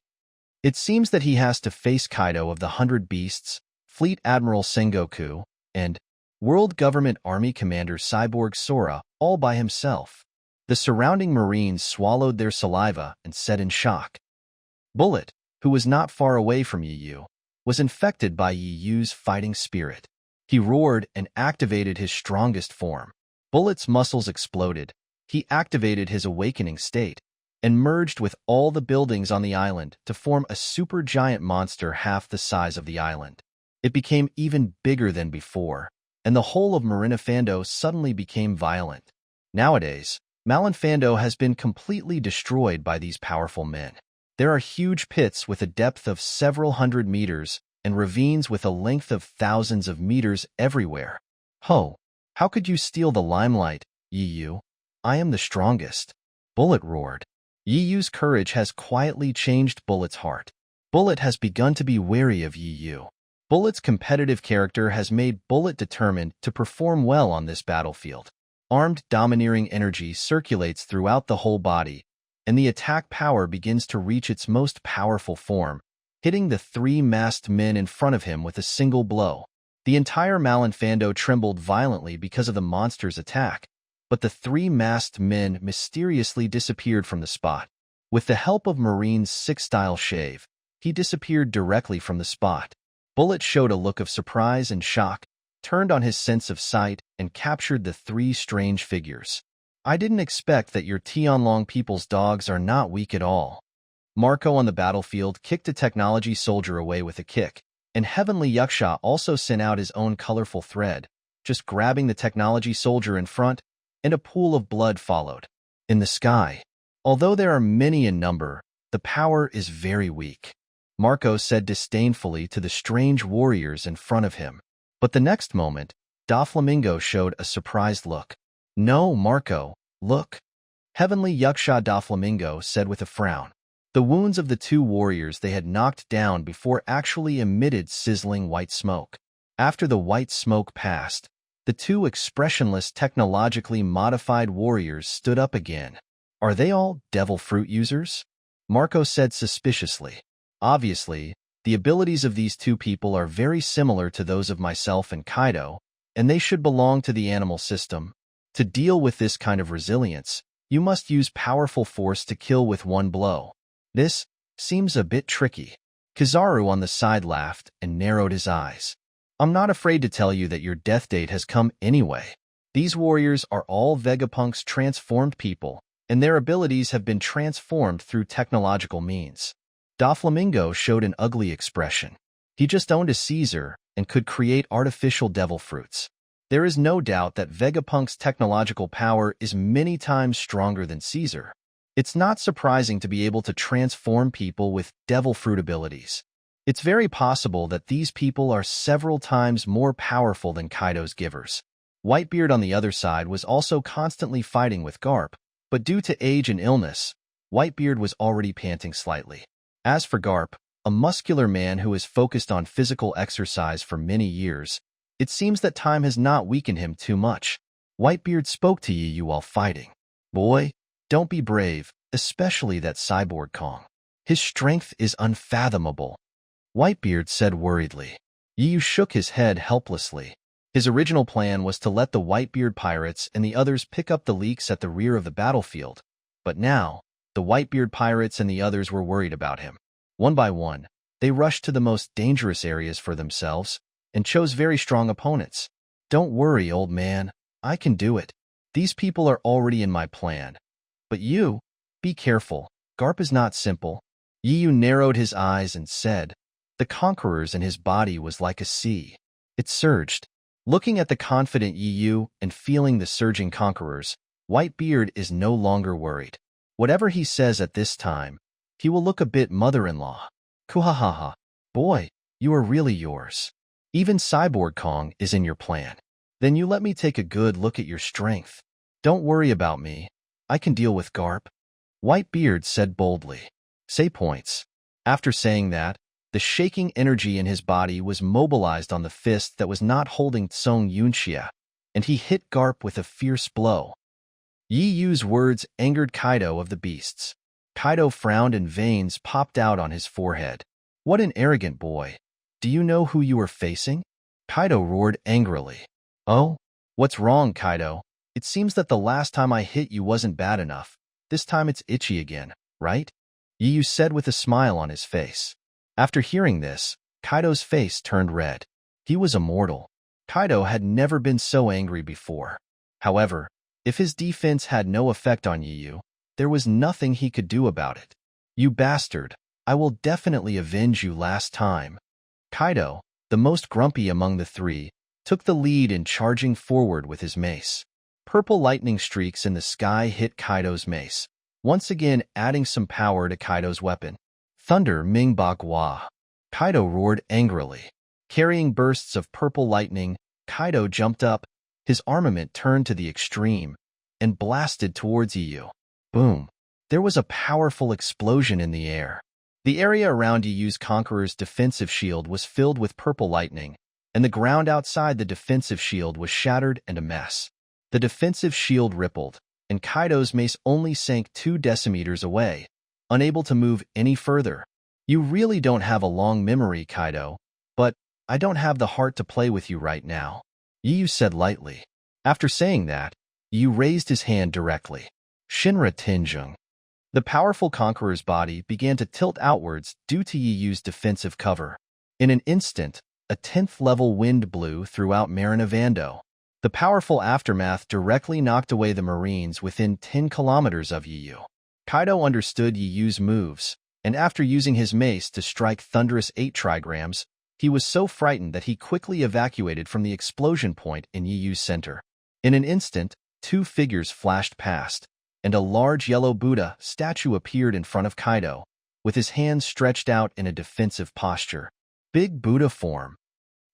It seems that he has to face Kaido of the 100 Beasts, Fleet Admiral Sengoku, and World Government Army Commander Cyborg Sora all by himself. The surrounding Marines swallowed their saliva and said in shock. Bullet, who was not far away from Yu, was infected by Yu's fighting spirit. He roared and activated his strongest form. Bullet's muscles exploded. He activated his awakening state and merged with all the buildings on the island to form a supergiant monster half the size of the island. It became even bigger than before, and the whole of Marinefando suddenly became violent. Nowadays, Malinfando has been completely destroyed by these powerful men. There are huge pits with a depth of several hundred meters and ravines with a length of thousands of meters everywhere. Ho! How could you steal the limelight, Yi Yu? I am the strongest. Bullet roared. Yi Yu's courage has quietly changed Bullet's heart. Bullet has begun to be wary of Yi Yu. Bullet's competitive character has made Bullet determined to perform well on this battlefield. Armed domineering energy circulates throughout the whole body, and the attack power begins to reach its most powerful form, hitting the three masked men in front of him with a single blow. The entire Malinfando trembled violently because of the monster's attack, but the three masked men mysteriously disappeared from the spot. With the help of Marine's six-style shave, he disappeared directly from the spot. Bullet showed a look of surprise and shock, turned on his sense of sight, and captured the three strange figures. I didn't expect that your Tianlong people's dogs are not weak at all. Marco on the battlefield kicked a technology soldier away with a kick, and Heavenly Yaksha also sent out his own colorful thread, just grabbing the technology soldier in front, and a pool of blood followed. In the sky, although there are many in number, the power is very weak, Marco said disdainfully to the strange warriors in front of him. But the next moment, Doflamingo showed a surprised look. No, Marco, look. Heavenly Yaksha Doflamingo said with a frown. The wounds of the two warriors they had knocked down before actually emitted sizzling white smoke. After the white smoke passed, the two expressionless technologically modified warriors stood up again. Are they all devil fruit users? Marco said suspiciously. Obviously, the abilities of these two people are very similar to those of myself and Kaido, and they should belong to the animal system. To deal with this kind of resilience, you must use powerful force to kill with one blow. This seems a bit tricky. Kizaru on the side laughed and narrowed his eyes. I'm not afraid to tell you that your death date has come anyway. These warriors are all Vegapunk's transformed people, and their abilities have been transformed through technological means. Doflamingo showed an ugly expression. He just owned a Caesar and could create artificial devil fruits. There is no doubt that Vegapunk's technological power is many times stronger than Caesar. It's not surprising to be able to transform people with devil fruit abilities. It's very possible that these people are several times more powerful than Kaido's givers. Whitebeard on the other side was also constantly fighting with Garp, but due to age and illness, Whitebeard was already panting slightly. As for Garp, a muscular man who has focused on physical exercise for many years, it seems that time has not weakened him too much. Whitebeard spoke to Yi Yu while fighting. Boy, don't be brave, especially that cyborg Kong. His strength is unfathomable. Whitebeard said worriedly. Yi Yu shook his head helplessly. His original plan was to let the Whitebeard pirates and the others pick up the leaks at the rear of the battlefield, but now, the Whitebeard pirates and the others were worried about him. One by one, they rushed to the most dangerous areas for themselves and chose very strong opponents. Don't worry, old man. I can do it. These people are already in my plan. But you, be careful. Garp is not simple. Yi Yu narrowed his eyes and said, the Conqueror's in his body was like a sea. It surged. Looking at the confident Yi Yu and feeling the surging Conquerors, Whitebeard is no longer worried. Whatever he says at this time, he will look a bit mother-in-law. Kuhahaha. Boy, you are really yours. Even Cyborg Kong is in your plan. Then you let me take a good look at your strength. Don't worry about me. I can deal with Garp. Whitebeard said boldly. Say points. After saying that, the shaking energy in his body was mobilized on the fist that was not holding Tsong Yunxia, and he hit Garp with a fierce blow. Yi Yu's words angered Kaido of the beasts. Kaido frowned and veins popped out on his forehead. What an arrogant boy. Do you know who you are facing? Kaido roared angrily. Oh? What's wrong, Kaido? It seems that the last time I hit you wasn't bad enough. This time it's itchy again, right? Yi Yu said with a smile on his face. After hearing this, Kaido's face turned red. He was immortal. Kaido had never been so angry before. However, if his defense had no effect on Yi Yu, there was nothing he could do about it. You bastard, I will definitely avenge you last time. Kaido, the most grumpy among the three, took the lead in charging forward with his mace. Purple lightning streaks in the sky hit Kaido's mace, once again adding some power to Kaido's weapon. Thunder Mingbagua. Kaido roared angrily. Carrying bursts of purple lightning, Kaido jumped up, his armament turned to the extreme, and blasted towards Yu. Boom! There was a powerful explosion in the air. The area around Yu's Conqueror's defensive shield was filled with purple lightning, and the ground outside the defensive shield was shattered and a mess. The defensive shield rippled, and Kaido's mace only sank 2 decimeters away, unable to move any further. You really don't have a long memory, Kaido, but I don't have the heart to play with you right now, Yu said lightly. After saying that, Yu raised his hand directly. Shinra Tenjung. The powerful Conqueror's body began to tilt outwards due to Yu's defensive cover. In an instant, a 10th-level wind blew throughout Marina Vando. The powerful aftermath directly knocked away the Marines within 10 kilometers of Yu. Kaido understood Yu's moves, and after using his mace to strike thunderous 8 trigrams, he was so frightened that he quickly evacuated from the explosion point in Yu's center. In an instant, 2 figures flashed past, and a large yellow Buddha statue appeared in front of Kaido, with his hands stretched out in a defensive posture. Big Buddha form.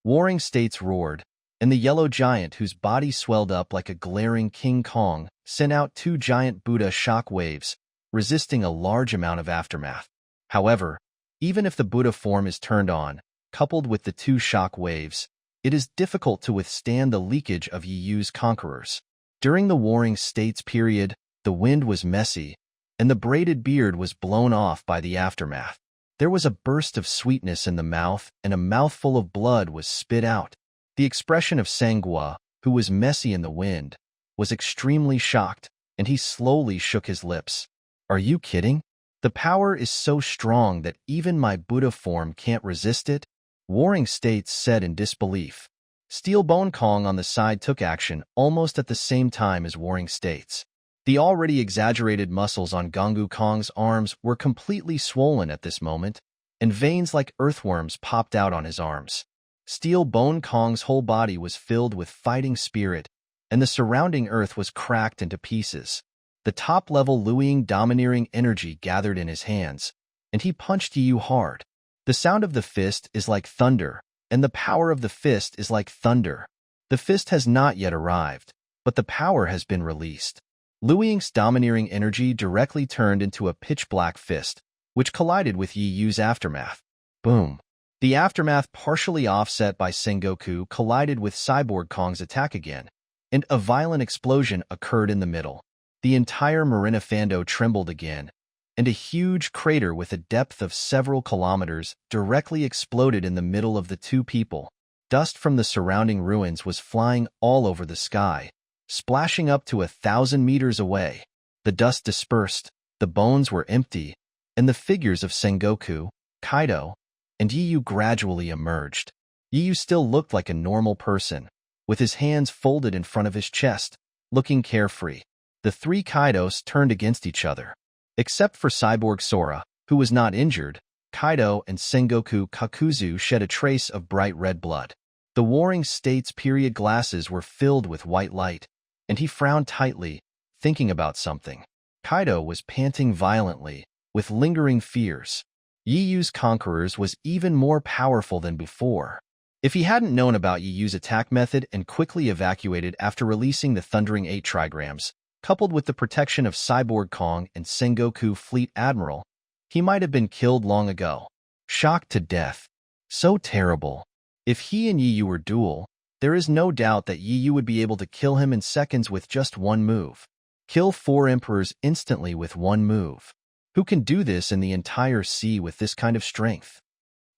Warring States roared, and the yellow giant, whose body swelled up like a glaring King Kong, sent out 2 giant Buddha shock waves, resisting a large amount of aftermath. However, even if the Buddha form is turned on, coupled with the 2 shock waves, it is difficult to withstand the leakage of Yu's Conquerors. During the Warring States period, the wind was messy, and the braided beard was blown off by the aftermath. There was a burst of sweetness in the mouth, and a mouthful of blood was spit out. The expression of Sangua, who was messy in the wind, was extremely shocked, and he slowly shook his lips. Are you kidding? The power is so strong that even my Buddha form can't resist it? Warring States said in disbelief. Steelbone Kong on the side took action almost at the same time as Warring States. The already exaggerated muscles on Gongu Kong's arms were completely swollen at this moment, and veins like earthworms popped out on his arms. Steelbone Kong's whole body was filled with fighting spirit, and the surrounding earth was cracked into pieces. The top-level Luiying domineering energy gathered in his hands, and he punched Yu hard. The sound of the fist is like thunder, and the power of the fist is like thunder. The fist has not yet arrived, but the power has been released. Luiying's domineering energy directly turned into a pitch-black fist, which collided with Yu's aftermath. Boom! The aftermath, partially offset by Sengoku, collided with Cyborg Kong's attack again, and a violent explosion occurred in the middle. The entire Marina Fando trembled again, and a huge crater with a depth of several kilometers directly exploded in the middle of the 2 people. Dust from the surrounding ruins was flying all over the sky, splashing up to 1,000 meters away. The dust dispersed, the bones were empty, and the figures of Sengoku, Kaido, and Yu gradually emerged. Yu still looked like a normal person, with his hands folded in front of his chest, looking carefree. The 3 Kaidos turned against each other. Except for Cyborg Sora, who was not injured, Kaido and Sengoku Kakuzu shed a trace of bright red blood. The Warring States period glasses were filled with white light, and he frowned tightly, thinking about something. Kaido was panting violently, with lingering fears. Yu's Conquerors was even more powerful than before. If he hadn't known about Yu's attack method and quickly evacuated after releasing the Thundering 8 trigrams, coupled with the protection of Cyborg Kong and Sengoku Fleet Admiral, he might have been killed long ago. Shocked to death. So terrible. If he and Yu were duel, there is no doubt that Yu would be able to kill him in seconds with just one move. Kill 4 emperors instantly with one move. Who can do this in the entire sea with this kind of strength?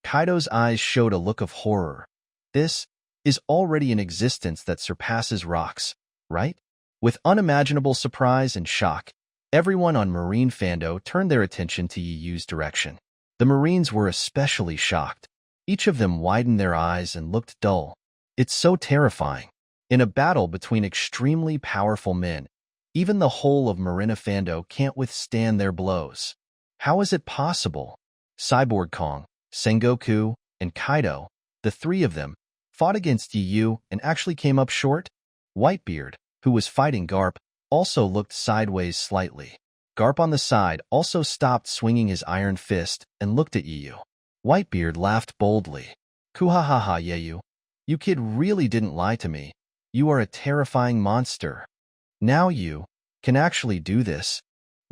Kaido's eyes showed a look of horror. This is already an existence that surpasses rocks, right? With unimaginable surprise and shock, everyone on Marine Fando turned their attention to Yu's direction. The Marines were especially shocked. Each of them widened their eyes and looked dull. It's so terrifying. In a battle between extremely powerful men, even the whole of Marina Fando can't withstand their blows. How is it possible? Cyborg Kong, Sengoku, and Kaido, the 3 of them, fought against Yu and actually came up short? Whitebeard, who was fighting Garp, also looked sideways slightly. Garp on the side also stopped swinging his iron fist and looked at Yu. Whitebeard laughed boldly. Kuhahaha Yeyu. You kid really didn't lie to me. You are a terrifying monster. Now you can actually do this,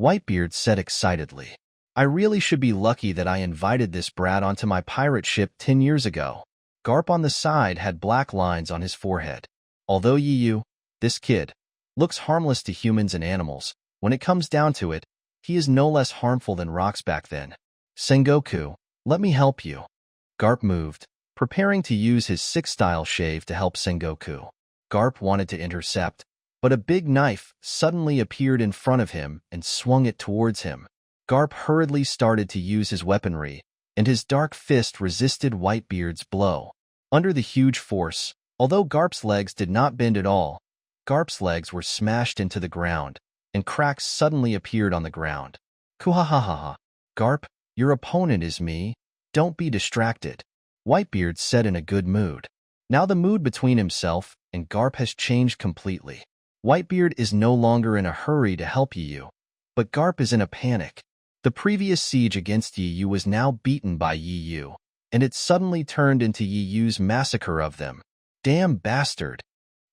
Whitebeard said excitedly. I really should be lucky that I invited this brat onto my pirate ship 10 years ago. Garp on the side had black lines on his forehead. Although this kid, looks harmless to humans and animals, when it comes down to it, he is no less harmful than rocks back then. Sengoku, let me help you. Garp moved, preparing to use his 6-style shave to help Sengoku. Garp wanted to intercept, but a big knife suddenly appeared in front of him and swung it towards him. Garp hurriedly started to use his weaponry, and his dark fist resisted Whitebeard's blow. Under the huge force, although Garp's legs did not bend at all, Garp's legs were smashed into the ground, and cracks suddenly appeared on the ground. Kuhahaha. Garp, your opponent is me. Don't be distracted, Whitebeard said in a good mood. Now the mood between himself and Garp has changed completely. Whitebeard is no longer in a hurry to help Yu, but Garp is in a panic. The previous siege against Yu was now beaten by Yu, and it suddenly turned into Yu's massacre of them. Damn bastard.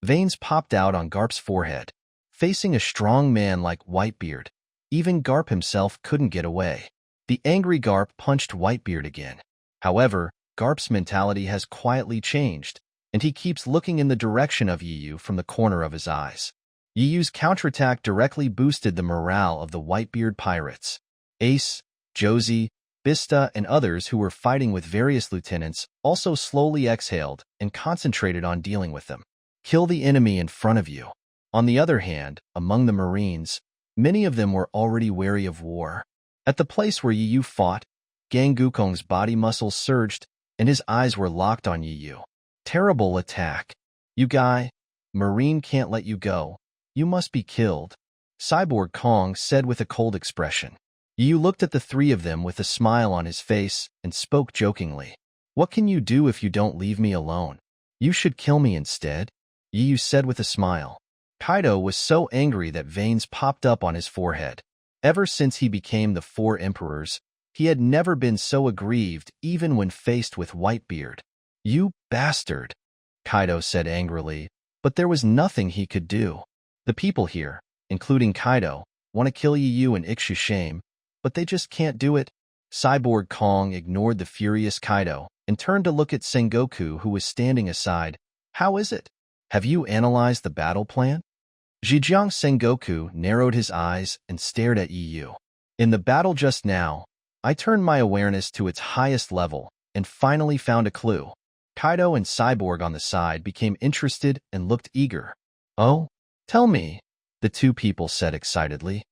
Veins popped out on Garp's forehead. Facing a strong man like Whitebeard, even Garp himself couldn't get away. The angry Garp punched Whitebeard again. However, Garp's mentality has quietly changed, and he keeps looking in the direction of Yu from the corner of his eyes. Yu's counterattack directly boosted the morale of the Whitebeard pirates. Ace, Josie, Bista, and others who were fighting with various lieutenants also slowly exhaled and concentrated on dealing with them. Kill the enemy in front of you. On the other hand, among the Marines, many of them were already wary of war. At the place where Yu fought, Gang Gukong's body muscles surged, and his eyes were locked on Yu. Terrible attack. You guy, Marine can't let you go. You must be killed, Cyborg Kong said with a cold expression. Yu looked at the three of them with a smile on his face and spoke jokingly. What can you do if you don't leave me alone? You should kill me instead, Yu said with a smile. Kaido was so angry that veins popped up on his forehead. Ever since he became the 4 emperors, he had never been so aggrieved even when faced with Whitebeard. You bastard, Kaido said angrily, but there was nothing he could do. The people here, including Kaido, want to kill Yu and Ixushame, but they just can't do it. Cyborg Kong ignored the furious Kaido and turned to look at Sengoku, who was standing aside. How is it? Have you analyzed the battle plan? Zhejiang Sengoku narrowed his eyes and stared at Yu. In the battle just now, I turned my awareness to its highest level and finally found a clue. Kaido and Cyborg on the side became interested and looked eager. Oh? Tell me, the two people said excitedly.